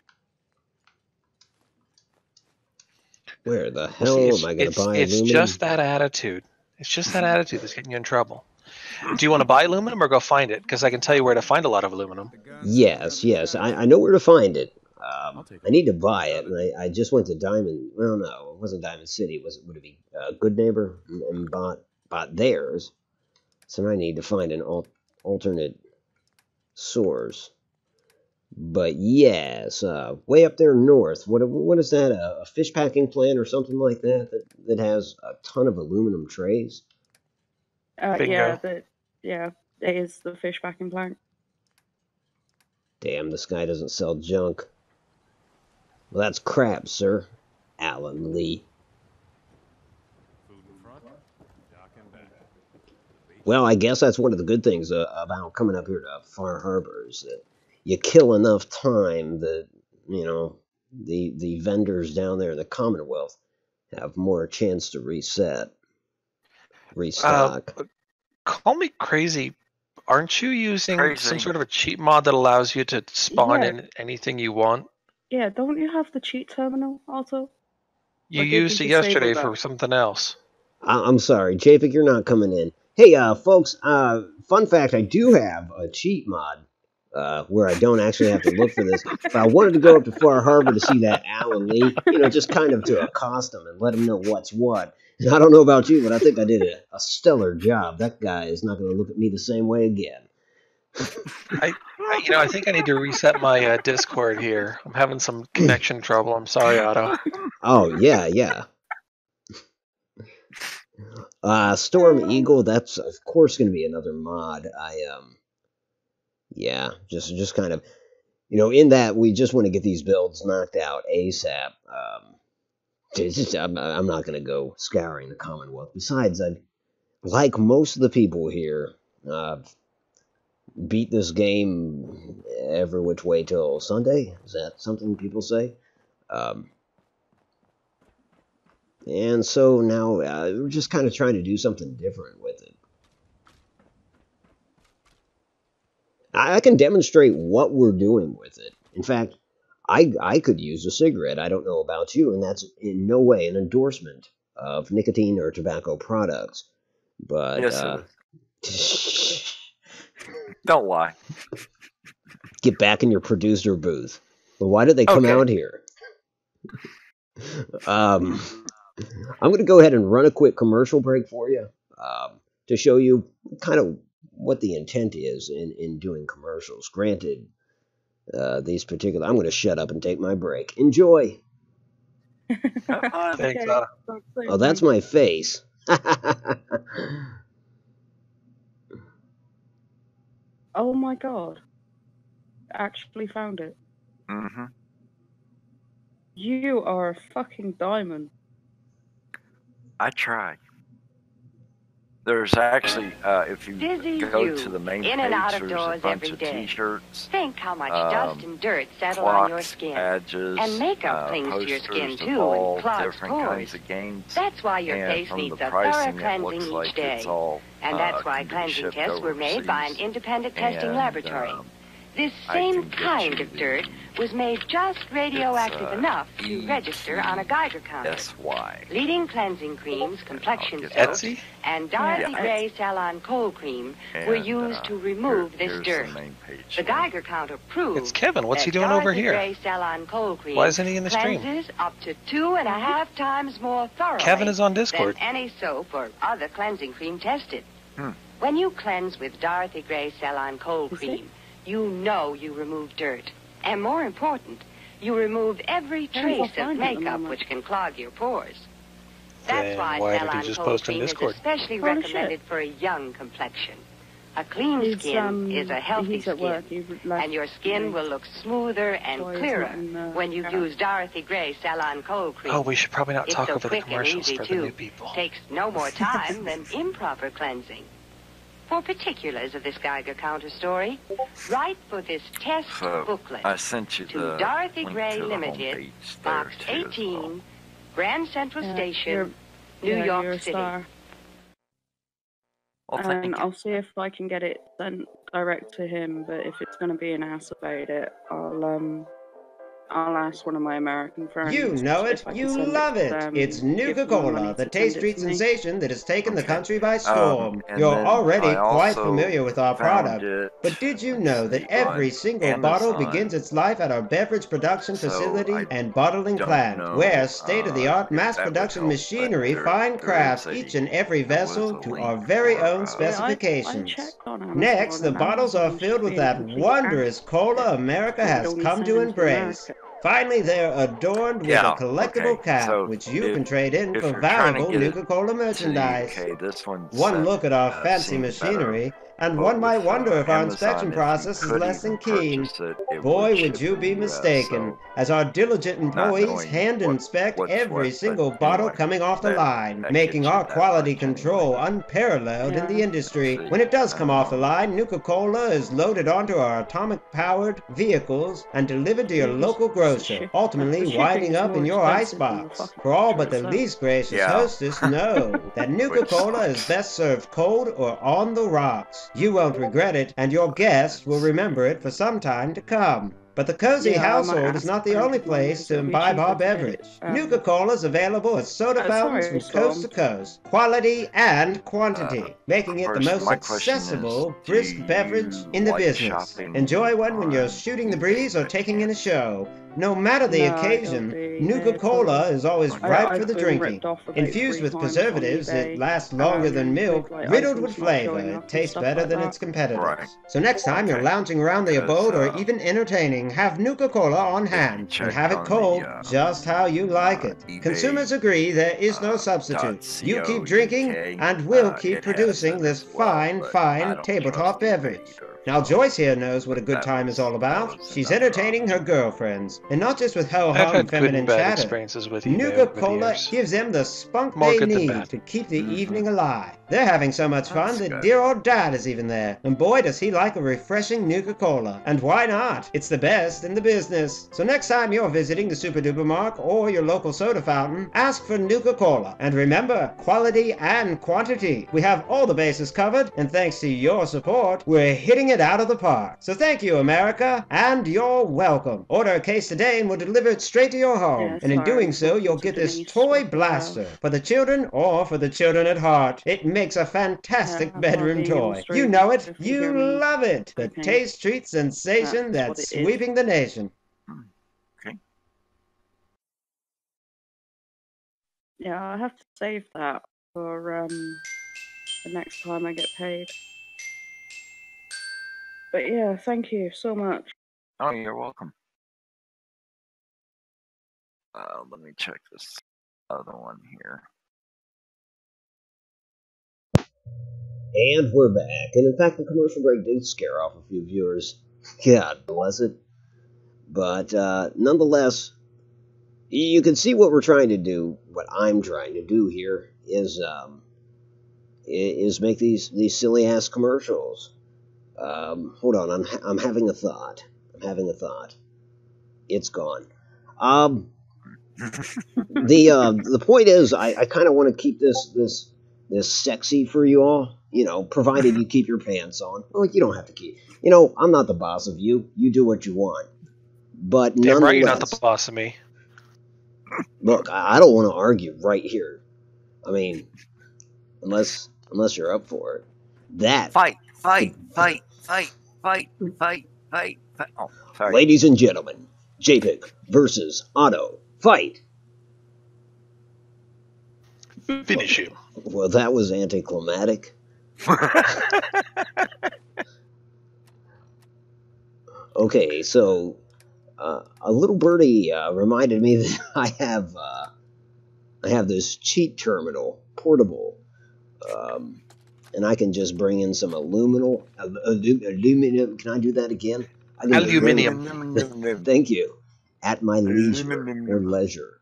Speaker 1: Where the hell am I going to buy aluminum?
Speaker 2: It's just that attitude. It's just that attitude that's getting you in trouble. Do you want to buy aluminum or go find it? Because I can tell you where to find a lot of aluminum.
Speaker 1: Yes. I know where to find it. I need to buy it, and I just went to Diamond. Well, no, it wasn't Diamond City. Would it be Good Neighbor? And bought theirs. So now I need to find an alternate source. But yes, way up there north. What is that? A fish packing plant or something like that that has a ton of aluminum trays?
Speaker 8: Yeah, it is the fish packing plant.
Speaker 1: Damn, this guy doesn't sell junk. Well, that's crap, sir. Alan Lee. Well, I guess that's one of the good things about coming up here to Far Harbor is that you kill enough time that, you know, the vendors dean there in the Commonwealth have more chance to restock.
Speaker 2: Call me crazy. Aren't you using some sort of a cheat mod that allows you to spawn in anything you want?
Speaker 8: Yeah, don't you have the cheat terminal also?
Speaker 2: You used it yesterday for something else.
Speaker 1: I'm sorry, Japik, you're not coming in. Hey, folks, fun fact, I do have a cheat mod where I don't actually have to look for this. But I wanted to go up to Far Harbor to see that Alan Lee, you know, just kind of to accost him and let him know what's what. And I don't know about you, but I think I did a stellar job. That guy is not going to look at me the same way again.
Speaker 2: I think I need to reset my Discord here. I'm having some connection trouble. I'm sorry, Otto.
Speaker 1: Oh, yeah. Storm Eagle, that's of course going to be another mod. Just kind of, you know, in that we just want to get these builds knocked out ASAP. I'm not going to go scouring the Commonwealth. Besides, like most of the people here, beat this game every which way till Sunday. Is that something people say? And so now we're just kind of trying to do something different with it. I can demonstrate what we're doing with it. In fact, I could use a cigarette. I don't know about you, and that's in no way an endorsement of nicotine or tobacco products. But
Speaker 5: yes, don't lie.
Speaker 1: Get back in your producer booth. Well, why did they come out here? I'm going to go ahead and run a quick commercial break for you to show you kind of what the intent is in doing commercials. Granted, these particular... I'm going to shut up and take my break. Enjoy!
Speaker 2: Thanks,
Speaker 1: Oh, that's my face.
Speaker 8: Oh my god. Actually found it.
Speaker 5: Mm-hmm.
Speaker 8: You are a fucking diamond.
Speaker 5: I try. There's actually, if you go to the main
Speaker 12: in and out
Speaker 5: page,
Speaker 12: of
Speaker 5: there's a
Speaker 12: doors
Speaker 5: bunch
Speaker 12: every
Speaker 5: of
Speaker 12: day.
Speaker 5: T-shirts.
Speaker 12: Think how much dust and dirt settle on your
Speaker 5: clocks,
Speaker 12: skin.
Speaker 5: badges,
Speaker 12: And makeup clings to your
Speaker 5: posters
Speaker 12: skin
Speaker 5: of
Speaker 12: too
Speaker 5: all
Speaker 12: and clogs
Speaker 5: different
Speaker 12: pores.
Speaker 5: kinds of games.
Speaker 12: That's why your
Speaker 5: And
Speaker 12: face
Speaker 5: from
Speaker 12: needs
Speaker 5: the
Speaker 12: a thorough
Speaker 5: pricing, it
Speaker 12: cleansing
Speaker 5: looks
Speaker 12: each
Speaker 5: like
Speaker 12: day.
Speaker 5: it's all,
Speaker 12: And that's why
Speaker 5: can be
Speaker 12: cleansing
Speaker 5: shipped
Speaker 12: tests were made by an
Speaker 5: overseas.
Speaker 12: independent testing
Speaker 5: And,
Speaker 12: laboratory. This
Speaker 5: I
Speaker 12: same
Speaker 5: can get
Speaker 12: kind
Speaker 5: you
Speaker 12: of dirt was made just radioactive enough to
Speaker 5: easy.
Speaker 12: register on a Geiger counter.
Speaker 5: That's why.
Speaker 12: Leading cleansing creams, complexion
Speaker 5: get
Speaker 12: soaps,
Speaker 2: Etsy?
Speaker 12: and Dorothy
Speaker 5: Yeah.
Speaker 12: Gray Salon Cold Cream were
Speaker 5: And,
Speaker 12: used to remove this
Speaker 5: here's
Speaker 12: dirt.
Speaker 5: The main page.
Speaker 12: The Geiger counter proves
Speaker 2: It's Kevin. What's he
Speaker 12: that
Speaker 2: doing over
Speaker 12: Dorothy
Speaker 2: here?
Speaker 12: Gray Salon Cold Cream
Speaker 2: Why isn't he in the stream?
Speaker 12: cleanses up to 2.5 times more thoroughly
Speaker 2: Kevin is on Discord.
Speaker 12: than any soap or other cleansing cream tested.
Speaker 5: Hmm.
Speaker 12: When you cleanse with Dorothy Gray Salon Cold Cream, you know you remove dirt. And more important, you remove every trace of makeup which can clog your pores. That's
Speaker 2: Then
Speaker 12: why
Speaker 2: why did he
Speaker 12: Salon
Speaker 2: just
Speaker 12: Cold
Speaker 2: post in
Speaker 12: Cream is
Speaker 2: Discord?
Speaker 12: especially
Speaker 8: Holy
Speaker 12: recommended for a young complexion. A clean skin is a healthy
Speaker 8: he's at work.
Speaker 12: skin,
Speaker 8: He's left
Speaker 12: and your skin will look smoother and
Speaker 8: so he's
Speaker 12: clearer
Speaker 8: not in the
Speaker 12: when you
Speaker 8: car.
Speaker 12: use Dorothy Gray Salon Cold Cream.
Speaker 2: Oh, we should probably not
Speaker 12: It's
Speaker 2: talk
Speaker 12: so
Speaker 2: over the
Speaker 12: quick and
Speaker 2: commercials
Speaker 12: easy,
Speaker 2: for the
Speaker 12: too.
Speaker 2: new people.
Speaker 12: Takes no more time than improper cleansing. For particulars of this Geiger counter story, write for this test
Speaker 5: So,
Speaker 12: booklet
Speaker 5: I sent you
Speaker 12: to
Speaker 5: the
Speaker 12: Dorothy
Speaker 5: link
Speaker 12: Gray
Speaker 5: to the
Speaker 12: Limited,
Speaker 5: homepage there,
Speaker 12: Box
Speaker 5: too, as
Speaker 12: 18,
Speaker 5: well.
Speaker 12: Grand Central Station,
Speaker 8: you're
Speaker 12: New
Speaker 8: a
Speaker 12: York City.
Speaker 8: star.
Speaker 5: Well, thank
Speaker 8: And
Speaker 5: you.
Speaker 8: I'll see if I can get it sent direct to him, but if it's going to be an ass about it, I'll ask one of my American friends.
Speaker 13: You know it.
Speaker 8: if I can
Speaker 13: You
Speaker 8: send
Speaker 13: love
Speaker 8: to
Speaker 13: it.
Speaker 8: them,
Speaker 13: It's
Speaker 8: give them money
Speaker 13: Nuka-Cola, the
Speaker 8: to
Speaker 13: taste
Speaker 8: send it
Speaker 13: treat
Speaker 8: to me.
Speaker 13: sensation that has taken the
Speaker 5: Okay.
Speaker 13: country by storm.
Speaker 5: And
Speaker 13: You're
Speaker 5: then
Speaker 13: already
Speaker 5: I
Speaker 13: quite
Speaker 5: also
Speaker 13: familiar with our
Speaker 5: found
Speaker 13: product.
Speaker 5: it,
Speaker 13: But did you know that every
Speaker 5: on
Speaker 13: single bottle
Speaker 5: Amazon.
Speaker 13: begins its life at our beverage production
Speaker 5: So
Speaker 13: facility
Speaker 5: I
Speaker 13: and bottling
Speaker 5: don't
Speaker 13: plant,
Speaker 5: know,
Speaker 13: where state-of-the-art
Speaker 5: if
Speaker 13: mass
Speaker 5: that would
Speaker 13: production
Speaker 5: help, but
Speaker 13: machinery
Speaker 5: there
Speaker 13: fine crafts
Speaker 5: is a-
Speaker 13: each and every
Speaker 5: there was
Speaker 13: vessel
Speaker 5: a
Speaker 13: to
Speaker 5: link
Speaker 13: our very
Speaker 5: for,
Speaker 13: own
Speaker 5: I
Speaker 13: specifications.
Speaker 8: checked on Amazon
Speaker 13: Next, the
Speaker 8: and
Speaker 13: bottles are
Speaker 8: Amazon
Speaker 13: filled with
Speaker 8: shipping
Speaker 13: that
Speaker 8: complete
Speaker 13: wondrous cola America
Speaker 8: It
Speaker 13: has
Speaker 8: only
Speaker 13: come
Speaker 8: sent
Speaker 13: to
Speaker 8: them
Speaker 13: embrace.
Speaker 8: America.
Speaker 13: Finally, they're adorned with
Speaker 5: Yeah,
Speaker 13: a collectible
Speaker 5: okay,
Speaker 13: cap,
Speaker 5: so
Speaker 13: which you
Speaker 5: if-
Speaker 13: can trade in
Speaker 5: if
Speaker 13: for
Speaker 5: you're trying to
Speaker 13: valuable
Speaker 5: get it
Speaker 13: Nuka-Cola
Speaker 5: to the
Speaker 13: merchandise.
Speaker 5: UK, this one's
Speaker 13: One look at our fancy
Speaker 5: seems
Speaker 13: machinery, and
Speaker 5: But
Speaker 13: one might
Speaker 5: with,
Speaker 13: wonder if our
Speaker 5: Amazon,
Speaker 13: inspection
Speaker 5: if you
Speaker 13: process is
Speaker 5: could
Speaker 13: less than
Speaker 5: even
Speaker 13: keen.
Speaker 5: purchase it
Speaker 13: Boy,
Speaker 5: ship
Speaker 13: would you
Speaker 5: in
Speaker 13: be
Speaker 5: the US,
Speaker 13: mistaken,
Speaker 5: so
Speaker 13: as our diligent employees
Speaker 5: knowing
Speaker 13: hand
Speaker 5: what-
Speaker 13: inspect
Speaker 5: what's
Speaker 13: every
Speaker 5: what, but
Speaker 13: single bottle
Speaker 5: anyway,
Speaker 13: coming off the
Speaker 5: that-
Speaker 13: line,
Speaker 5: that
Speaker 13: making
Speaker 5: gets you
Speaker 13: our
Speaker 5: that
Speaker 13: quality
Speaker 5: much
Speaker 13: control
Speaker 5: anyway.
Speaker 13: unparalleled in the
Speaker 8: Yeah.
Speaker 13: industry.
Speaker 5: See,
Speaker 13: When it does come off the line, Nuka-Cola is loaded onto our atomic-powered vehicles and delivered to your
Speaker 8: Yes,
Speaker 13: local
Speaker 8: the
Speaker 13: grocer,
Speaker 8: ship-
Speaker 13: ultimately
Speaker 8: the
Speaker 13: winding
Speaker 8: shipping's
Speaker 13: up in
Speaker 8: more
Speaker 13: your
Speaker 8: expensive than the
Speaker 13: icebox.
Speaker 8: fucking
Speaker 13: For all
Speaker 8: picture
Speaker 13: but the
Speaker 8: itself.
Speaker 13: least gracious
Speaker 5: Yeah.
Speaker 13: hostess know that Nuka-Cola is best served cold or on the rocks. You won't regret it, and your guests will remember it for some time to come. But the cozy
Speaker 8: Yeah, I might
Speaker 13: household is
Speaker 8: ask
Speaker 13: not the
Speaker 8: friends
Speaker 13: only
Speaker 8: of mine
Speaker 13: place
Speaker 8: because
Speaker 13: to
Speaker 8: it'll be
Speaker 13: imbibe our
Speaker 8: cheaper to get
Speaker 13: beverage.
Speaker 8: it,
Speaker 13: Nuka-Cola is available at soda fountains
Speaker 8: sorry,
Speaker 13: from coast to coast. Quality and quantity, making it the
Speaker 5: first,
Speaker 13: most
Speaker 5: my question is,
Speaker 13: accessible,
Speaker 5: do
Speaker 13: brisk
Speaker 5: you
Speaker 13: beverage in the
Speaker 5: like
Speaker 13: business.
Speaker 5: shopping
Speaker 13: Enjoy one when you're
Speaker 5: on
Speaker 13: shooting the breeze or taking in a show. No matter the
Speaker 8: No, I don't
Speaker 13: occasion,
Speaker 8: do
Speaker 13: Nuka-Cola is always ripe for the
Speaker 8: I've been
Speaker 13: drinking.
Speaker 8: ripped off about
Speaker 13: Infused
Speaker 8: 3
Speaker 13: with
Speaker 8: times
Speaker 13: preservatives,
Speaker 8: on
Speaker 13: it
Speaker 8: eBay,
Speaker 13: lasts longer than milk.
Speaker 8: with, like,
Speaker 13: Riddled
Speaker 8: items
Speaker 13: with
Speaker 8: not
Speaker 13: flavor,
Speaker 8: showing
Speaker 13: it
Speaker 8: up and
Speaker 13: tastes
Speaker 8: stuff
Speaker 13: better
Speaker 8: like
Speaker 13: than
Speaker 8: that.
Speaker 13: its competitors.
Speaker 5: Right.
Speaker 13: So next time you're
Speaker 5: Okay.
Speaker 13: lounging around the abode or
Speaker 5: Because,
Speaker 13: even entertaining, have Nuka-Cola on hand and
Speaker 5: check
Speaker 13: have it
Speaker 5: on the,
Speaker 13: cold just how you like it.
Speaker 5: eBay,
Speaker 13: Consumers agree there is no substitute. You keep
Speaker 5: .co.uk,
Speaker 13: drinking and we'll keep
Speaker 5: it has
Speaker 13: producing
Speaker 5: it
Speaker 13: this
Speaker 5: as well,
Speaker 13: fine,
Speaker 5: but I
Speaker 13: fine
Speaker 5: don't
Speaker 13: tabletop
Speaker 5: trust eBay
Speaker 13: beverage.
Speaker 5: either.
Speaker 13: Now Joyce here knows what a good time is all about. She's entertaining her girlfriends, and not just with ho-hum
Speaker 2: I've had
Speaker 13: feminine
Speaker 2: good and bad
Speaker 13: chatter.
Speaker 2: experiences with you there over the
Speaker 13: Nuka-Cola
Speaker 2: years.
Speaker 13: gives them the spunk
Speaker 2: More
Speaker 13: they
Speaker 2: good than
Speaker 13: need
Speaker 2: bad.
Speaker 13: to keep the evening alive. They're having so much fun
Speaker 5: That's
Speaker 13: that
Speaker 5: good.
Speaker 13: dear old Dad is even there. And boy, does he like a refreshing Nuka-Cola. And why not? It's the best in the business. So next time you're visiting the Super Duper Mark or your local soda fountain, ask for Nuka-Cola. And remember, quality and quantity. We have all the bases covered, and thanks to your support, we're hitting it out of the park. So thank you, America, and you're welcome. Order a case today and we'll deliver it straight to your home.
Speaker 8: Yeah,
Speaker 13: and in
Speaker 8: sorry,
Speaker 13: doing so, you'll get this
Speaker 8: Denise
Speaker 13: toy
Speaker 8: with the
Speaker 13: blaster for the children or for the children at heart. It makes a fantastic
Speaker 8: Yeah,
Speaker 13: bedroom
Speaker 8: being
Speaker 13: toy. You
Speaker 8: illustrated,
Speaker 13: know it.
Speaker 8: if you hear
Speaker 13: You
Speaker 8: me
Speaker 13: love it. The
Speaker 8: cooking,
Speaker 13: taste treat sensation
Speaker 8: that's what
Speaker 13: that's
Speaker 8: it is.
Speaker 13: sweeping the nation.
Speaker 5: Okay.
Speaker 8: Yeah, I have to save that for the next time I get paid. But yeah, thank you so much.
Speaker 5: Oh, you're welcome. Let me check this other one here.
Speaker 1: And we're back. And in fact, the commercial break did scare off a few viewers. God bless it. But nonetheless, you can see what we're trying to do. What I'm trying to do here is make these silly ass commercials. Hold on, I'm having a thought. It's gone. The point is, I kind of want to keep this sexy for you all. You know, provided you keep your pants on. Well, you don't have to keep. You know, I'm not the boss of you. You do what you want. But
Speaker 2: Damn
Speaker 1: nonetheless,
Speaker 2: right, you're not the boss of me.
Speaker 1: Look, I don't want to argue right here. I mean, unless you're up for it. That
Speaker 5: fight. Oh, sorry.
Speaker 1: Ladies and gentlemen, JPEG versus Otto. Fight.
Speaker 2: Finish him.
Speaker 1: Well, that was anticlimactic. Okay, so a little birdie reminded me that I have this cheat terminal, portable, and I can just bring in some aluminum. Can I do that again?
Speaker 2: Aluminium.
Speaker 1: Thank you. At my leisure or leisure.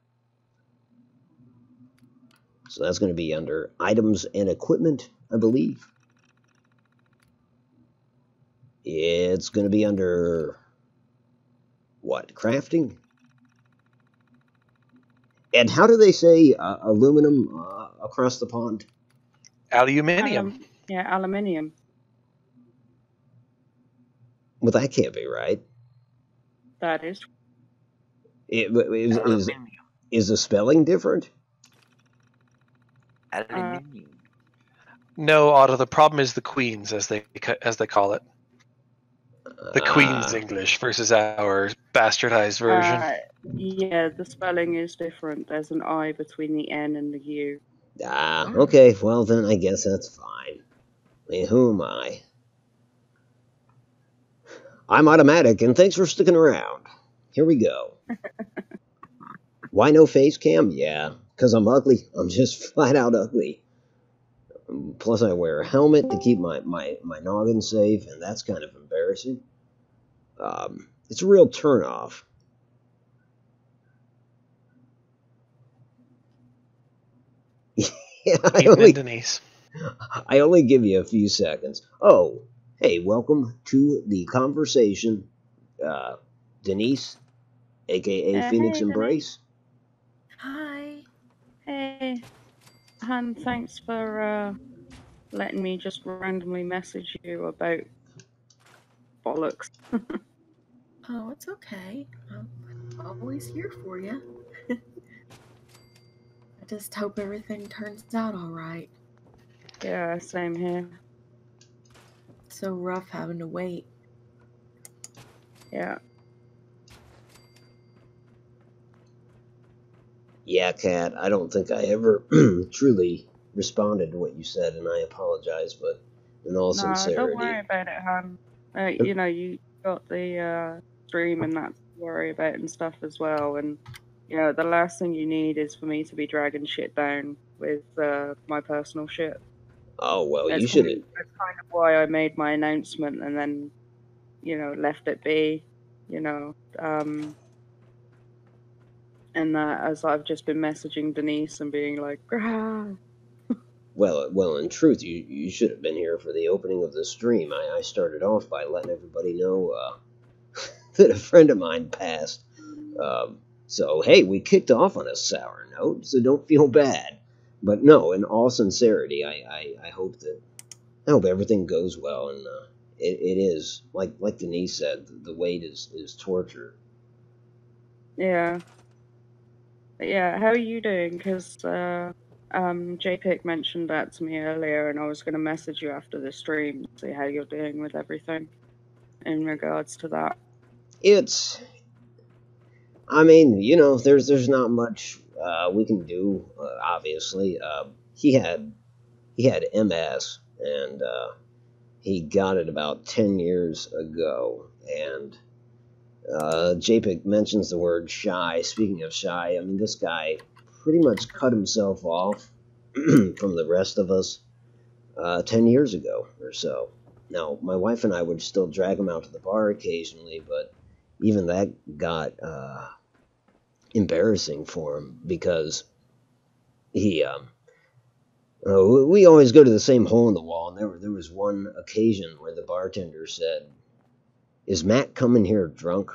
Speaker 1: So that's going to be under items and equipment, I believe. It's going to be under what? Crafting? And how do they say aluminum across the pond?
Speaker 2: Aluminium.
Speaker 8: Yeah, aluminium.
Speaker 1: Well, that can't be right.
Speaker 8: That is.
Speaker 1: Is the spelling different?
Speaker 2: No, Otto. The problem is the Queen's, as they call it. The Queen's English versus our bastardized version.
Speaker 8: Yeah, the spelling is different. There's an I between the N and the U.
Speaker 1: Okay. Well, then I guess that's fine. I mean, who am I? I'm Automatic, and thanks for sticking around. Here we go. Why no face cam? Yeah, because I'm ugly. I'm just flat out ugly. Plus, I wear a helmet to keep my noggin safe, and that's kind of embarrassing. It's a real turnoff. Yeah, I only give you a few seconds. Oh, hey, welcome to the conversation, Denise, aka Phoenix Embrace.
Speaker 8: Hi. Hey. Han, thanks for letting me just randomly message you about bollocks.
Speaker 14: Oh, it's okay. I'm always here for you. I just hope everything turns out all right.
Speaker 8: Yeah, same here.
Speaker 14: It's so rough having to wait.
Speaker 8: Yeah.
Speaker 1: Yeah, Kat, I don't think I ever truly responded to what you said, and I apologize, but in all sincerity...
Speaker 8: don't worry about it, Han. You know, you got the stream and that to worry about and stuff as well, and, you know, the last thing you need is for me to be dragging shit down with my personal shit.
Speaker 1: Oh, well, you should have...
Speaker 8: That's kind of why I made my announcement and then, you know, left it be, you know. And that as I've just been messaging Denise and being like, ah.
Speaker 1: Well, in truth, you should have been here for the opening of the stream. I started off by letting everybody know that a friend of mine passed. So, hey, we kicked off on a sour note, so don't feel bad. But no, in all sincerity, I hope everything goes well, and it is like Denise said, the wait is torture.
Speaker 8: Yeah. Yeah. How are you doing? Because JPIC mentioned that to me earlier, and I was going to message you after the stream to see how you're doing with everything in regards to that.
Speaker 1: I mean, you know, there's not much we can do. Obviously, he had MS, and he got it about 10 years ago. And JPIC mentions the word shy. Speaking of shy, I mean, this guy pretty much cut himself off from the rest of us 10 years ago or so. Now, my wife and I would still drag him out to the bar occasionally, but even that got embarrassing for him because we always go to the same hole in the wall, and there was one occasion where the bartender said, "Is Matt coming here drunk?"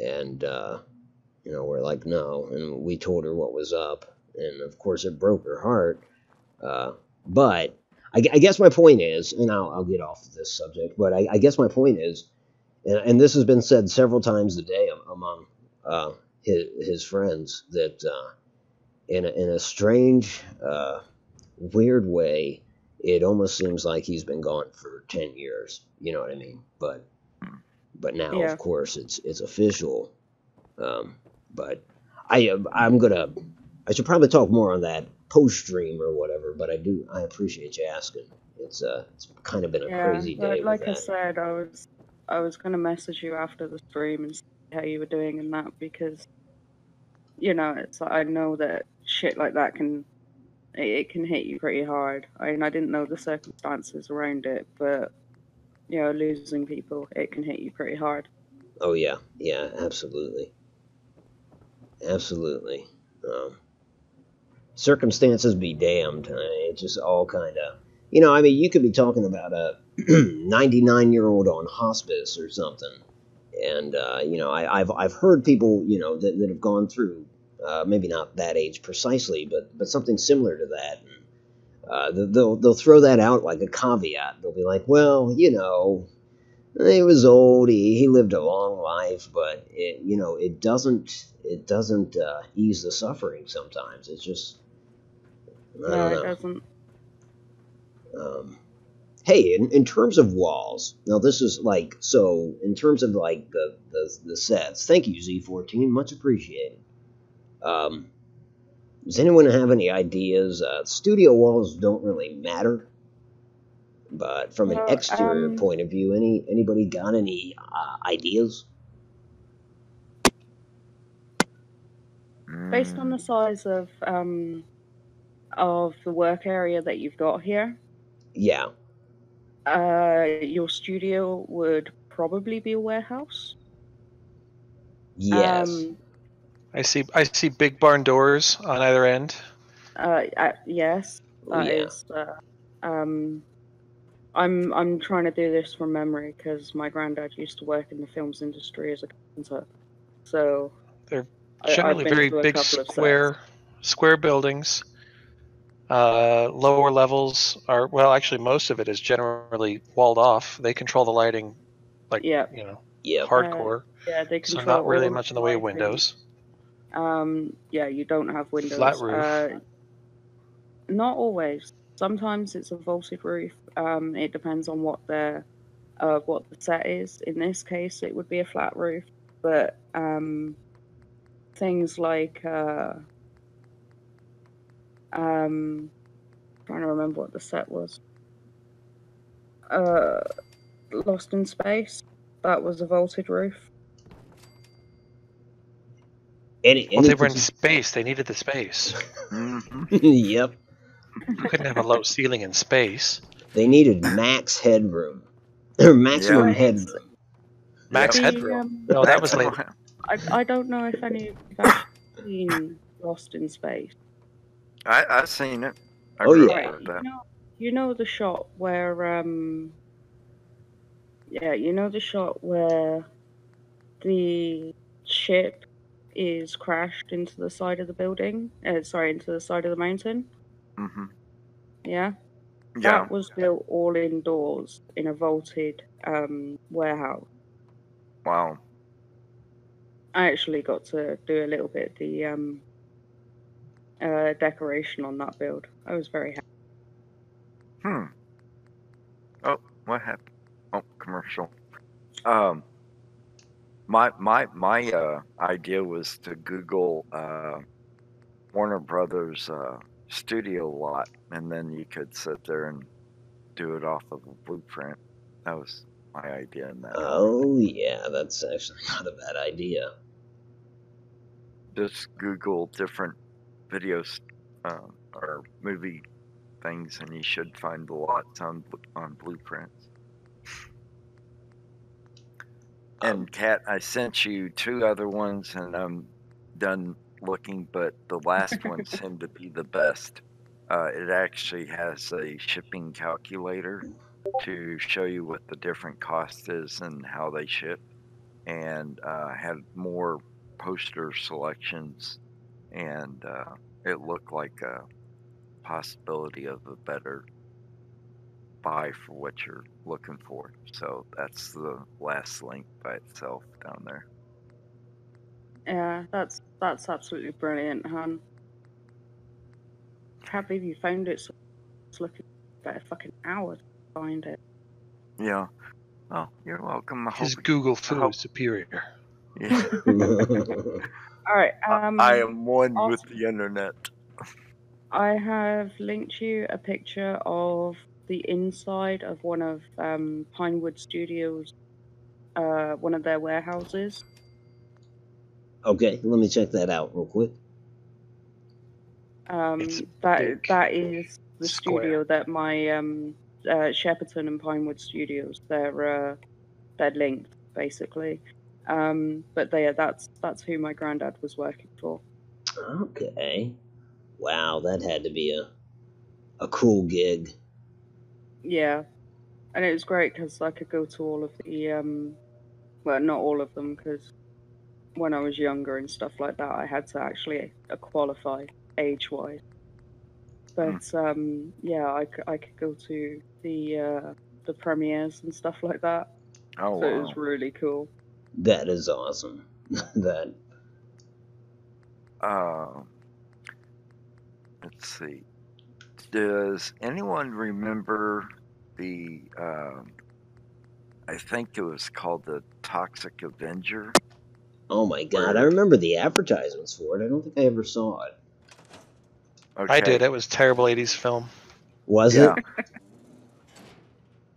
Speaker 1: And you know, we're like, "No," and we told her what was up, and of course it broke her heart. But I guess my point is, and I'll get off this subject, but I guess my point is, and this has been said several times a day among his friends, that in a strange, weird way, it almost seems like he's been gone for 10 years. You know what I mean? But now, yeah, of course, it's official. But I should probably talk more on that post stream or whatever. But I appreciate you asking. It's kind of been a crazy day.
Speaker 8: Like I said, I was gonna message you after the stream and see how you were doing and that, because, you know, it's I know that shit like that can hit you pretty hard. I mean, I didn't know the circumstances around it, but, you know, losing people, it can hit you pretty hard.
Speaker 1: Oh yeah, absolutely. Circumstances be damned. It's just all kind of, you know, I mean, you could be talking about a 99-year-old on hospice or something, and you know, I've heard people, you know, that have gone through maybe not that age precisely, but something similar to that. And, they'll throw that out like a caveat. They'll be like, well, you know, he was old, he lived a long life, but it doesn't ease the suffering sometimes. It's just, I don't know.
Speaker 8: It doesn't.
Speaker 1: Hey, in terms of walls, now this is like, so in terms of like the sets, thank you Z14, much appreciated. Does anyone have any ideas? Studio walls don't really matter, but from an exterior point of view, anybody got any ideas?
Speaker 8: Based on the size of the work area that you've got here,
Speaker 1: yeah,
Speaker 8: your studio would probably be a warehouse.
Speaker 1: Yes.
Speaker 2: I see big barn doors on either end.
Speaker 8: Yes, that is. I'm trying to do this from memory because my granddad used to work in the films industry as a carpenter. So
Speaker 2: they're generally very big square buildings. Lower levels are, well, actually most of it is generally walled off. They control the lighting, like, you know, hardcore.
Speaker 8: Yeah, they control.
Speaker 2: So not really much in the way of windows.
Speaker 8: Yeah, you don't have windows.
Speaker 2: Flat roof.
Speaker 8: Not always. Sometimes it's a vaulted roof. It depends on what the set is. In this case, it would be a flat roof. But things like trying to remember what the set was. Lost in Space. That was a vaulted roof.
Speaker 2: Well, they were in space. They needed the space.
Speaker 1: Yep.
Speaker 2: You couldn't have a low ceiling in space.
Speaker 1: They needed max headroom. Or maximum
Speaker 8: Yeah.
Speaker 1: headroom.
Speaker 2: Max
Speaker 8: The,
Speaker 2: headroom. No, that was later.
Speaker 8: I don't know if any of you have actually seen Lost in Space.
Speaker 5: I've seen it. I
Speaker 1: Oh,
Speaker 5: grew
Speaker 1: yeah.
Speaker 5: up with that.
Speaker 8: You know the shot where you know the shot where the ship is crashed into the side of the building? Into the side of the mountain?
Speaker 5: Mm-hmm.
Speaker 8: Yeah?
Speaker 5: Yeah.
Speaker 8: That was built all indoors in a vaulted warehouse.
Speaker 5: Wow.
Speaker 8: I actually got to do a little bit of the decoration on that build. I was very happy.
Speaker 5: Oh, what happened? Oh, commercial. My idea was to Google Warner Brothers studio lot, and then you could sit there and do it off of a blueprint. That was my idea in that.
Speaker 1: Oh, yeah, that's actually not a bad idea.
Speaker 5: Just Google different videos or movie things, and you should find the lots on blueprints. And Kat, I sent you 2 other ones, and I'm done looking, but the last one seemed to be the best. It actually has a shipping calculator to show you what the different cost is and how they ship, and had more poster selections, and it looked like a possibility of a better buy for what you're looking for. So that's the last link by itself down there.
Speaker 8: Yeah, that's absolutely brilliant, hon. Can't believe you found it. So it's looking about a fucking hour to find it.
Speaker 5: Yeah. Oh, you're welcome.
Speaker 2: His Google foo is superior.
Speaker 5: Yeah.
Speaker 8: All right.
Speaker 5: I am one with the internet.
Speaker 8: I have linked you a picture of the inside of one of Pinewood Studios, one of their warehouses.
Speaker 1: Okay, let me check that out real quick.
Speaker 8: That is the studio that my Shepperton and Pinewood Studios. They're linked basically, but that's who my granddad was working for.
Speaker 1: Okay. Wow, that had to be a cool gig.
Speaker 8: Yeah, and it was great because I could go to all of the well, not all of them, because when I was younger and stuff like that, I had to actually qualify age-wise. But yeah, I could go to the premieres and stuff like that.
Speaker 5: Oh,
Speaker 8: so
Speaker 5: wow.
Speaker 8: It was really cool.
Speaker 1: That is awesome. That.
Speaker 5: Let's see. Does anyone remember the? I think it was called the Toxic Avenger.
Speaker 1: Oh my god, I remember the advertisements for it. I don't think I ever saw it.
Speaker 5: Okay.
Speaker 2: I did. It was a terrible 80s film.
Speaker 1: Was it?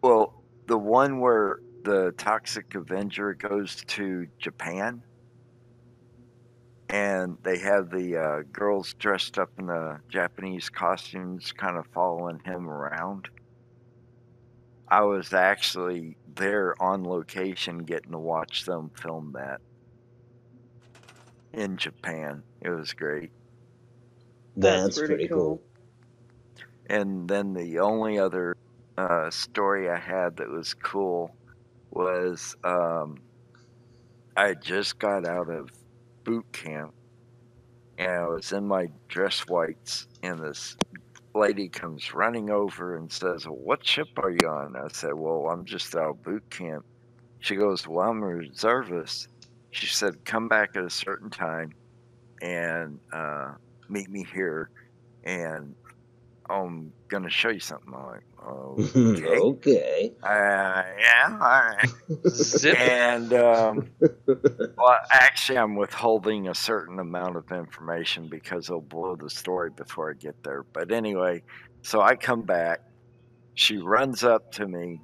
Speaker 5: Well, the one where the Toxic Avenger goes to Japan, and they have the girls dressed up in the Japanese costumes kind of following him around. I was actually there on location getting to watch them film that in Japan. It was great.
Speaker 1: That's really pretty cool.
Speaker 5: And then the only other story I had that was cool was I just got out of boot camp, and I was in my dress whites, and this lady comes running over and says, well, what ship are you on? I said, well, I'm just out of boot camp. She goes, well, I'm a reservist. She said, come back at a certain time and meet me here, and I'm going to show you something. I'm like, okay.
Speaker 1: Okay.
Speaker 5: Yeah, all right.
Speaker 2: Zip.
Speaker 5: And, well, actually, I'm withholding a certain amount of information because it'll blow the story before I get there. But anyway, so I come back. She runs up to me,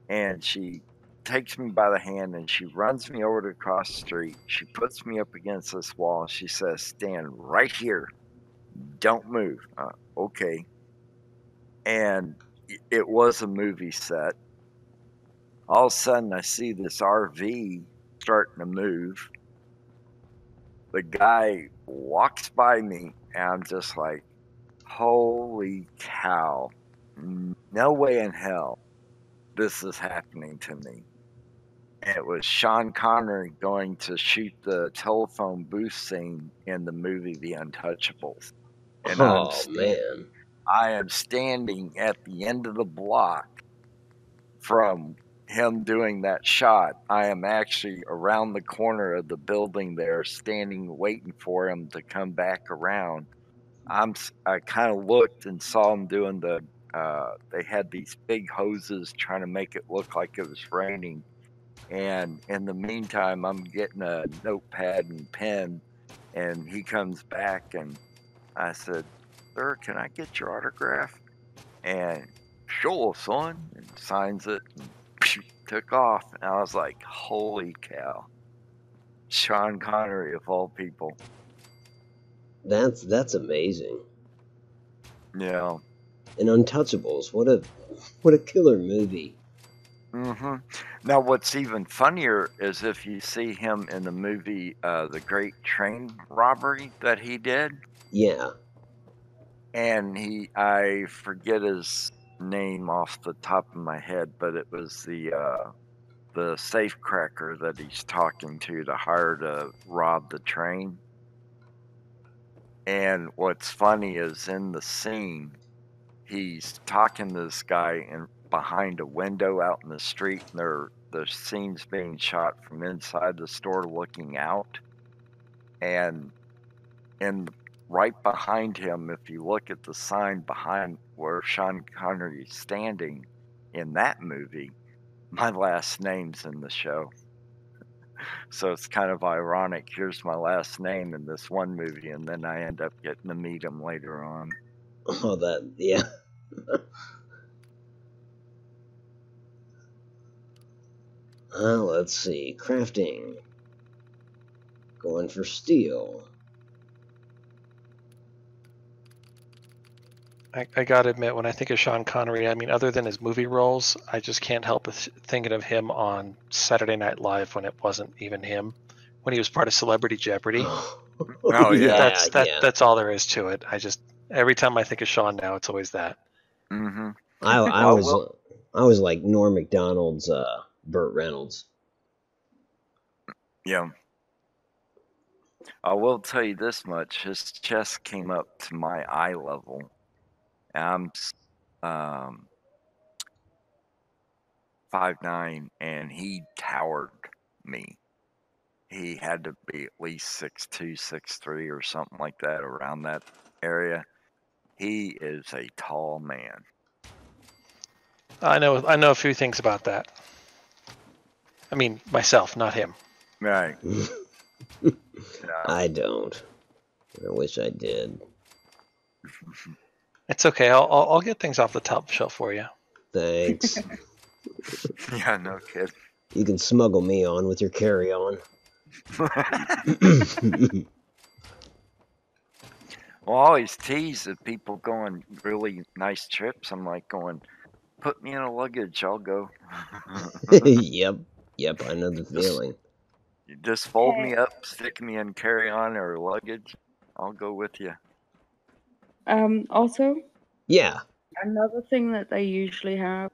Speaker 5: and she takes me by the hand, and she runs me over to across the street. She puts me up against this wall. She says, stand right here. Don't move. Okay. and it was a movie set. All of a sudden, I see this RV starting to move. The guy walks by me, and I'm just like, holy cow. No way in hell this is happening to me. And it was Sean Connery going to shoot the telephone booth scene in the movie The Untouchables. And
Speaker 1: man.
Speaker 5: I am standing at the end of the block from him doing that shot. I am actually around the corner of the building there, standing waiting for him to come back around. I kind of looked and saw him doing the they had these big hoses trying to make it look like it was raining. And in the meantime, I'm getting a notepad and pen, and he comes back, and I said, "Sir, can I get your autograph?" And sure, son, and signs it, and took off. And I was like, holy cow. Sean Connery, of all people.
Speaker 1: That's amazing.
Speaker 5: Yeah.
Speaker 1: And Untouchables, what a killer movie.
Speaker 5: Mm-hmm. Now, what's even funnier is if you see him in the movie The Great Train Robbery that he did.
Speaker 1: Yeah.
Speaker 5: And I forget his name off the top of my head, but it was the safecracker that he's talking to hire to rob the train. And what's funny is in the scene, he's talking to this guy behind a window out in the street, and the scene's being shot from inside the store looking out. And right behind him, if you look at the sign behind where Sean Connery is standing in that movie, my last name's in the show. So it's kind of ironic. Here's my last name in this one movie, and then I end up getting to meet him later on.
Speaker 1: Oh, yeah. Let's see. Crafting. Going for steel.
Speaker 2: I gotta admit, when I think of Sean Connery, I mean, other than his movie roles, I just can't help but thinking of him on Saturday Night Live when it wasn't even him, when he was part of Celebrity Jeopardy.
Speaker 5: Oh yeah,
Speaker 2: that's all there is to it. Every time I think of Sean now, it's always that.
Speaker 5: Mm-hmm.
Speaker 1: I was like Norm Macdonald's Burt Reynolds.
Speaker 5: Yeah. I will tell you this much: his chest came up to my eye level. I'm 5'9", and he towered me. He had to be at least 6'2", 6'3", or something like that, around that area. He is a tall man.
Speaker 2: I know a few things about that. I mean, myself, not him.
Speaker 5: Right.
Speaker 1: I don't. I wish I did.
Speaker 2: It's okay. I'll get things off the top shelf for you.
Speaker 1: Thanks.
Speaker 5: Yeah, no kid.
Speaker 1: You can smuggle me on with your carry-on.
Speaker 5: Well, I always tease at people going really nice trips. I'm like going, put me in a luggage, I'll go.
Speaker 1: Yep, I know the feeling.
Speaker 5: You just fold me up, stick me in carry-on or luggage, I'll go with you.
Speaker 8: Also,
Speaker 1: yeah,
Speaker 8: another thing that they usually have,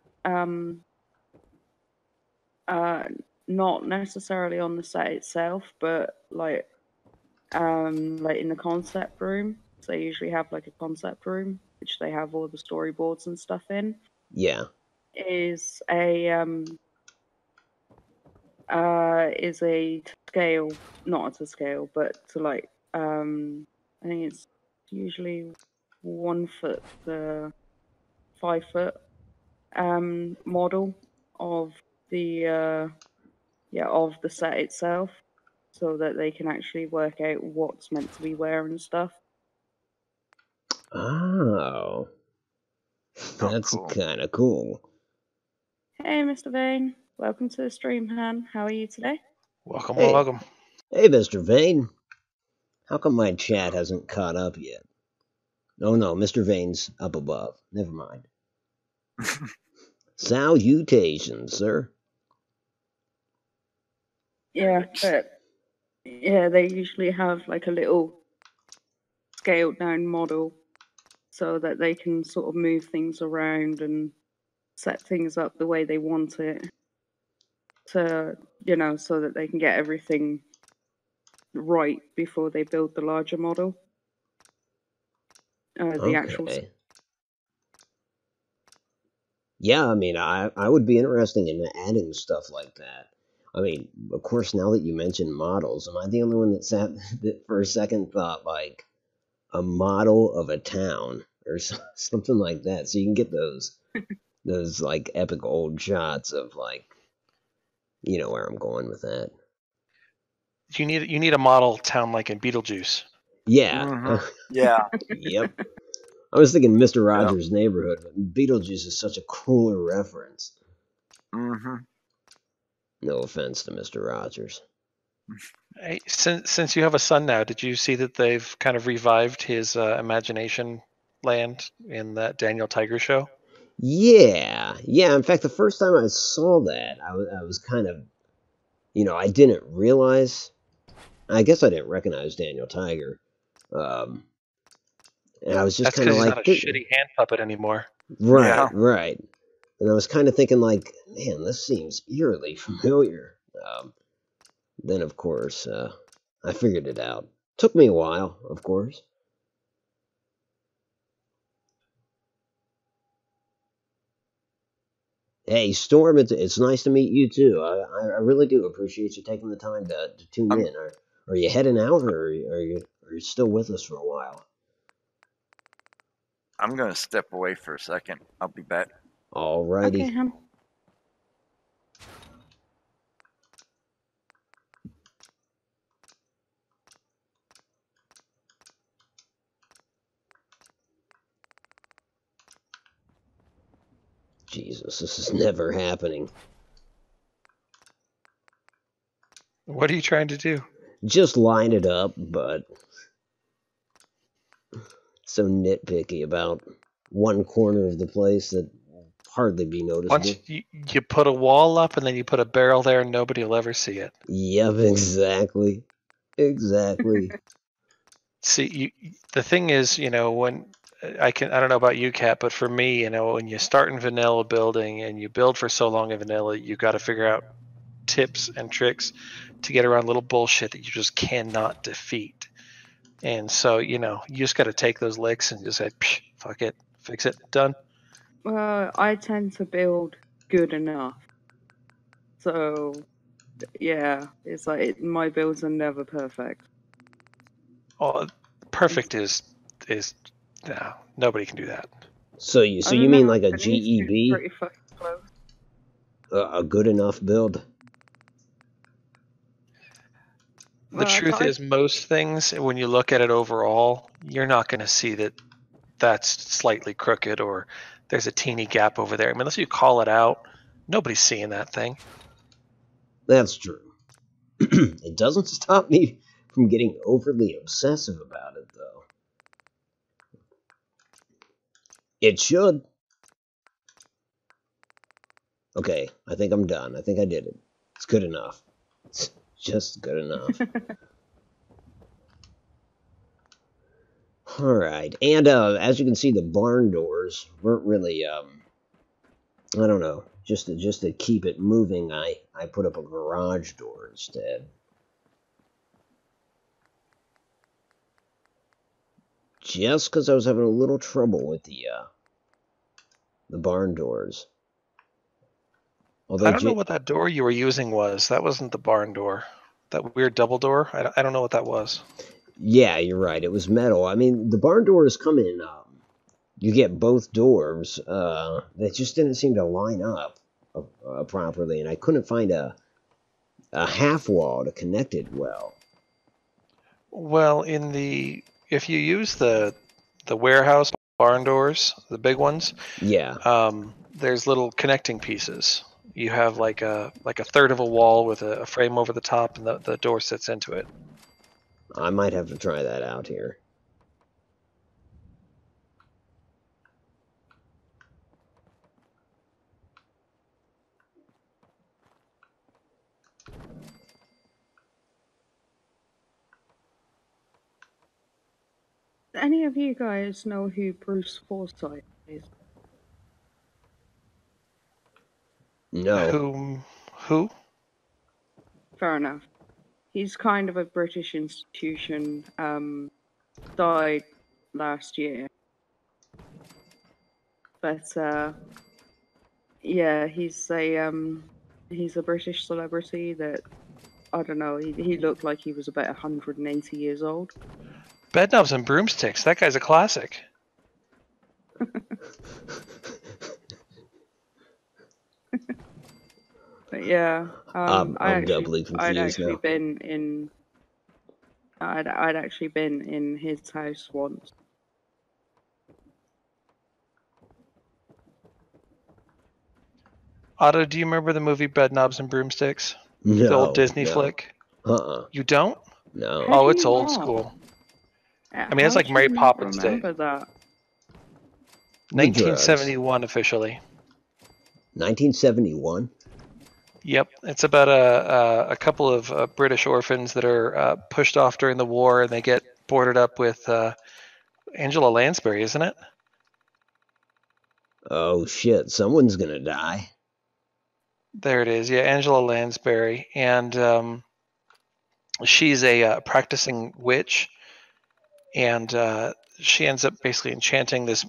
Speaker 8: not necessarily on the set itself, but like in the concept room. So they usually have like a concept room, which they have all the storyboards and stuff in.
Speaker 1: Yeah,
Speaker 8: is a scale, not at a scale, but to like I think it's usually 1 foot to 5 foot model of the set itself, so that they can actually work out what's meant to be where and stuff.
Speaker 1: Oh, that's
Speaker 5: cool.
Speaker 1: Kind of cool.
Speaker 8: Hey, Mr. Vane. Welcome to the stream, Han. How are you today?
Speaker 2: Welcome,
Speaker 1: Hey.
Speaker 2: welcome.
Speaker 1: Hey, Mr. Vane. How come my chat hasn't caught up yet? Oh no, Mr. Vane's up above. Never mind. Salutations, sir.
Speaker 8: Yeah, but yeah, they usually have like a little scaled down model so that they can sort of move things around and set things up the way they want it to, you know, so that they can get everything right before they build the larger model. The actual.
Speaker 1: Yeah, I mean, I would be interested in adding stuff like that. I mean, of course, now that you mention models, am I the only one that sat that for a second thought like a model of a town or something like that, so you can get those like epic old shots of like, you know where I'm going with that.
Speaker 2: You need a model town like in Beetlejuice.
Speaker 1: Yeah.
Speaker 5: Yeah.
Speaker 1: Yep. I was thinking Mr. Rogers' Neighborhood, but Beetlejuice is such a cooler reference. No offense to Mr. Rogers.
Speaker 2: Hey, since you have a son now, did you see that they've kind of revived his Imagination Land in that Daniel Tiger show?
Speaker 1: Yeah. In fact, the first time I saw that, I was kind of, you know, I didn't realize. I guess I didn't recognize Daniel Tiger. And I was just kind of like,
Speaker 2: he's not a shitty hand puppet anymore.
Speaker 1: Right. And I was kind of thinking like, man, this seems eerily familiar. Then, of course, I figured it out. Took me a while, of course. Hey, Storm, it's nice to meet you, too. I really do appreciate you taking the time to tune in. Are you heading out, or are you still with us for a while?
Speaker 5: I'm going to step away for a second. I'll be back.
Speaker 1: Alrighty.
Speaker 8: Okay, hon.
Speaker 1: Jesus, this is never happening.
Speaker 2: What are you trying to do?
Speaker 1: Just line it up, but so nitpicky about one corner of the place that will hardly be noticeable.
Speaker 2: Once you put a wall up and then you put a barrel there, and nobody will ever see it.
Speaker 1: Yep, exactly.
Speaker 2: See, the thing is, you know, when I don't know about you, Kat, but for me, you know, when you start in vanilla building and you build for so long in vanilla, you got to figure out tips and tricks to get around little bullshit that you just cannot defeat. And so, you know, you just got to take those licks and just say, fuck it, fix it, done.
Speaker 8: Well, I tend to build good enough. So, yeah, it's like my builds are never perfect.
Speaker 2: Oh, perfect is no, nobody can do that.
Speaker 1: So you mean like a GEB?
Speaker 8: Pretty fucking close.
Speaker 1: A good enough build?
Speaker 2: The truth is, most things, when you look at it overall, you're not going to see that that's slightly crooked or there's a teeny gap over there. I mean, unless you call it out, nobody's seeing that thing.
Speaker 1: That's true. It doesn't stop me from getting overly obsessive about it, though. It should. Okay, I think I'm done. I think I did it. It's good enough. It's just good enough. Alright, and as you can see, the barn doors weren't really, I don't know, just to keep it moving, I put up a garage door instead. Just because I was having a little trouble with the barn doors.
Speaker 2: Although I don't know what that door you were using was. That wasn't the barn door. That weird double door? I don't know what that was.
Speaker 1: Yeah, you're right. It was metal. I mean, the barn doors come in, you get both doors. They just didn't seem to line up properly, and I couldn't find a half wall to connect it well.
Speaker 2: Well, if you use the warehouse barn doors, the big ones,
Speaker 1: yeah,
Speaker 2: there's little connecting pieces. You have like a third of a wall with a frame over the top, and the door sits into it.
Speaker 1: I might have to try that out here.
Speaker 8: any of you guys know who Bruce Forsyth is?
Speaker 1: No.
Speaker 2: Who?
Speaker 8: Fair enough. He's kind of a British institution. Died last year. But yeah, he's a British celebrity that, I don't know, he looked like he was about 180 years old.
Speaker 2: Bedknobs and Broomsticks. That guy's a classic.
Speaker 8: But yeah,
Speaker 1: I'm doubly confused
Speaker 8: I'd actually
Speaker 1: now.
Speaker 8: been in. I'd actually been in his house once.
Speaker 2: Otto, do you remember the movie Bedknobs and Broomsticks?
Speaker 1: No.
Speaker 2: The old Disney
Speaker 1: no.
Speaker 2: flick?
Speaker 1: You
Speaker 2: don't?
Speaker 1: No.
Speaker 2: Oh, it's old school. I mean, it's like Mary Poppins Day.
Speaker 8: Remember that?
Speaker 2: 1971 officially.
Speaker 1: 1971?
Speaker 2: Yep, it's about a couple of British orphans that are pushed off during the war, and they get boarded up with Angela Lansbury, isn't it?
Speaker 1: Oh shit! Someone's gonna die.
Speaker 2: There it is. Yeah, Angela Lansbury, and she's a practicing witch, and she ends up basically enchanting this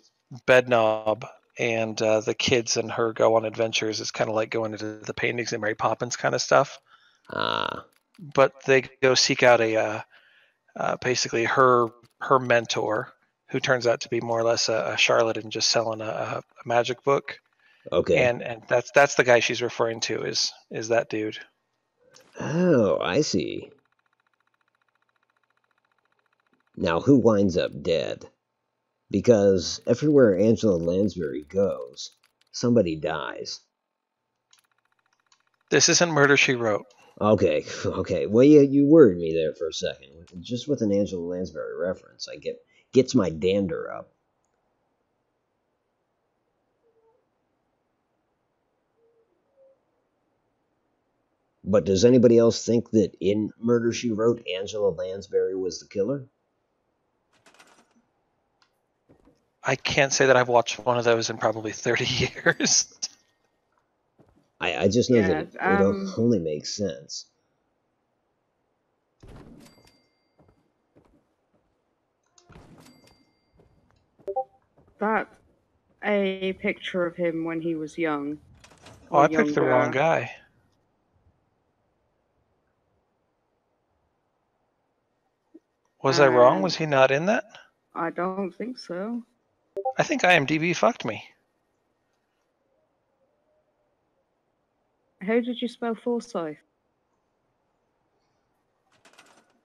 Speaker 2: bedknob. And the kids and her go on adventures. It's kind of like going into the paintings and Mary Poppins kind of stuff. But they go seek out a basically her mentor, who turns out to be more or less a charlatan, just selling a magic book.
Speaker 1: Okay.
Speaker 2: And that's the guy she's referring to is that dude.
Speaker 1: Oh, I see. Now, who winds up dead? Because everywhere Angela Lansbury goes, somebody dies.
Speaker 2: This isn't Murder, She Wrote.
Speaker 1: Okay. Well, you worried me there for a second. Just with an Angela Lansbury reference, gets my dander up. But does anybody else think that in Murder, She Wrote, Angela Lansbury was the killer?
Speaker 2: I can't say that I've watched one of those in probably 30 years.
Speaker 1: I just know that it only makes sense.
Speaker 8: That's a picture of him when he was young.
Speaker 2: Oh, I picked the wrong guy. Was I wrong? Was he not in that?
Speaker 8: I don't think so.
Speaker 2: I think IMDb fucked me.
Speaker 8: How did you spell Forsyth?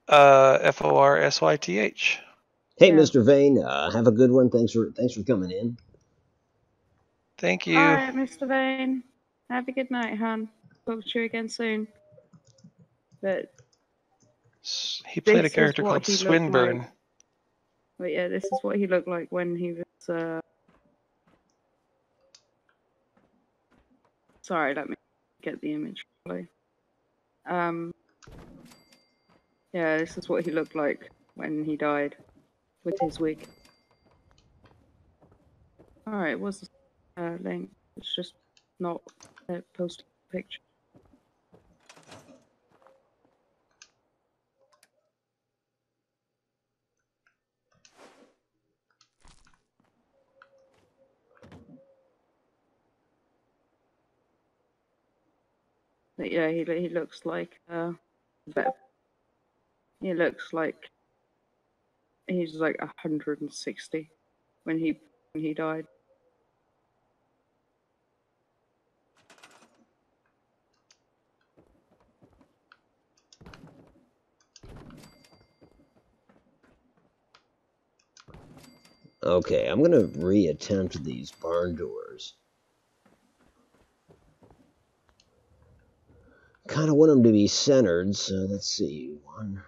Speaker 2: Forsyth.
Speaker 1: Hey, yeah. Mr. Vane, have a good one. Thanks for coming in.
Speaker 2: Thank you.
Speaker 8: All right, Mr. Vane. Have a good night, hon. Talk to you again soon. But
Speaker 2: he played a character called Swinburne.
Speaker 8: Like. But yeah, this is what he looked like when he was. Sorry, let me get the image. Yeah, this is what he looked like when he died with his wig. Alright, what's the link? It's just not a post picture. But yeah, he looks like he looks like he's like 160 when he died.
Speaker 1: Okay, I'm gonna reattempt these barn doors. Kind of want them to be centered, so let's see. 1,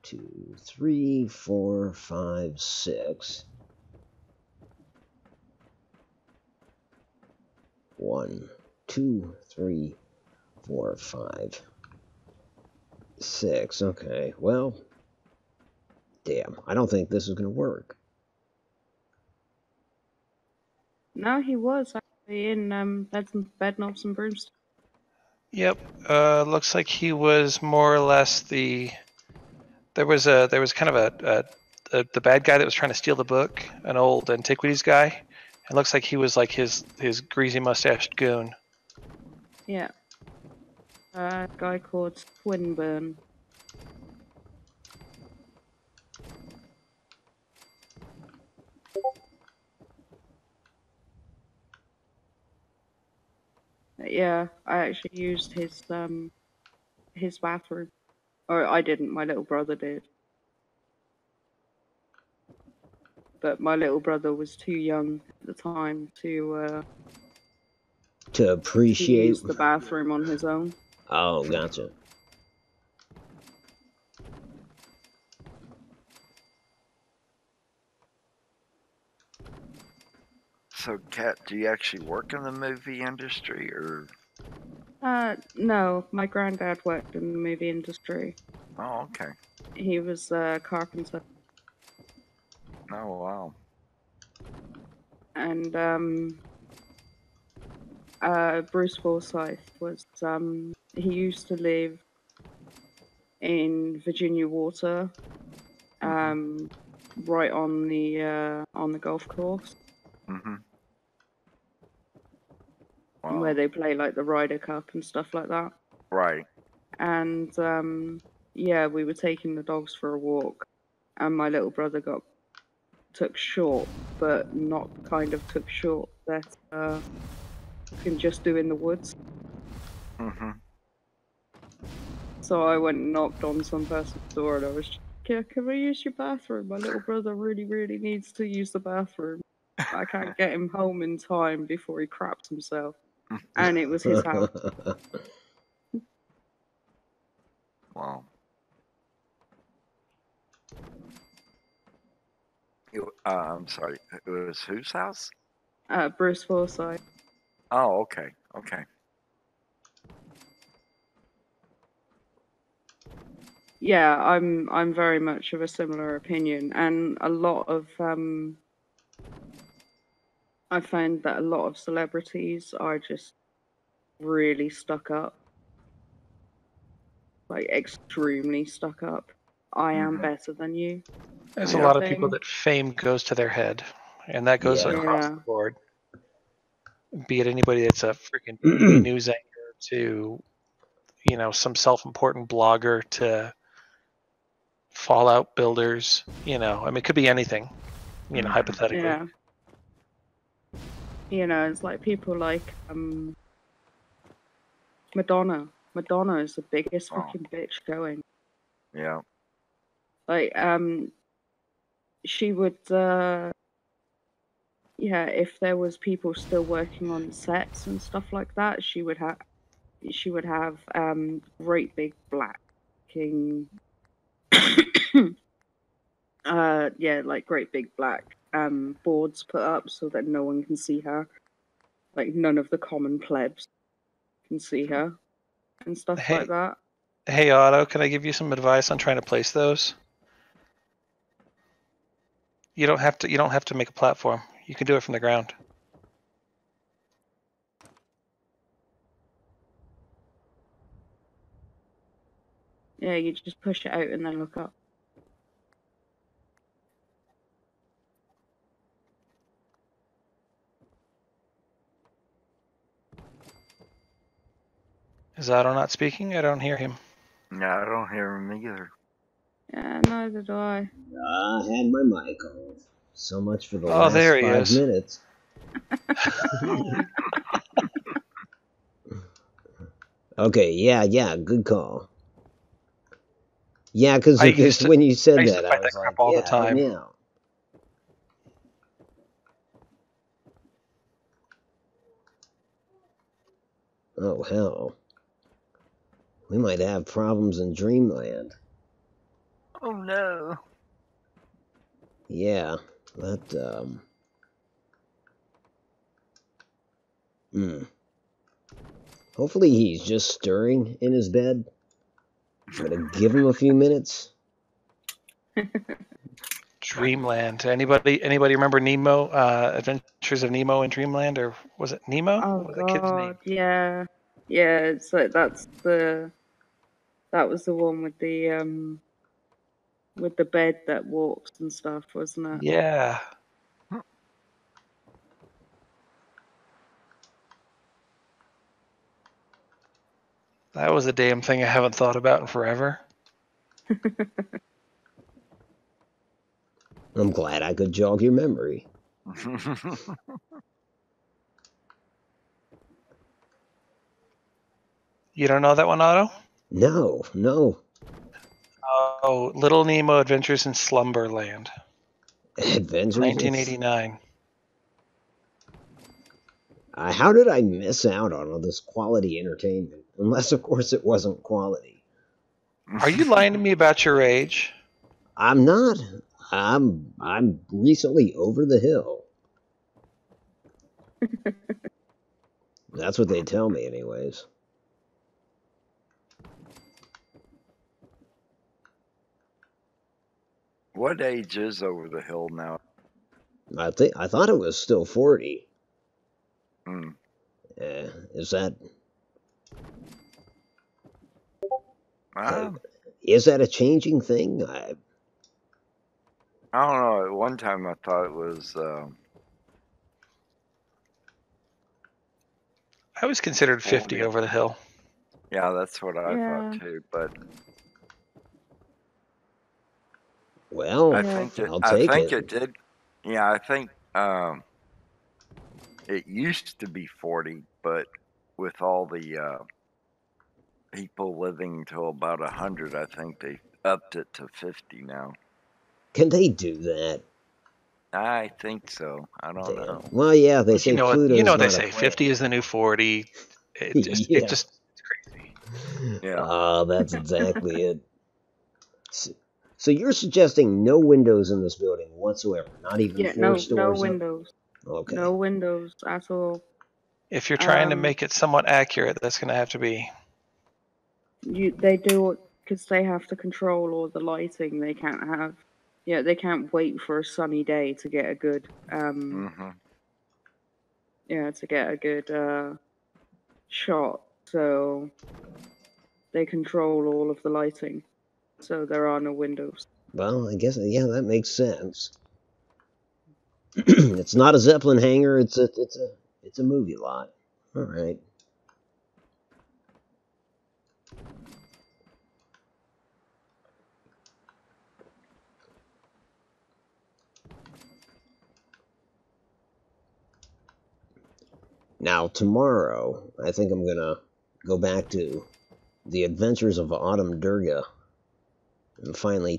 Speaker 1: 2, 3, 4, 5, 6. 1, 2, 3, 4, 5, 6. Okay, well, damn, I don't think this is gonna work.
Speaker 8: No, he was actually in Bed Knobs and Broomsticks.
Speaker 2: Yep. Looks like he was more or less the. There was kind of the bad guy that was trying to steal the book, an old antiquities guy. It looks like he was like his greasy mustached goon.
Speaker 8: Yeah. A guy called Swinburne. Yeah, I actually used his bathroom. Or I didn't, my little brother did. But my little brother was too young at the time to
Speaker 1: appreciate
Speaker 8: use the bathroom on his own.
Speaker 1: Oh, gotcha.
Speaker 5: So, Kat, do you actually work in the movie industry, or?
Speaker 8: No, my granddad worked in the movie industry.
Speaker 5: Oh, okay.
Speaker 8: He was a carpenter.
Speaker 5: Oh, wow.
Speaker 8: And Bruce Forsyth was he used to live in Virginia Water, right on the golf course.
Speaker 5: Wow.
Speaker 8: Where they play like the Ryder Cup and stuff like that.
Speaker 5: Right.
Speaker 8: And yeah, we were taking the dogs for a walk, and my little brother took short, but not kind of took short that you can just do in the woods. So I went and knocked on some person's door, and I was, yeah, can I use your bathroom? My little brother really, really needs to use the bathroom. I can't get him home in time before he craps himself. And it was his house.
Speaker 5: Wow. I'm sorry. It was whose house?
Speaker 8: Bruce Forsyth.
Speaker 5: Oh, okay. Okay.
Speaker 8: Yeah, I'm very much of a similar opinion, and a lot of I find that a lot of celebrities are just really stuck up, like extremely stuck up. I am better than you.
Speaker 2: There's a lot of people that fame goes to their head, and that goes across the board. Be it anybody that's a freaking TV news anchor to, you know, some self-important blogger to Fallout builders. You know, I mean, it could be anything. You know, hypothetically.
Speaker 8: Yeah. You know, it's like people like Madonna. Madonna is the biggest fucking bitch going.
Speaker 5: Yeah.
Speaker 8: Like, she would, yeah, if there was people still working on sets and stuff like that, she would have great big black king, yeah, like great big black boards put up so that no one can see her. Like, none of the common plebs can see her and stuff like that.
Speaker 2: Hey, Otto, can I give you some advice on trying to place those? You don't have to make a platform. You can do it from the ground.
Speaker 8: Yeah, you just push it out and then look up.
Speaker 2: Is Otto not speaking? I don't hear him.
Speaker 5: No, I don't hear him either.
Speaker 8: Yeah, neither do I.
Speaker 1: I had my mic off. So much for the
Speaker 2: Oh,
Speaker 1: last
Speaker 2: there he
Speaker 1: 5
Speaker 2: is.
Speaker 1: minutes. Okay, yeah, good call. Yeah, because when you said that, I was like,
Speaker 2: all
Speaker 1: yeah,
Speaker 2: the time.
Speaker 1: yeah. Oh, hell. We might have problems in Dreamland.
Speaker 5: Oh, no.
Speaker 1: Yeah, that, Hopefully he's just stirring in his bed. I'm gonna give him a few minutes.
Speaker 2: Dreamland. Anybody remember Nemo? Adventures of Nemo in Dreamland, or was it Nemo?
Speaker 8: Oh
Speaker 2: What was the kid's name?
Speaker 8: God, yeah. It's like that was the one with the bed that walks and stuff, wasn't it?
Speaker 2: Yeah. That was a damn thing I haven't thought about in forever.
Speaker 1: I'm glad I could jog your memory.
Speaker 2: You don't know that one, Otto?
Speaker 1: No.
Speaker 2: Oh, Little Nemo Adventures in Slumberland.
Speaker 1: Adventures?
Speaker 2: 1989.
Speaker 1: How did I miss out on all this quality entertainment? Unless, of course, it wasn't quality.
Speaker 2: Are you lying to me about your age?
Speaker 1: I'm not. I'm recently over the hill. That's what they tell me, anyways.
Speaker 5: What age is over the hill now?
Speaker 1: I thought it was still 40.
Speaker 5: Hmm.
Speaker 1: Is that?
Speaker 5: I
Speaker 1: Is that a changing thing?
Speaker 5: don't know. At one time, I thought it was.
Speaker 2: I was considered 50 over the hill.
Speaker 5: Yeah, that's what I thought too. But
Speaker 1: well,
Speaker 5: I think it did. Yeah, I think it used to be 40, but with all the people living till about 100, I think they upped it to 50 now.
Speaker 1: Can they do that?
Speaker 5: I think so. I don't know.
Speaker 1: Well, yeah, they say Pluto's
Speaker 2: you know what they
Speaker 1: not a
Speaker 2: say.
Speaker 1: planet.
Speaker 2: 50 is the new 40. It's crazy.
Speaker 5: Yeah.
Speaker 1: Oh, that's exactly it. So you're suggesting no windows in this building whatsoever, not even 4 stores?
Speaker 8: No windows.
Speaker 1: Okay.
Speaker 8: No windows at all.
Speaker 2: If you're trying to make it somewhat accurate, that's going to have to be.
Speaker 8: They do, because they have to control all the lighting. They can't have. Yeah, they can't wait for a sunny day to get a good. Yeah, to get a good shot. So they control all of the lighting. So there are no windows.
Speaker 1: Well, I guess that makes sense. It's not a Zeppelin hangar. It's a movie lot. All right. Now tomorrow, I think I'm gonna go back to the Adventures of Autumn Durga and finally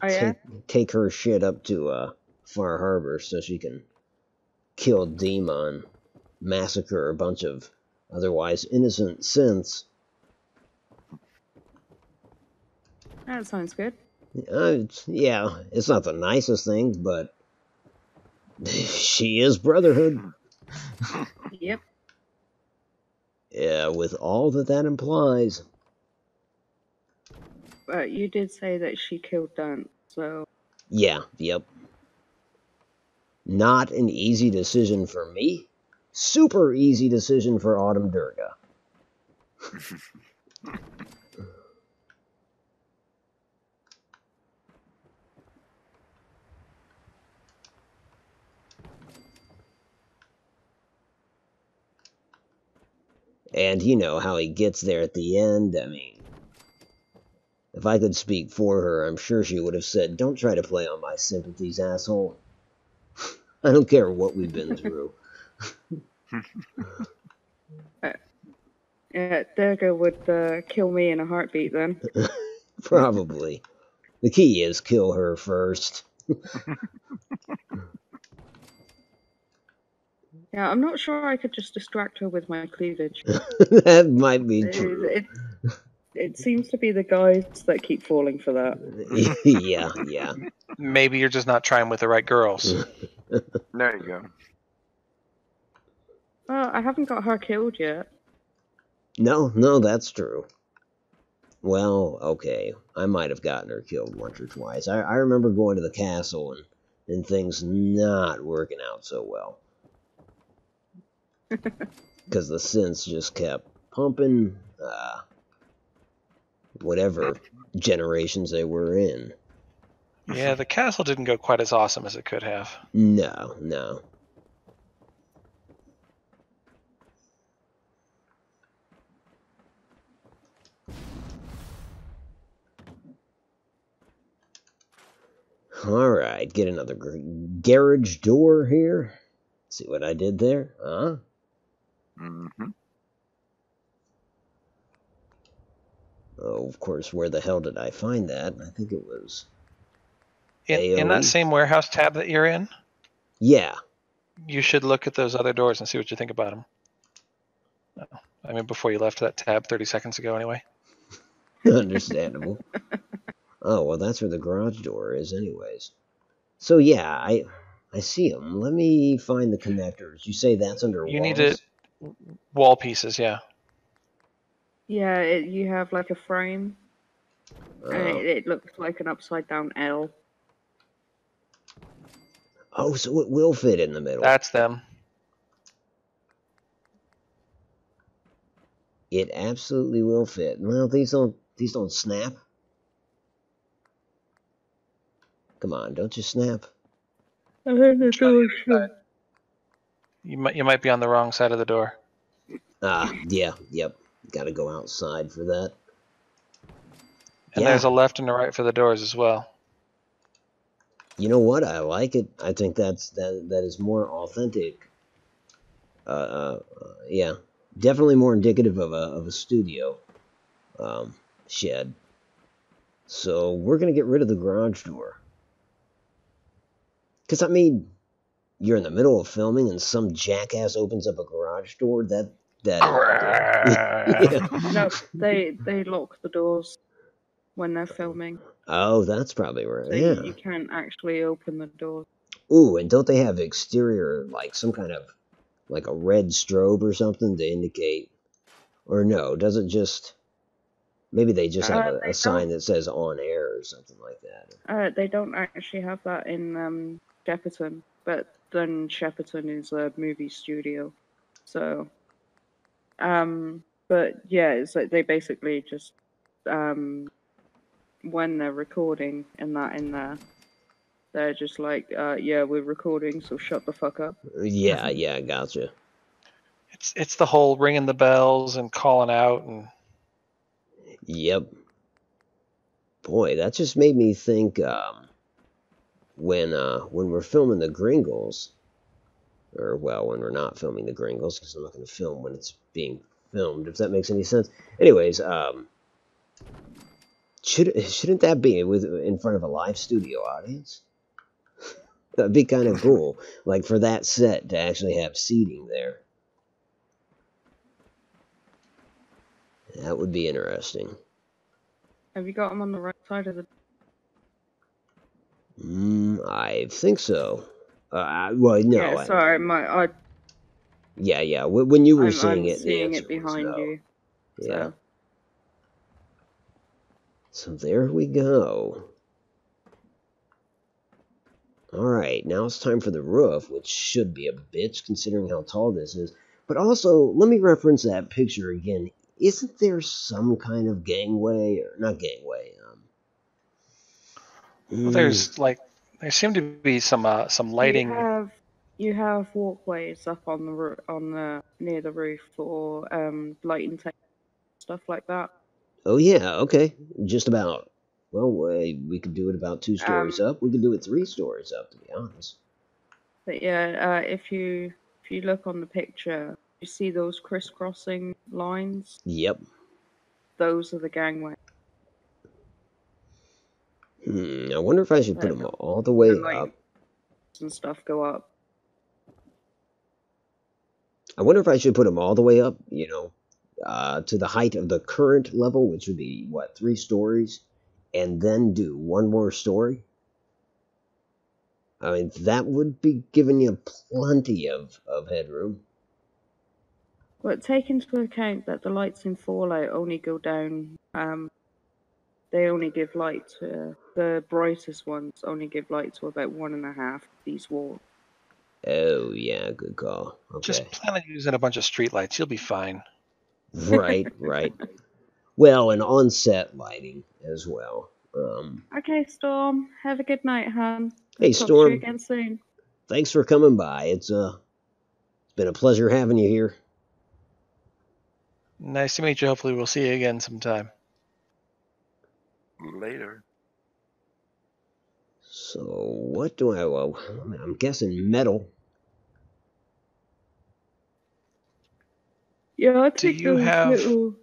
Speaker 1: take her shit up to Far Harbor so she can kill Dima and massacre a bunch of otherwise innocent synths.
Speaker 8: That sounds good.
Speaker 1: Yeah, it's not the nicest thing, but she is Brotherhood.
Speaker 8: Yep.
Speaker 1: Yeah, with all that implies.
Speaker 8: But you did say that she killed Dant, so...
Speaker 1: Yeah, yep. Not an easy decision for me. Super easy decision for Autumn Durga. And you know how he gets there at the end. I mean, if I could speak for her, I'm sure she would have said, "Don't try to play on my sympathies, asshole. I don't care what we've been through."
Speaker 8: Durga would kill me in a heartbeat then.
Speaker 1: Probably. The key is kill her first.
Speaker 8: Yeah, I'm not sure I could just distract her with my cleavage.
Speaker 1: That might be true.
Speaker 8: It seems to be the guys that keep falling for that.
Speaker 1: Yeah.
Speaker 2: Maybe you're just not trying with the right girls.
Speaker 5: There you go.
Speaker 8: Well, I haven't got her killed yet.
Speaker 1: No, that's true. Well, okay. I might have gotten her killed once or twice. I remember going to the castle and and things not working out so well. Because the synths just kept pumping whatever generations they were in.
Speaker 2: Yeah, the castle didn't go quite as awesome as it could have.
Speaker 1: No, no. Alright, get another garage door here. See what I did there? Huh?
Speaker 5: Mm-hmm.
Speaker 1: Oh, of course, where the hell did I find that? I think it was...
Speaker 2: In that same warehouse tab that you're in?
Speaker 1: Yeah.
Speaker 2: You should look at those other doors and see what you think about them. I mean, before you left that tab 30 seconds ago anyway.
Speaker 1: Understandable. Oh, well, that's where the garage door is anyways. So, yeah, I see them. Let me find the connectors. You say that's under walls?
Speaker 2: You need to... Wall pieces, yeah.
Speaker 8: Yeah, you have like a frame. And it looks like an upside-down L.
Speaker 1: Oh, so it will fit in the middle.
Speaker 2: That's them.
Speaker 1: It absolutely will fit. Well, these don't snap. Come on, don't you snap?
Speaker 8: I heard the door shut.
Speaker 2: You might be on the wrong side of the door.
Speaker 1: Yeah, yep. Got to go outside for that.
Speaker 2: And there's a left and a right for the doors as well.
Speaker 1: You know what? I like it. I think that is more authentic. Yeah, definitely more indicative of a studio shed. So we're gonna get rid of the garage door. Because I mean, you're in the middle of filming and some jackass opens up a garage door. That yeah.
Speaker 8: No, they lock the doors when they're filming.
Speaker 1: Oh, that's probably right.
Speaker 8: So
Speaker 1: yeah.
Speaker 8: You can't actually open the door.
Speaker 1: Ooh, and don't they have exterior, like some kind of, like a red strobe or something to indicate? Or no, does it just, maybe they just have a sign that says on air or something like that.
Speaker 8: They don't actually have that in Shepperton, but then Shepperton is a movie studio. So, but yeah, it's like they basically just, when they're recording and that in there, they're just like, yeah, we're recording, so shut the fuck up.
Speaker 1: Yeah, gotcha.
Speaker 2: It's the whole ringing the bells and calling out and.
Speaker 1: Yep. Boy, that just made me think. When we're filming the Gringles, or well, when we're not filming the Gringles, because I'm not going to film when it's being filmed, if that makes any sense. Anyways, shouldn't that be in front of a live studio audience? That'd be kind of cool, like for that set to actually have seating there. That would be interesting.
Speaker 8: Have you got them on the right side of the?
Speaker 1: I think so. Well, no.
Speaker 8: Yeah, sorry,
Speaker 1: Yeah. When you were seeing
Speaker 8: I'm
Speaker 1: it,
Speaker 8: seeing it behind you.
Speaker 1: Yeah. So there we go. Alright, now it's time for the roof, which should be a bitch considering how tall this is. But also, let me reference that picture again. Isn't there some kind of gangway, or not gangway?
Speaker 2: Well, there seem to be some lighting.
Speaker 8: You have walkways up on the near the roof for lighting stuff like that.
Speaker 1: Oh yeah, okay, just about. Well, we could do it about 2 stories up. We could do it 3 stories up, to be honest.
Speaker 8: But yeah, if you look on the picture, you see those crisscrossing lines?
Speaker 1: Yep.
Speaker 8: Those are the gangway.
Speaker 1: I wonder if I should put them all the way up.
Speaker 8: And stuff go up.
Speaker 1: I wonder if I should put them all the way up, you know, to the height of the current level, which would be, what, 3 stories? And then do 1 more story? I mean, that would be giving you plenty of headroom.
Speaker 8: But take into account that the lights in Fallout only go down they only give light to the brightest ones. Only give light to about 1.5 of these walls.
Speaker 1: Oh yeah, good call. Okay.
Speaker 2: Just plan on using a bunch of street lights. You'll be fine.
Speaker 1: Right, right. Well, and on-set lighting as well.
Speaker 8: Okay, Storm. Have a good night, hon.
Speaker 1: Hey,
Speaker 8: Talk
Speaker 1: Storm.
Speaker 8: to you again soon.
Speaker 1: Thanks for coming by. It's been a pleasure having you here.
Speaker 2: Nice to meet you. Hopefully we'll see you again sometime.
Speaker 5: Later.
Speaker 1: So, what do I... Well, I'm guessing metal.
Speaker 8: Yeah, I
Speaker 2: Do
Speaker 8: think
Speaker 2: you have...
Speaker 8: little...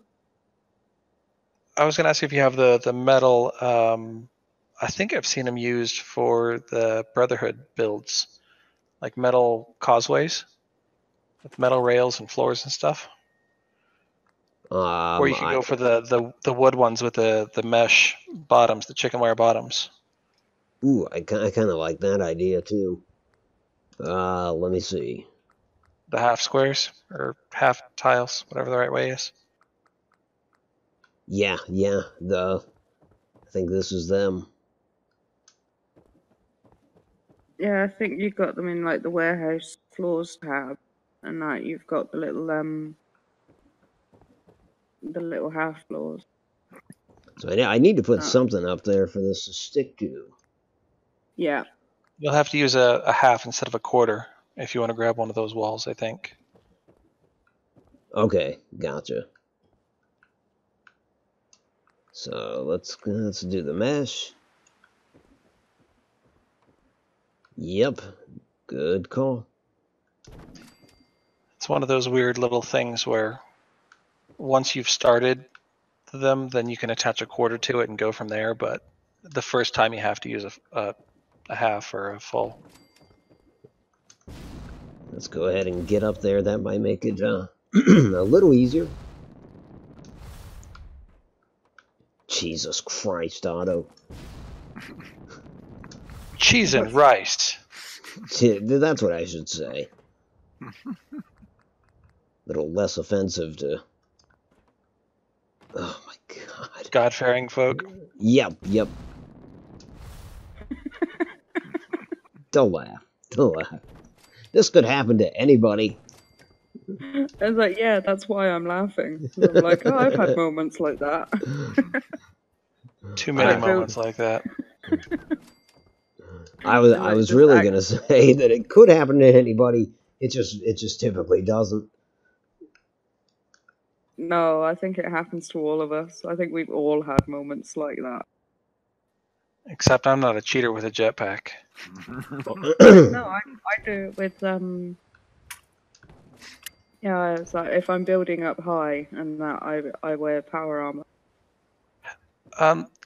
Speaker 2: I was going to ask if you have the metal... I think I've seen them used for the Brotherhood builds. Like metal causeways. With metal rails and floors and stuff. Or you can go for the wood ones with the mesh bottoms, the chicken wire bottoms.
Speaker 1: Ooh, I kind of like that idea too. Let me see.
Speaker 2: The half squares or half tiles, whatever the right way is.
Speaker 1: Yeah. I think this is them.
Speaker 8: Yeah, I think you got them in like the warehouse floors tab, and like you've got the little half floors.
Speaker 1: So I need to put something up there for this to stick to.
Speaker 8: Yeah.
Speaker 2: You'll have to use a half instead of a quarter if you want to grab one of those walls, I think.
Speaker 1: Okay, gotcha. So let's do the mesh. Yep, good call.
Speaker 2: It's one of those weird little things where once you've started them, then you can attach a quarter to it and go from there, but the first time you have to use a half or a full.
Speaker 1: Let's go ahead and get up there. That might make it a little easier. Jesus Christ, Otto.
Speaker 2: Cheese and rice.
Speaker 1: That's what I should say. Little less offensive to... Oh my God.
Speaker 2: God-fearing folk.
Speaker 1: Yep. Don't laugh. This could happen to anybody.
Speaker 8: I was like, yeah, that's why I'm laughing. I'm like, oh, I've had moments like that.
Speaker 2: Too many moments like that.
Speaker 1: I was really gonna say that it could happen to anybody. It just typically doesn't.
Speaker 8: No, I think it happens to all of us. I think we've all had moments like that.
Speaker 2: Except I'm not a cheater with a jetpack.
Speaker 8: No, I do it with yeah, it's like if I'm building up high and that I wear power armor.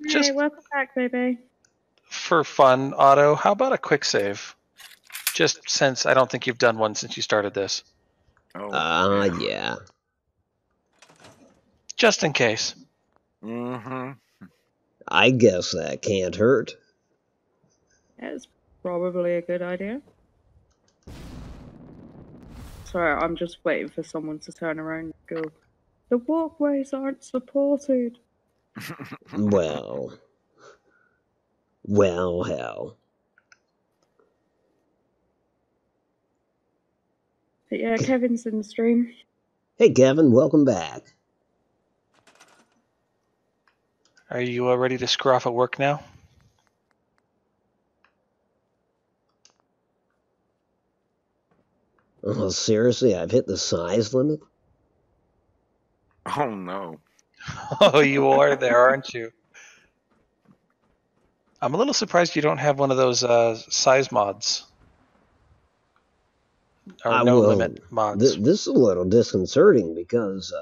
Speaker 2: Just
Speaker 8: hey, welcome back, baby.
Speaker 2: For fun, Otto, how about a quick save? Just since I don't think you've done one since you started this.
Speaker 1: Yeah.
Speaker 2: Just in case.
Speaker 5: Mm-hmm.
Speaker 1: I guess that can't hurt.
Speaker 8: It's probably a good idea. Sorry, I'm just waiting for someone to turn around and go, the walkways aren't supported.
Speaker 1: Well, hell.
Speaker 8: But yeah, Kevin's in the stream.
Speaker 1: Hey, Kevin, welcome back.
Speaker 2: Are you ready to screw off at work now?
Speaker 1: Oh, seriously, I've hit the size limit?
Speaker 5: Oh, no.
Speaker 2: Oh, you are there, aren't you? I'm a little surprised you don't have one of those size mods. Or no limit mods.
Speaker 1: This is a little disconcerting because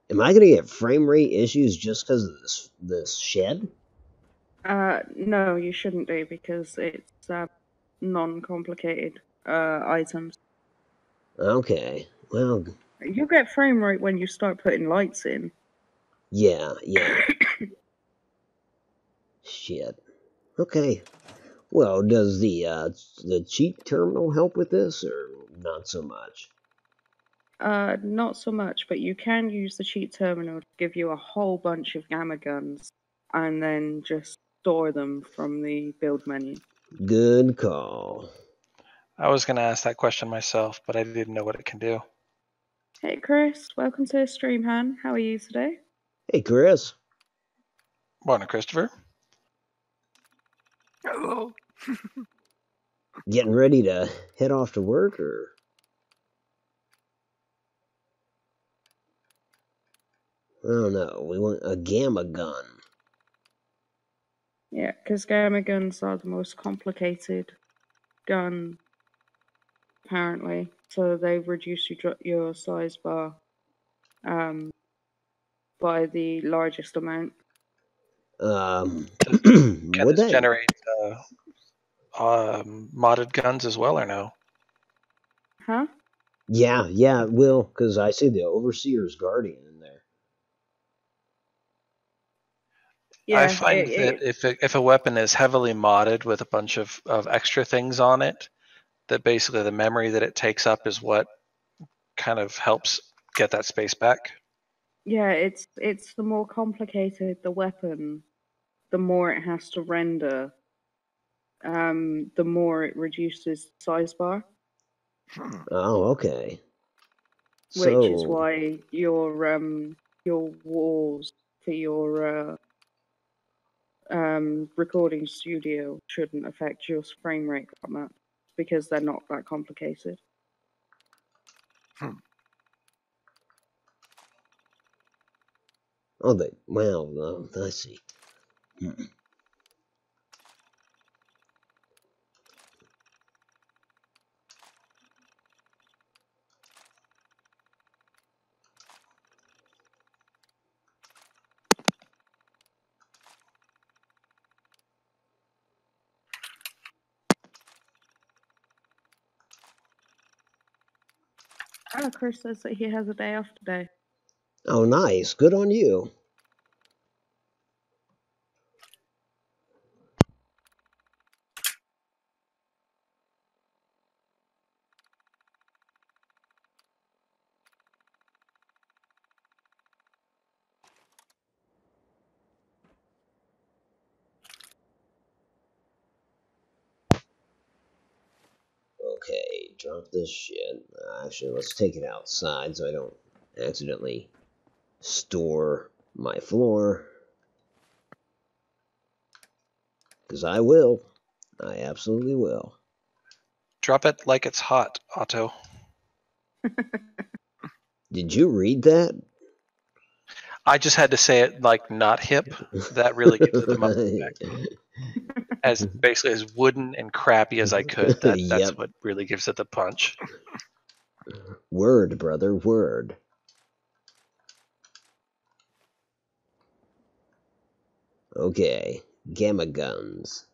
Speaker 1: am I going to get frame rate issues just because of this shed?
Speaker 8: No, you shouldn't do because it's non-complicated items.
Speaker 1: Okay, well...
Speaker 8: You get frame rate when you start putting lights in.
Speaker 1: Yeah. Shit. Okay. Well, does the cheat terminal help with this, or not so much?
Speaker 8: Not so much, but you can use the cheat terminal to give you a whole bunch of gamma guns and then just store them from the build menu.
Speaker 1: Good call.
Speaker 2: I was going to ask that question myself, but I didn't know what it can do.
Speaker 8: Hey Chris, welcome to the stream, Han. How are you today?
Speaker 1: Hey Chris.
Speaker 2: Morning, Christopher.
Speaker 5: Hello.
Speaker 1: Getting ready to head off to work, or? I don't know. We want a gamma gun.
Speaker 8: Yeah, because gamma guns are the most complicated gun, apparently. So they reduce your size bar by the largest amount.
Speaker 2: Can this generate modded guns as well, or no?
Speaker 8: Huh?
Speaker 1: Yeah, it will, because I see the Overseer's Guardian in there.
Speaker 2: Yeah, I find that if a weapon is heavily modded with a bunch of extra things on it, that basically the memory that it takes up is what kind of helps get that space back.
Speaker 8: Yeah, it's the more complicated the weapon, the more it has to render, the more it reduces the size bar.
Speaker 1: Oh, okay.
Speaker 8: Which is why your walls for your recording studio shouldn't affect your frame rate that much, because they're not that complicated.
Speaker 1: Oh, well, I see.
Speaker 8: Oh, Chris says that he has a day off today.
Speaker 1: Oh, nice. Good on you. Okay, drop this shit. Actually, let's take it outside so I don't accidentally store my floor. Because I will. I absolutely will.
Speaker 2: Drop it like it's hot, Otto.
Speaker 1: Did you read that?
Speaker 2: I just had to say it like not hip. That really gives it the muscle effect. As basically as wooden and crappy as I could. That's what really gives it the punch.
Speaker 1: Word, brother, word. Okay, gamma guns.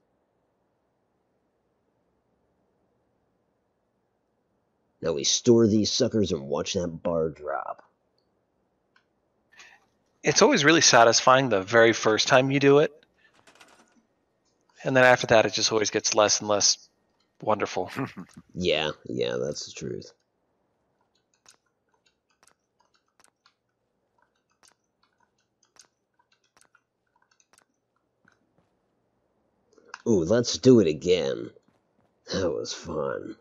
Speaker 1: Now we store these suckers and watch that bar drop.
Speaker 2: It's always really satisfying the very first time you do it. And then after that, it just always gets less and less wonderful.
Speaker 1: Yeah, that's the truth. Ooh, let's do it again. That was fun.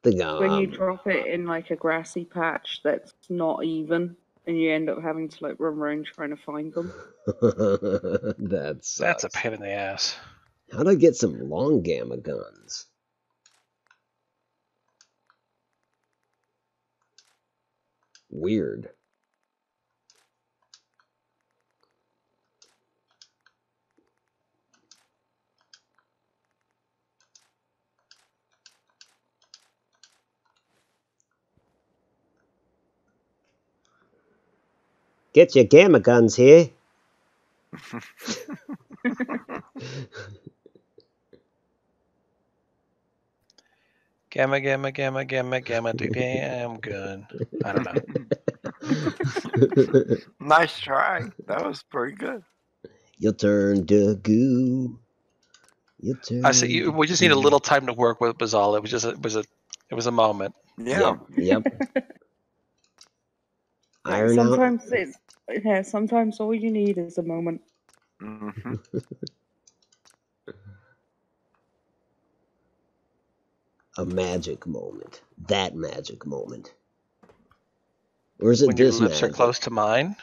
Speaker 8: When you drop it in like a grassy patch that's not even, and you end up having to like run around trying to find them.
Speaker 2: That's a pain in the ass.
Speaker 1: How'd I get some long gamma guns? Weird. Get your gamma guns here.
Speaker 2: Gamma, gamma, gamma, gamma, gamma, damn good. I don't know.
Speaker 5: Nice try. That was pretty good.
Speaker 1: Your turn to goo. Your turn.
Speaker 2: I said we just need a little time to work with Bazal. It was just it was a moment.
Speaker 5: Yeah.
Speaker 1: Yep. Iron
Speaker 8: sometimes out. Sometimes all you need is a moment.
Speaker 5: Mm-hmm.
Speaker 1: A magic moment. That magic moment. Or is it
Speaker 2: when
Speaker 1: this
Speaker 2: your lips
Speaker 1: magic?
Speaker 2: are close to mine?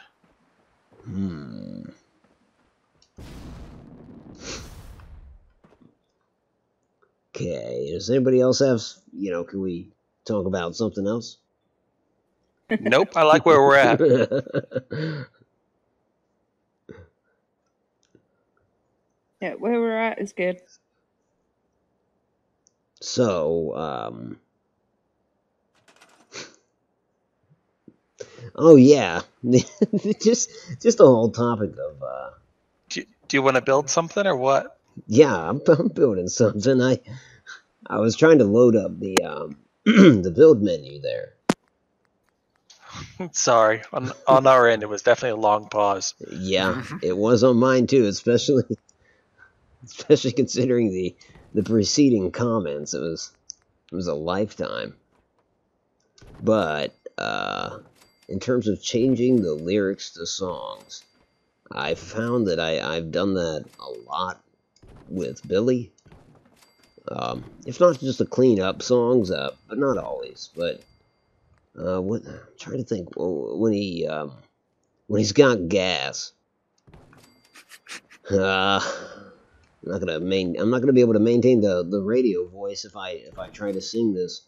Speaker 1: Okay. Does anybody else have, can we talk about something else?
Speaker 2: Nope, I like where we're at.
Speaker 8: Yeah, where we're at is good.
Speaker 1: So, oh yeah, just the whole topic of.
Speaker 2: Do you want to build something or what?
Speaker 1: Yeah, I'm building something. I was trying to load up the the build menu there.
Speaker 2: Sorry, on our end, it was definitely a long pause.
Speaker 1: Yeah, it was on mine too, especially considering the preceding comments. It was a lifetime. But in terms of changing the lyrics to songs, I found that I've done that a lot with Billy. If not just to clean up songs, but not always. But what I'm trying to think when he's got gas. I'm not gonna be able to maintain the radio voice if I try to sing this.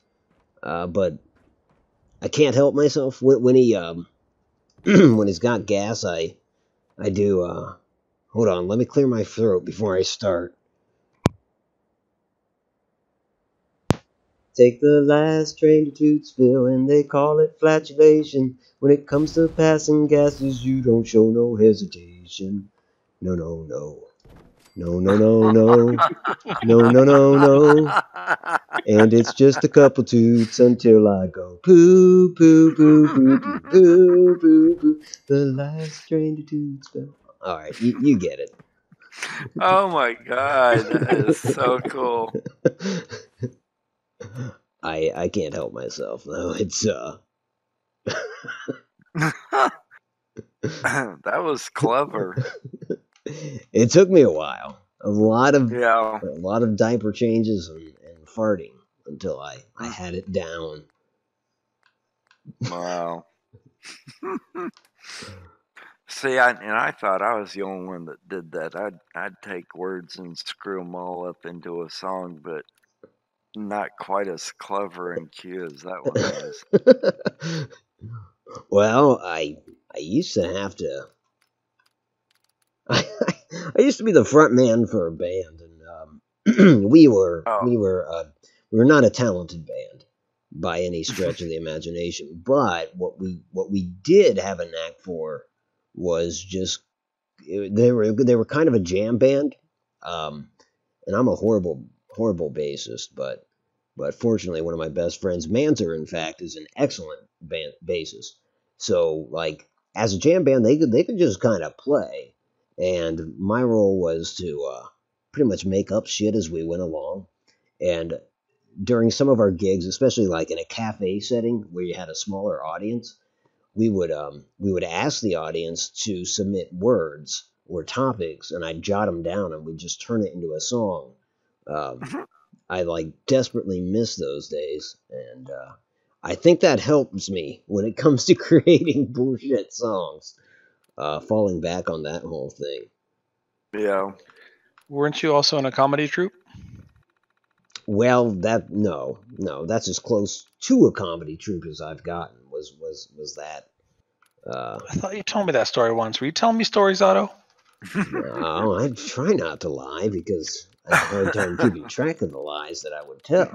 Speaker 1: But I can't help myself when he when he's got gas. I do. Hold on, let me clear my throat before I start. Take the last train to Tootsville, and they call it flatulation. When it comes to passing gases, you don't show no hesitation. No, no, no. No, no, no, no. No, no, no, no. And it's just a couple toots until I go poo, poo, poo, poo, poo, poo, poo, poo. The last train to Tootsville. All right, you get it.
Speaker 5: Oh my god, that is so cool.
Speaker 1: I can't help myself though. It's
Speaker 5: that was clever.
Speaker 1: It took me a while. A lot of
Speaker 5: Yeah.
Speaker 1: diaper changes and farting until I had it down.
Speaker 5: Wow. See, I thought I was the only one that did that. I'd take words and screw them all up into a song, but not quite as clever and cute as that one was.
Speaker 1: Well, I used to have to. I used to be the front man for a band, and we were not a talented band by any stretch of the imagination. But what we did have a knack for was just they were kind of a jam band, and I'm a horrible bassist, but fortunately one of my best friends, Manzer, in fact, is an excellent bassist. So like as a jam band, they could just kind of play, and my role was to pretty much make up shit as we went along. And during some of our gigs, especially like in a cafe setting where you had a smaller audience, we would ask the audience to submit words or topics, and I'd jot them down, and we'd just turn it into a song. I like desperately miss those days, and I think that helps me when it comes to creating bullshit songs. Falling back on that whole thing.
Speaker 5: Yeah.
Speaker 2: Weren't you also in a comedy troupe?
Speaker 1: Well, no, that's as close to a comedy troupe as I've gotten. Was that?
Speaker 2: I thought you told me that story once. Were you telling me stories, Otto?
Speaker 1: No, I try not to lie because I have a hard time keeping track of the lies that I would tell.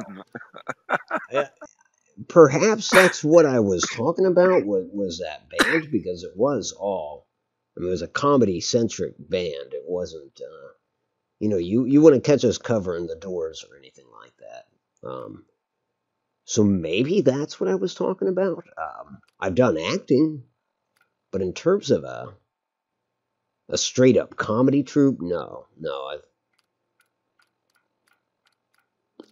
Speaker 1: Perhaps that's what I was talking about. Was that band, because it was all. I mean, it was a comedy-centric band. It wasn't. You wouldn't catch us covering the Doors or anything like that. So maybe that's what I was talking about. I've done acting, but in terms of A straight up comedy troupe? No.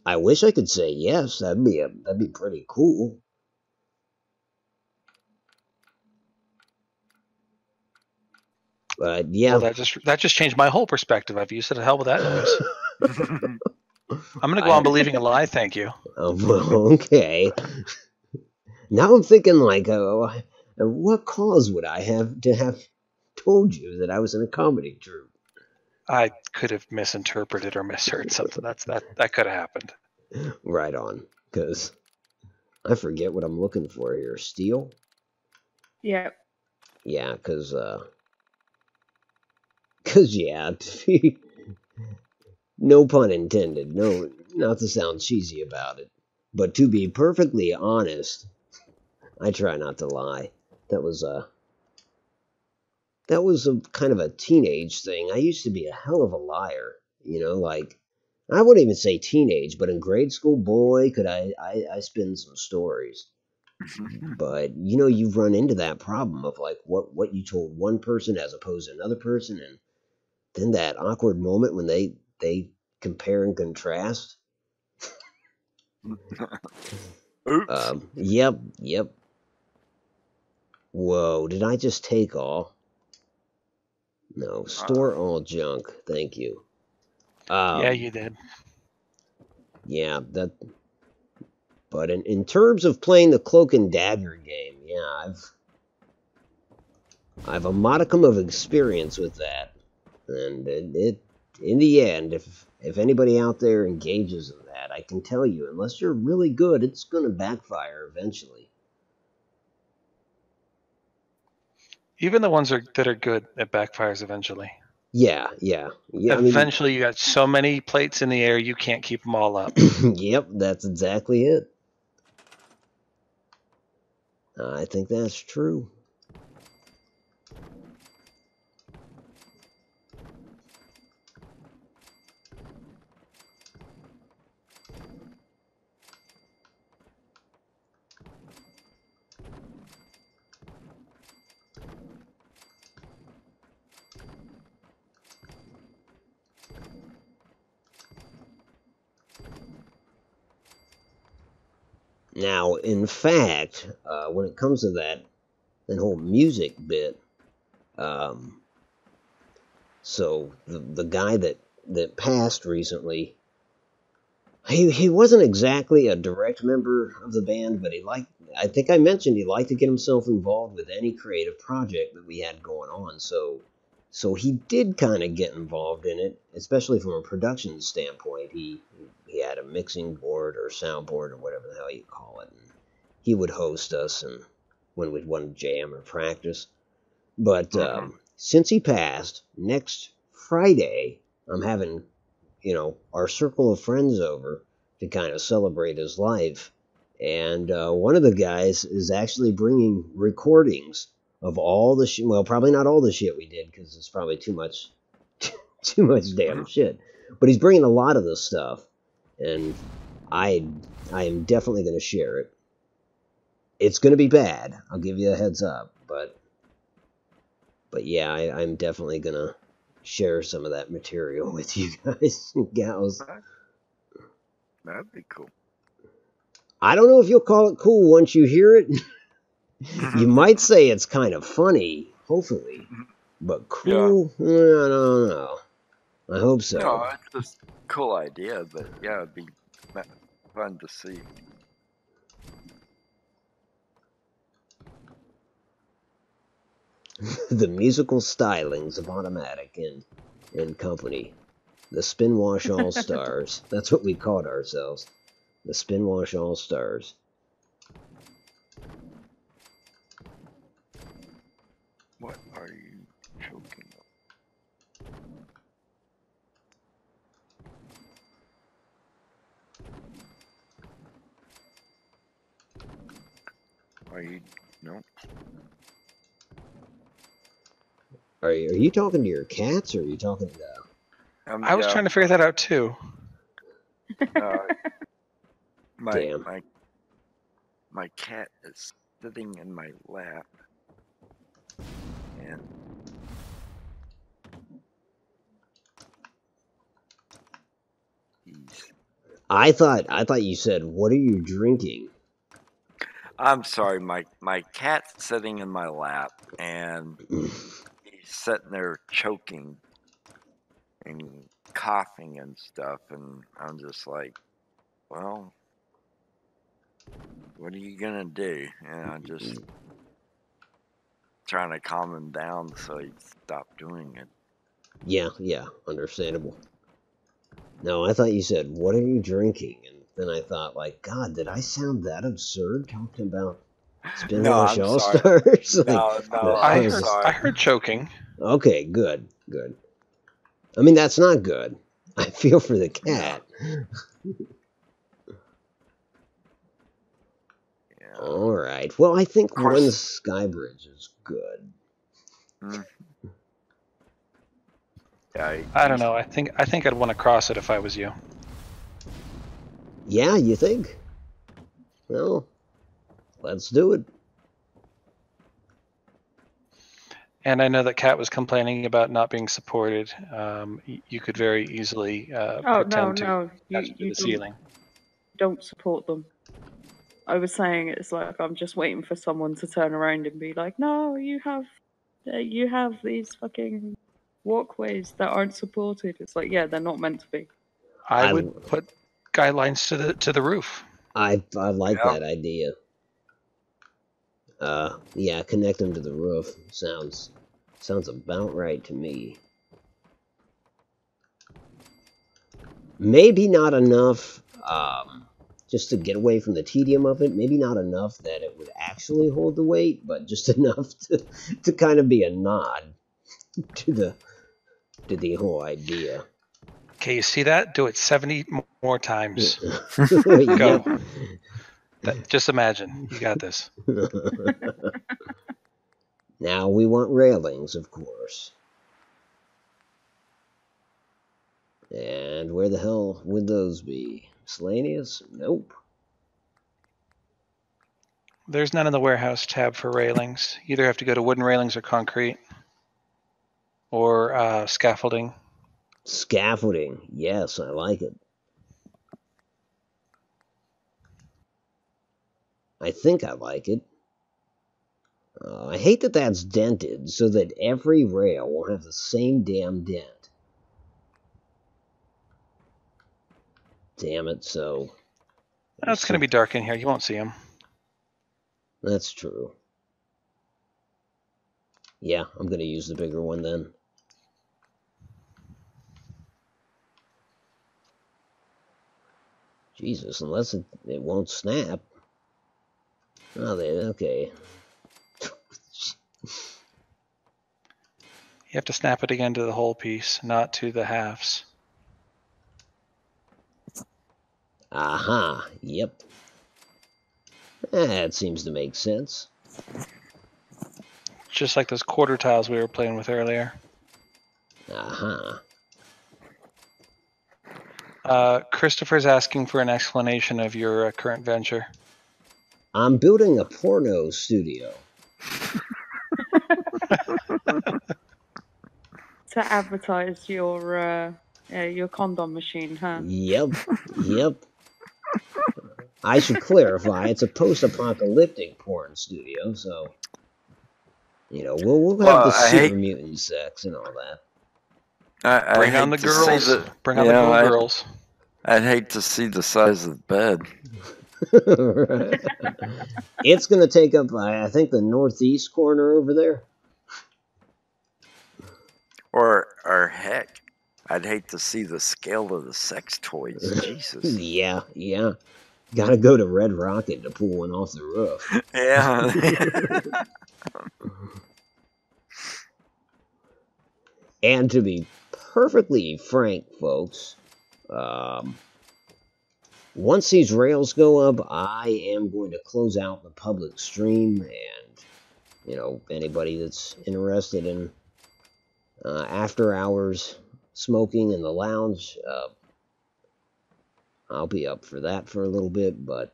Speaker 1: I wish I could say yes. That'd be pretty cool. But yeah.
Speaker 2: Well, that just changed my whole perspective of you. So to hell with that noise. I'm gonna go on believing a lie. Thank you.
Speaker 1: Oh, well, okay. Now I'm thinking like, what cause would I have to have told you that I was in a comedy troupe?
Speaker 2: I could have misinterpreted or misheard something. That could have happened.
Speaker 1: Right on, because I forget what I'm looking for here. Steel?
Speaker 8: Yeah.
Speaker 1: Yeah, because yeah, no pun intended. No, not to sound cheesy about it, but to be perfectly honest, I try not to lie. That was a kind of a teenage thing. I used to be a hell of a liar, like, I wouldn't even say teenage, but in grade school, boy, could I spin some stories. But, you've run into that problem of, like, what you told one person as opposed to another person, and then that awkward moment when they compare and contrast.
Speaker 5: Oops.
Speaker 1: Yep. Whoa, did I just take all? No, store all junk. Thank you.
Speaker 2: Yeah, you did.
Speaker 1: Yeah, but in terms of playing the Cloak and Dagger game, yeah, I've a modicum of experience with that. And it in the end, if anybody out there engages in that, I can tell you, unless you're really good, it's going to backfire eventually.
Speaker 2: Even the ones that are good, it backfires eventually.
Speaker 1: Yeah.
Speaker 2: Eventually, you got so many plates in the air, you can't keep them all up.
Speaker 1: Yep, that's exactly it. I think that's true. Now, in fact, when it comes to that whole music bit, so the guy that passed recently, he wasn't exactly a direct member of the band, but I think I mentioned he liked to get himself involved with any creative project that we had going on, so he did kind of get involved in it, especially from a production standpoint. He had a mixing board or soundboard or whatever the hell you call it, and he would host us and when we'd want to jam or practice. But since he passed, next Friday I'm having our circle of friends over to kind of celebrate his life, and one of the guys is actually bringing recordings of all the shit. Well, probably not all the shit we did, because it's probably too much damn shit. But he's bringing a lot of this stuff, and I am definitely going to share it. It's going to be bad. I'll give you a heads up, but yeah, I'm definitely going to share some of that material with you guys and gals.
Speaker 5: That'd be cool.
Speaker 1: I don't know if you'll call it cool once you hear it. You might say it's kind of funny, hopefully, but cool, yeah. I don't know. I hope so.
Speaker 5: No, it's just a cool idea, but yeah, it'd be fun to see.
Speaker 1: The musical stylings of Automatic and Company. The Spinwash All-Stars. That's what we called ourselves. The Spinwash All-Stars.
Speaker 5: What are you choking on? Are you... No.
Speaker 1: Are you talking to your cats, or are you talking to...
Speaker 2: I was trying to figure that out, too.
Speaker 5: My cat is sitting in my lap, and
Speaker 1: I thought you said, "What are you drinking?"
Speaker 5: I'm sorry, my cat's sitting in my lap, and he's sitting there choking and coughing and stuff, and I'm just like, well, what are you gonna do? And I'm just trying to calm him down so he'd stop doing it.
Speaker 1: Yeah, understandable. No, I thought you said, "What are you drinking?" And then I thought, like, God, did I sound that absurd talking about Spindash All-Stars? Like,
Speaker 5: No,
Speaker 2: I heard choking.
Speaker 1: Okay, good. I mean, that's not good. I feel for the cat.
Speaker 5: Yeah.
Speaker 1: All right. Well, I think one Skybridge is good.
Speaker 5: Yeah,
Speaker 2: I don't know. I think I'd want to cross it if I was you.
Speaker 1: Yeah, you think? Well, let's do it.
Speaker 2: And I know that Kat was complaining about not being supported. You could very easily pretend to touch the ceiling.
Speaker 8: Don't support them. I was saying it's like I'm just waiting for someone to turn around and be like, "No, you have these fucking walkways that aren't supported." It's like, yeah, they're not meant to be.
Speaker 2: I would put guidelines to the roof.
Speaker 1: I like that idea. Yeah, connect them to the roof. Sounds about right to me. Maybe not enough, just to get away from the tedium of it. Maybe not enough that it would actually hold the weight, but just enough to kind of be a nod to the whole idea.
Speaker 2: Okay, you see that? Do it 70 more times.
Speaker 1: Go.
Speaker 2: Go. Just imagine. You got this.
Speaker 1: Now we want railings, of course. And where the hell would those be? Miscellaneous? Nope.
Speaker 2: There's none in the warehouse tab for railings. You either have to go to wooden railings or concrete. Or scaffolding.
Speaker 1: Scaffolding. Yes, I like it. I think I like it. I hate that that's dented so that every rail will have the same damn dent. Damn it, so...
Speaker 2: It's going to be dark in here. You won't see them.
Speaker 1: That's true. Yeah, I'm going to use the bigger one then. Jesus, unless it won't snap. Oh, okay.
Speaker 2: You have to snap it again to the whole piece, not to the halves.
Speaker 1: Aha, yep. That seems to make sense.
Speaker 2: Just like those quarter tiles we were playing with earlier.
Speaker 1: Aha.
Speaker 2: Christopher's asking for an explanation of your current venture.
Speaker 1: I'm building a porno studio.
Speaker 8: To advertise your condom machine, huh?
Speaker 1: Yep. I should clarify, it's a post-apocalyptic porn studio, so we'll have the super mutant sex and all that.
Speaker 2: Bring on the girls. Bring on the girls.
Speaker 5: I'd hate to see the size of the bed.
Speaker 1: It's going to take up, I think, the northeast corner over there.
Speaker 5: Or heck, I'd hate to see the scale of the sex toys. Jesus.
Speaker 1: Yeah. Gotta go to Red Rocket to pull one off the roof.
Speaker 5: Yeah.
Speaker 1: And to be perfectly frank, folks, once these rails go up, I am going to close out the public stream, and anybody that's interested in after hours smoking in the lounge, I'll be up for that for a little bit. But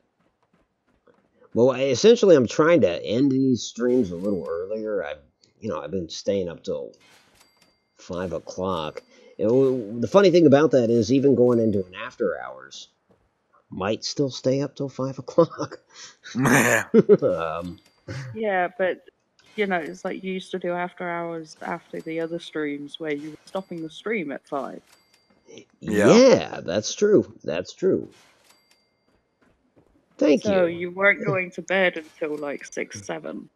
Speaker 1: essentially I'm trying to end these streams a little earlier. I've been staying up till 5 o'clock. The funny thing about that is, even going into an after hours, might still stay up till 5 o'clock.
Speaker 8: Yeah, but you know, it's like you used to do after hours after the other streams where you were stopping the stream at 5.
Speaker 1: Yeah, that's true. That's true. Thank you.
Speaker 8: So you weren't going to bed until like 6, 7.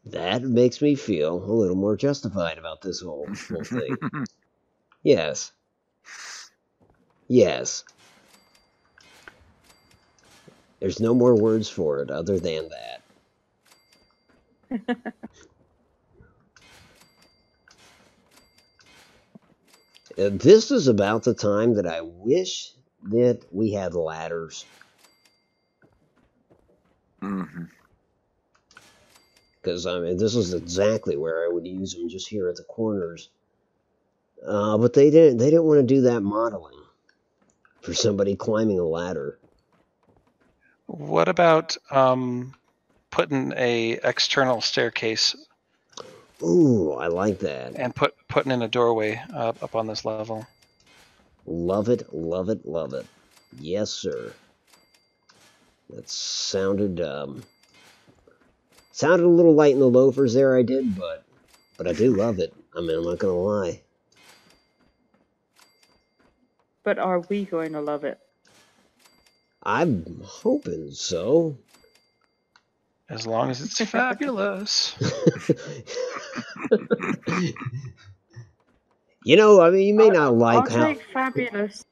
Speaker 1: That makes me feel a little more justified about this whole thing. Yes. Yes. There's no more words for it other than that. This is about the time that I wish that we had ladders. Because, I mean, this is exactly where I would use them, just here at the corners. But they didn't want to do that modeling for somebody climbing a ladder.
Speaker 2: What about putting a external staircase?
Speaker 1: Ooh, I like that.
Speaker 2: And putting in a doorway up on this level.
Speaker 1: Love it, love it, love it. Yes, sir. That sounded sounded a little light in the loafers there, I did, but I do love it. I mean, I'm not gonna lie.
Speaker 8: But are we going to love it?
Speaker 1: I'm hoping so.
Speaker 2: As long as it's fabulous.
Speaker 1: You know, I mean, you may not like
Speaker 8: I'll take fabulous.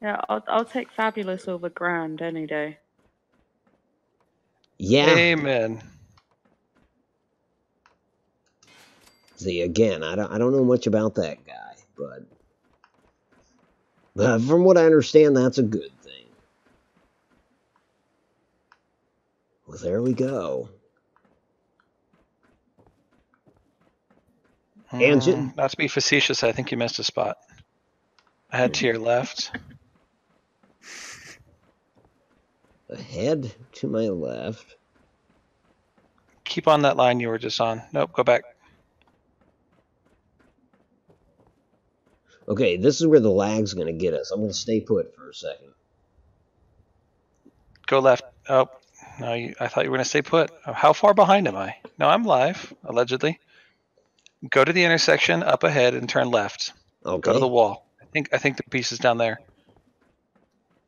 Speaker 8: Yeah, I'll take fabulous over grand any day.
Speaker 1: Yeah.
Speaker 2: Amen.
Speaker 1: See, again, I don't know much about that guy, but from what I understand, that's a good thing. Well, there we go.
Speaker 2: Not to be facetious, I think you missed a spot. Ahead to your left.
Speaker 1: Ahead to my left.
Speaker 2: Keep on that line you were just on. Nope, go back.
Speaker 1: Okay, this is where the lag's going to get us. I'm going to stay put for a second.
Speaker 2: Go left. Oh, no, I thought you were going to stay put. How far behind am I? No, I'm live, allegedly. Go to the intersection up ahead and turn left.
Speaker 1: Okay.
Speaker 2: Go to the wall. I think the piece is down there.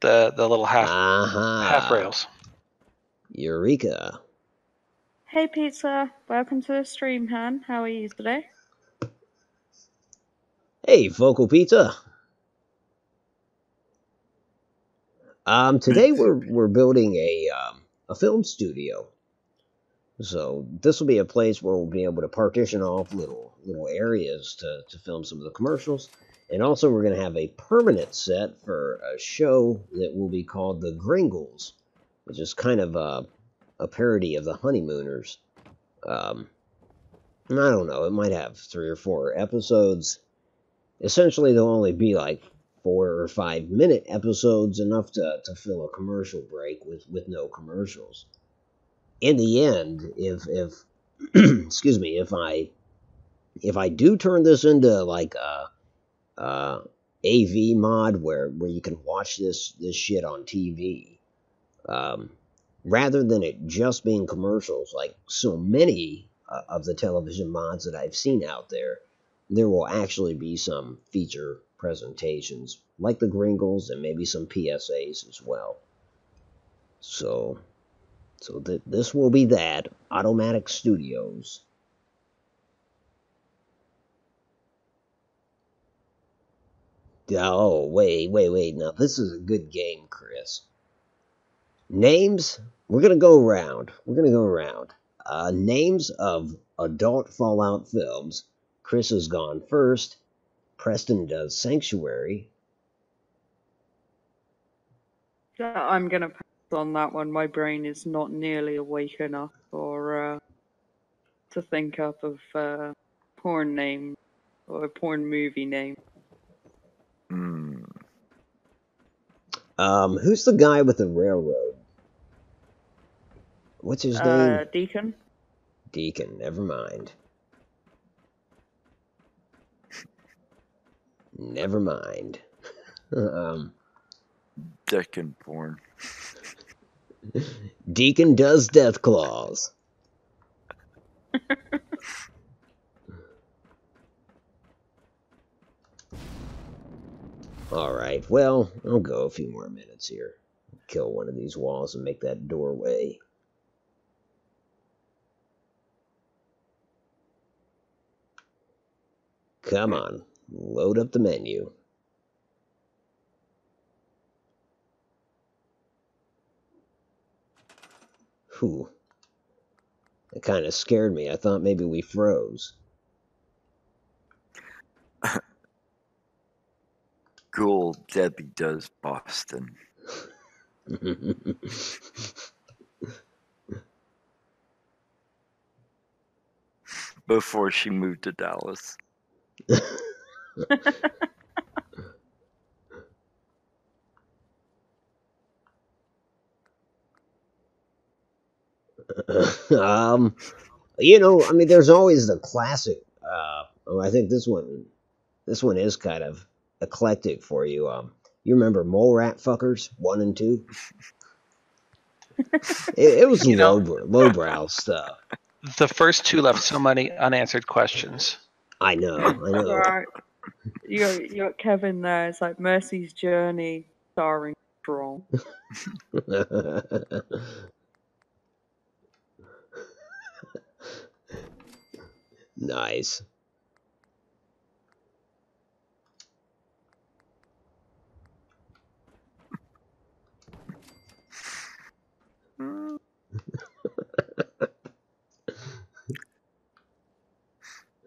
Speaker 2: The little half rails.
Speaker 1: Eureka.
Speaker 8: Hey Pizza, welcome to the stream, Han. How are you today?
Speaker 1: Hey, Vocal Pizza. Today we're building a film studio. So this will be a place where we'll be able to partition off little areas to film some of the commercials. And also we're going to have a permanent set for a show that will be called The Gringles, which is kind of a parody of the Honeymooners. I don't know, it might have 3 or 4 episodes. Essentially, they'll only be like 4 or 5 minute episodes, enough to fill a commercial break with no commercials. In the end, if excuse me, if I do turn this into like a AV mod where you can watch this shit on TV, rather than it just being commercials like so many of the television mods that I've seen out there, there will actually be some feature presentations like the Gringles and maybe some PSAs as well. So this will be that. Automatic Studios. Oh, wait. Now, this is a good game, Chris. Names? We're going to go around. Names of adult Fallout films. Chris has gone first. Preston does Sanctuary.
Speaker 8: I'm going to pass on that one. My brain is not nearly awake enough to think up of porn name or a porn movie name.
Speaker 1: Who's the guy with the railroad? What's his name?
Speaker 8: Deacon.
Speaker 1: Deacon, never mind.
Speaker 5: Deacon porn.
Speaker 1: Deacon does death claws. Alright, well, I'll go a few more minutes here. Kill one of these walls and make that doorway. Come on, load up the menu. Whew. It kind of scared me. I thought maybe we froze.
Speaker 5: Ghoul Debbie does Boston. Before she moved to Dallas.
Speaker 1: You know, I mean, there's always the classic. I think this one is kind of eclectic for you. You remember Mole Rat Fuckers 1 and 2? It was lowbrow stuff.
Speaker 2: The first two left so many unanswered questions.
Speaker 1: I know.
Speaker 8: Right. You got Kevin there. It's like Mercy's Journey starring Troll.
Speaker 1: Nice.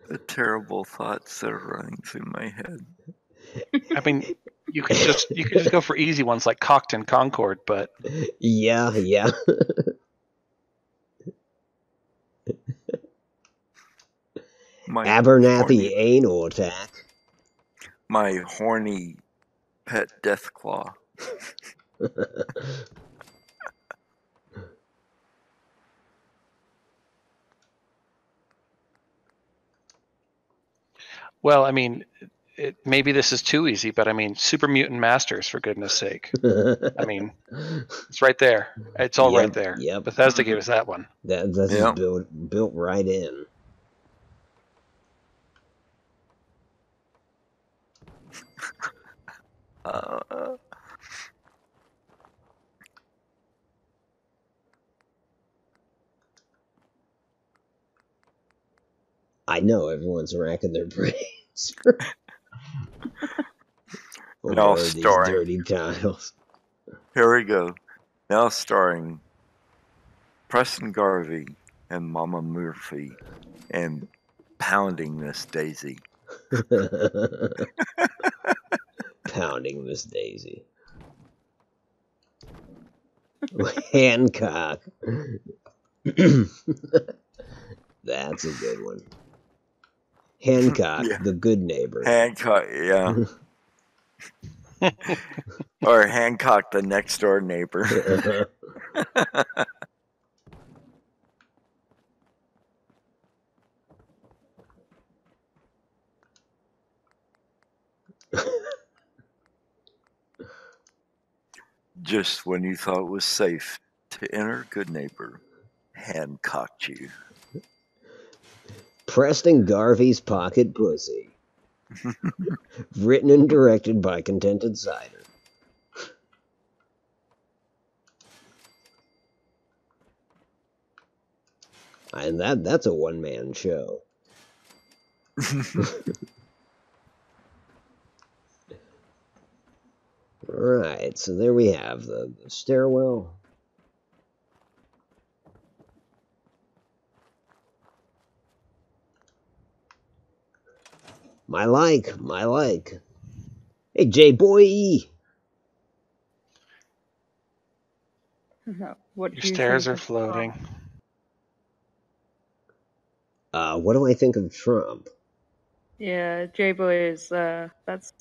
Speaker 5: The terrible thoughts that are running through my head.
Speaker 2: I mean, you could just go for easy ones like Cockton Concord, but
Speaker 1: yeah. Abernathy anal attack.
Speaker 5: My horny pet Deathclaw.
Speaker 2: Well, I mean, maybe this is too easy, but I mean, Super Mutant Masters, for goodness sake. I mean, it's right there. It's all right there.
Speaker 1: Yep.
Speaker 2: Bethesda gave us that one.
Speaker 1: That's built right in. I know everyone's racking their brains.
Speaker 5: Now
Speaker 1: these
Speaker 5: starring
Speaker 1: dirty tiles.
Speaker 5: Here we go. Now starring Preston Garvey and Mama Murphy and Pounding Miss Daisy.
Speaker 1: Pounding Miss Daisy. Hancock. That's a good one. Hancock, the good neighbor.
Speaker 5: Hancock, yeah. Or Hancock, the next door neighbor. Just when you thought it was safe to enter, good neighbor Hancocked you.
Speaker 1: Preston Garvey's Pocket Pussy. Written and directed by Contented Cider. And that's a one-man show. Alright, so there we have the stairwell. My like. Hey, J-boy!
Speaker 8: What
Speaker 2: Your stairs are floating.
Speaker 1: What do I think of Trump?
Speaker 8: Yeah, J-boy is, that's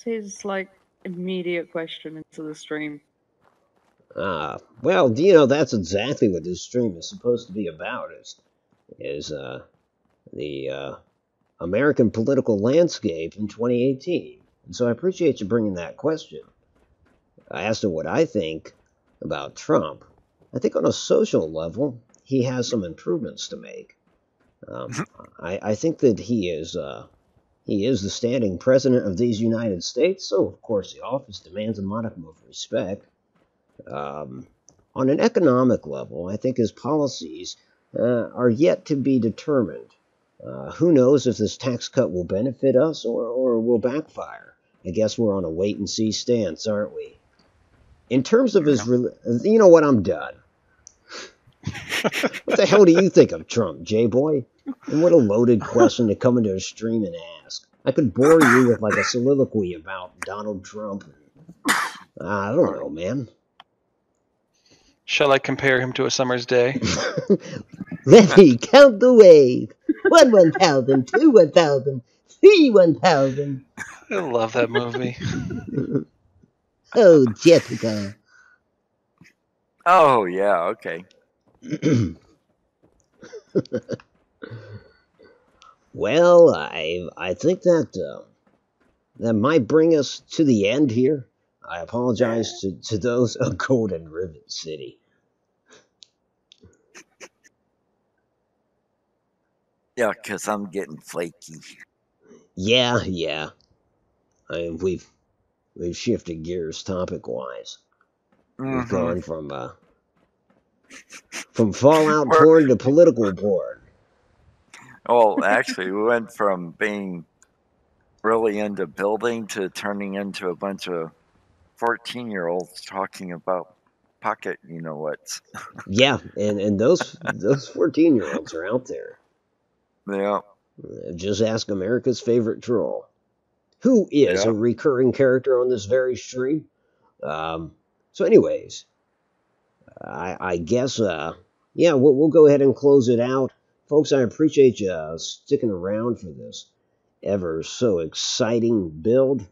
Speaker 8: his, like, immediate question into the stream.
Speaker 1: Well, you know, that's exactly what this stream is supposed to be about, is the American political landscape in 2018. And so I appreciate you bringing that question. As to what I think about Trump, I think on a social level, he has some improvements to make. I think that he is the standing president of these United States, so of course the office demands a modicum of respect. On an economic level, I think his policies are yet to be determined. Who knows if this tax cut will benefit us or will backfire? I guess we're on a wait-and-see stance, aren't we? In terms of his... You know what? I'm done. What the hell do you think of Trump, J-Boy? And what a loaded question to come into a stream and ask. I could bore you with like a soliloquy about Donald Trump. I don't know, man.
Speaker 2: Shall I compare him to a summer's day?
Speaker 1: Let me count the wave. 1 1,000, 2 1,000, 3 1,000.
Speaker 2: I love that movie.
Speaker 1: Oh, Jessica.
Speaker 5: Oh, yeah, okay.
Speaker 1: Well, I think that might bring us to the end here. I apologize to those of Golden Rivet City.
Speaker 5: Yeah, because I'm getting flaky.
Speaker 1: Yeah. We've shifted gears topic-wise. We've gone from Fallout porn to political porn.
Speaker 5: Well, actually, we went from being really into building to turning into a bunch of 14-year-olds talking about pocket you-know-whats.
Speaker 1: Yeah, and those 14-year-olds are out there.
Speaker 5: Yeah.
Speaker 1: Just ask America's favorite troll, who is a recurring character on this very stream. So anyways, I guess, we'll go ahead and close it out. Folks, I appreciate you sticking around for this ever so exciting build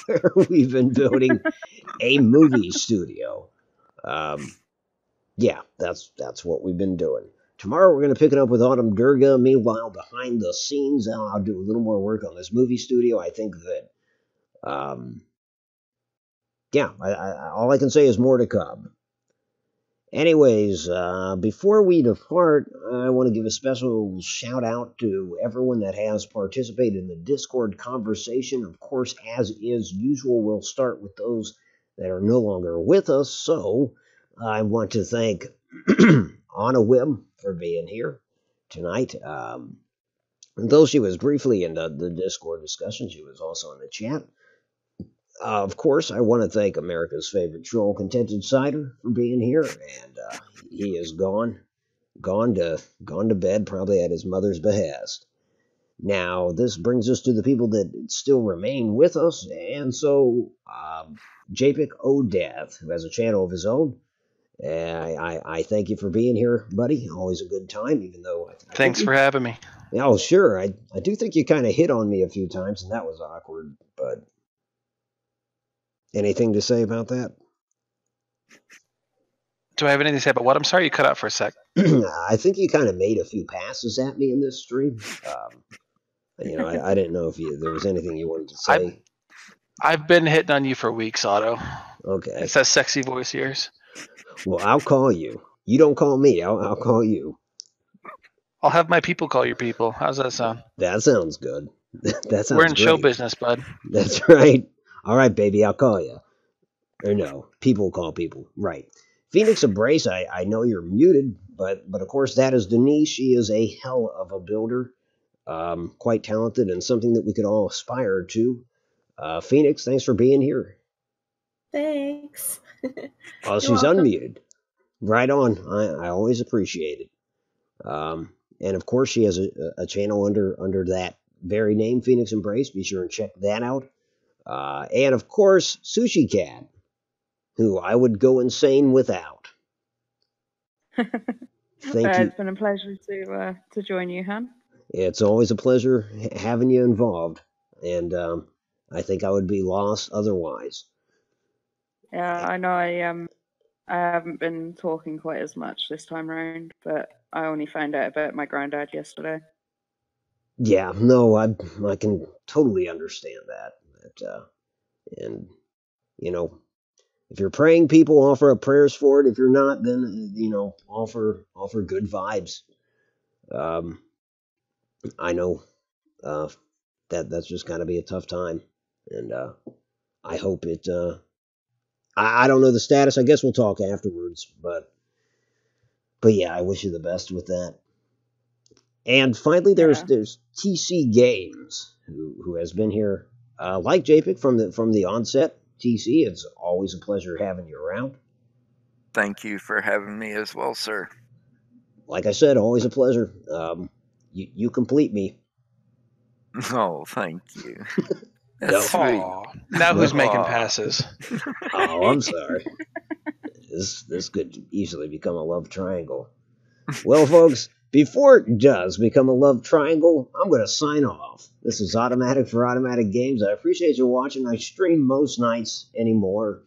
Speaker 1: where we've been building a movie studio. That's what we've been doing. Tomorrow we're going to pick it up with Autumn Durga. Meanwhile, behind the scenes, I'll do a little more work on this movie studio. I think that, all I can say is more to come. Anyways, before we depart, I want to give a special shout out to everyone that has participated in the Discord conversation. Of course, as is usual, we'll start with those that are no longer with us. So I want to thank Anna Wim for being here tonight. Though she was briefly in the Discord discussion, she was also in the chat. Of course, I want to thank America's favorite troll, Contented Cider, for being here, and he is gone to bed, probably at his mother's behest. Now, this brings us to the people that still remain with us, and so Japik O'Death, who has a channel of his own. I thank you for being here, buddy. Always a good time, even though...
Speaker 2: Thanks for having me.
Speaker 1: Oh, sure. I do think you kind of hit on me a few times, and that was awkward, but... Anything to say about that?
Speaker 2: Do I have anything to say about what? I'm sorry, you cut out for a sec.
Speaker 1: I think you kind of made a few passes at me in this stream. I didn't know if there was anything you wanted to say.
Speaker 2: I've been hitting on you for weeks, Otto.
Speaker 1: Okay.
Speaker 2: It's that sexy voice of yours.
Speaker 1: Well, I'll call you. You don't call me. I'll call you.
Speaker 2: I'll have my people call your people. How's that sound?
Speaker 1: That sounds good. That sounds
Speaker 2: We're in
Speaker 1: great.
Speaker 2: show business, bud.
Speaker 1: That's right. All right, baby, I'll call you. Or no, people call people. Right. Phoenix Embrace, I know you're muted, but of course that is Denise. She is a hell of a builder. Quite talented and something that we could all aspire to. Phoenix, thanks for being here.
Speaker 14: Thanks.
Speaker 1: Oh, she's unmuted. Right on. I always appreciate it. And of course she has a channel under that very name, Phoenix Embrace. Be sure and check that out. And of course, Sushi Cat, who I would go insane without. Thank you.
Speaker 8: It's been a pleasure to join you, Han.
Speaker 1: It's always a pleasure having you involved, and I think I would be lost otherwise.
Speaker 8: Yeah, I know. I haven't been talking quite as much this time around, but I only found out about my granddad yesterday.
Speaker 1: Yeah, no, I can totally understand that. And If you're praying people, offer up prayers for it. If you're not, then, offer good vibes. I know that's just gotta be a tough time. And I hope it... I don't know the status. I guess we'll talk afterwards. But yeah, I wish you the best with that. And finally, there's TC Games, who has been here, like JPEG from the onset. TC, it's always a pleasure having you around.
Speaker 5: Thank you for having me as well, sir.
Speaker 1: Like I said, always a pleasure. You complete me.
Speaker 5: Oh, thank you.
Speaker 2: That's sweet. Now who's making passes?
Speaker 1: Oh, I'm sorry. This could easily become a love triangle. Well, folks, before it does become a love triangle, I'm going to sign off. This is Automatic for Automatic Games. I appreciate you watching. I stream most nights anymore.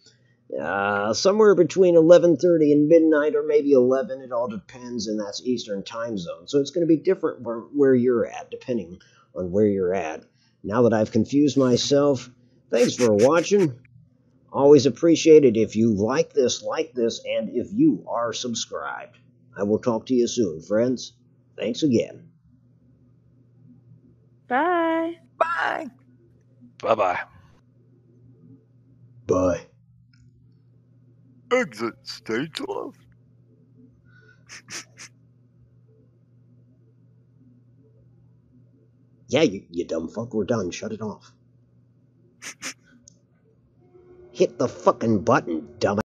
Speaker 1: Somewhere between 11:30 and midnight, or maybe 11. It all depends, and that's Eastern time zone. So it's going to be different where you're at, depending on where you're at. Now that I've confused myself, thanks for watching. Always appreciate it if you like this, and if you are subscribed. I will talk to you soon, friends. Thanks again.
Speaker 8: Bye.
Speaker 5: Bye.
Speaker 2: Bye-bye.
Speaker 1: Bye.
Speaker 5: Exit stage left.
Speaker 1: Yeah, you dumb fuck, we're done. Shut it off. Hit the fucking button, dumb.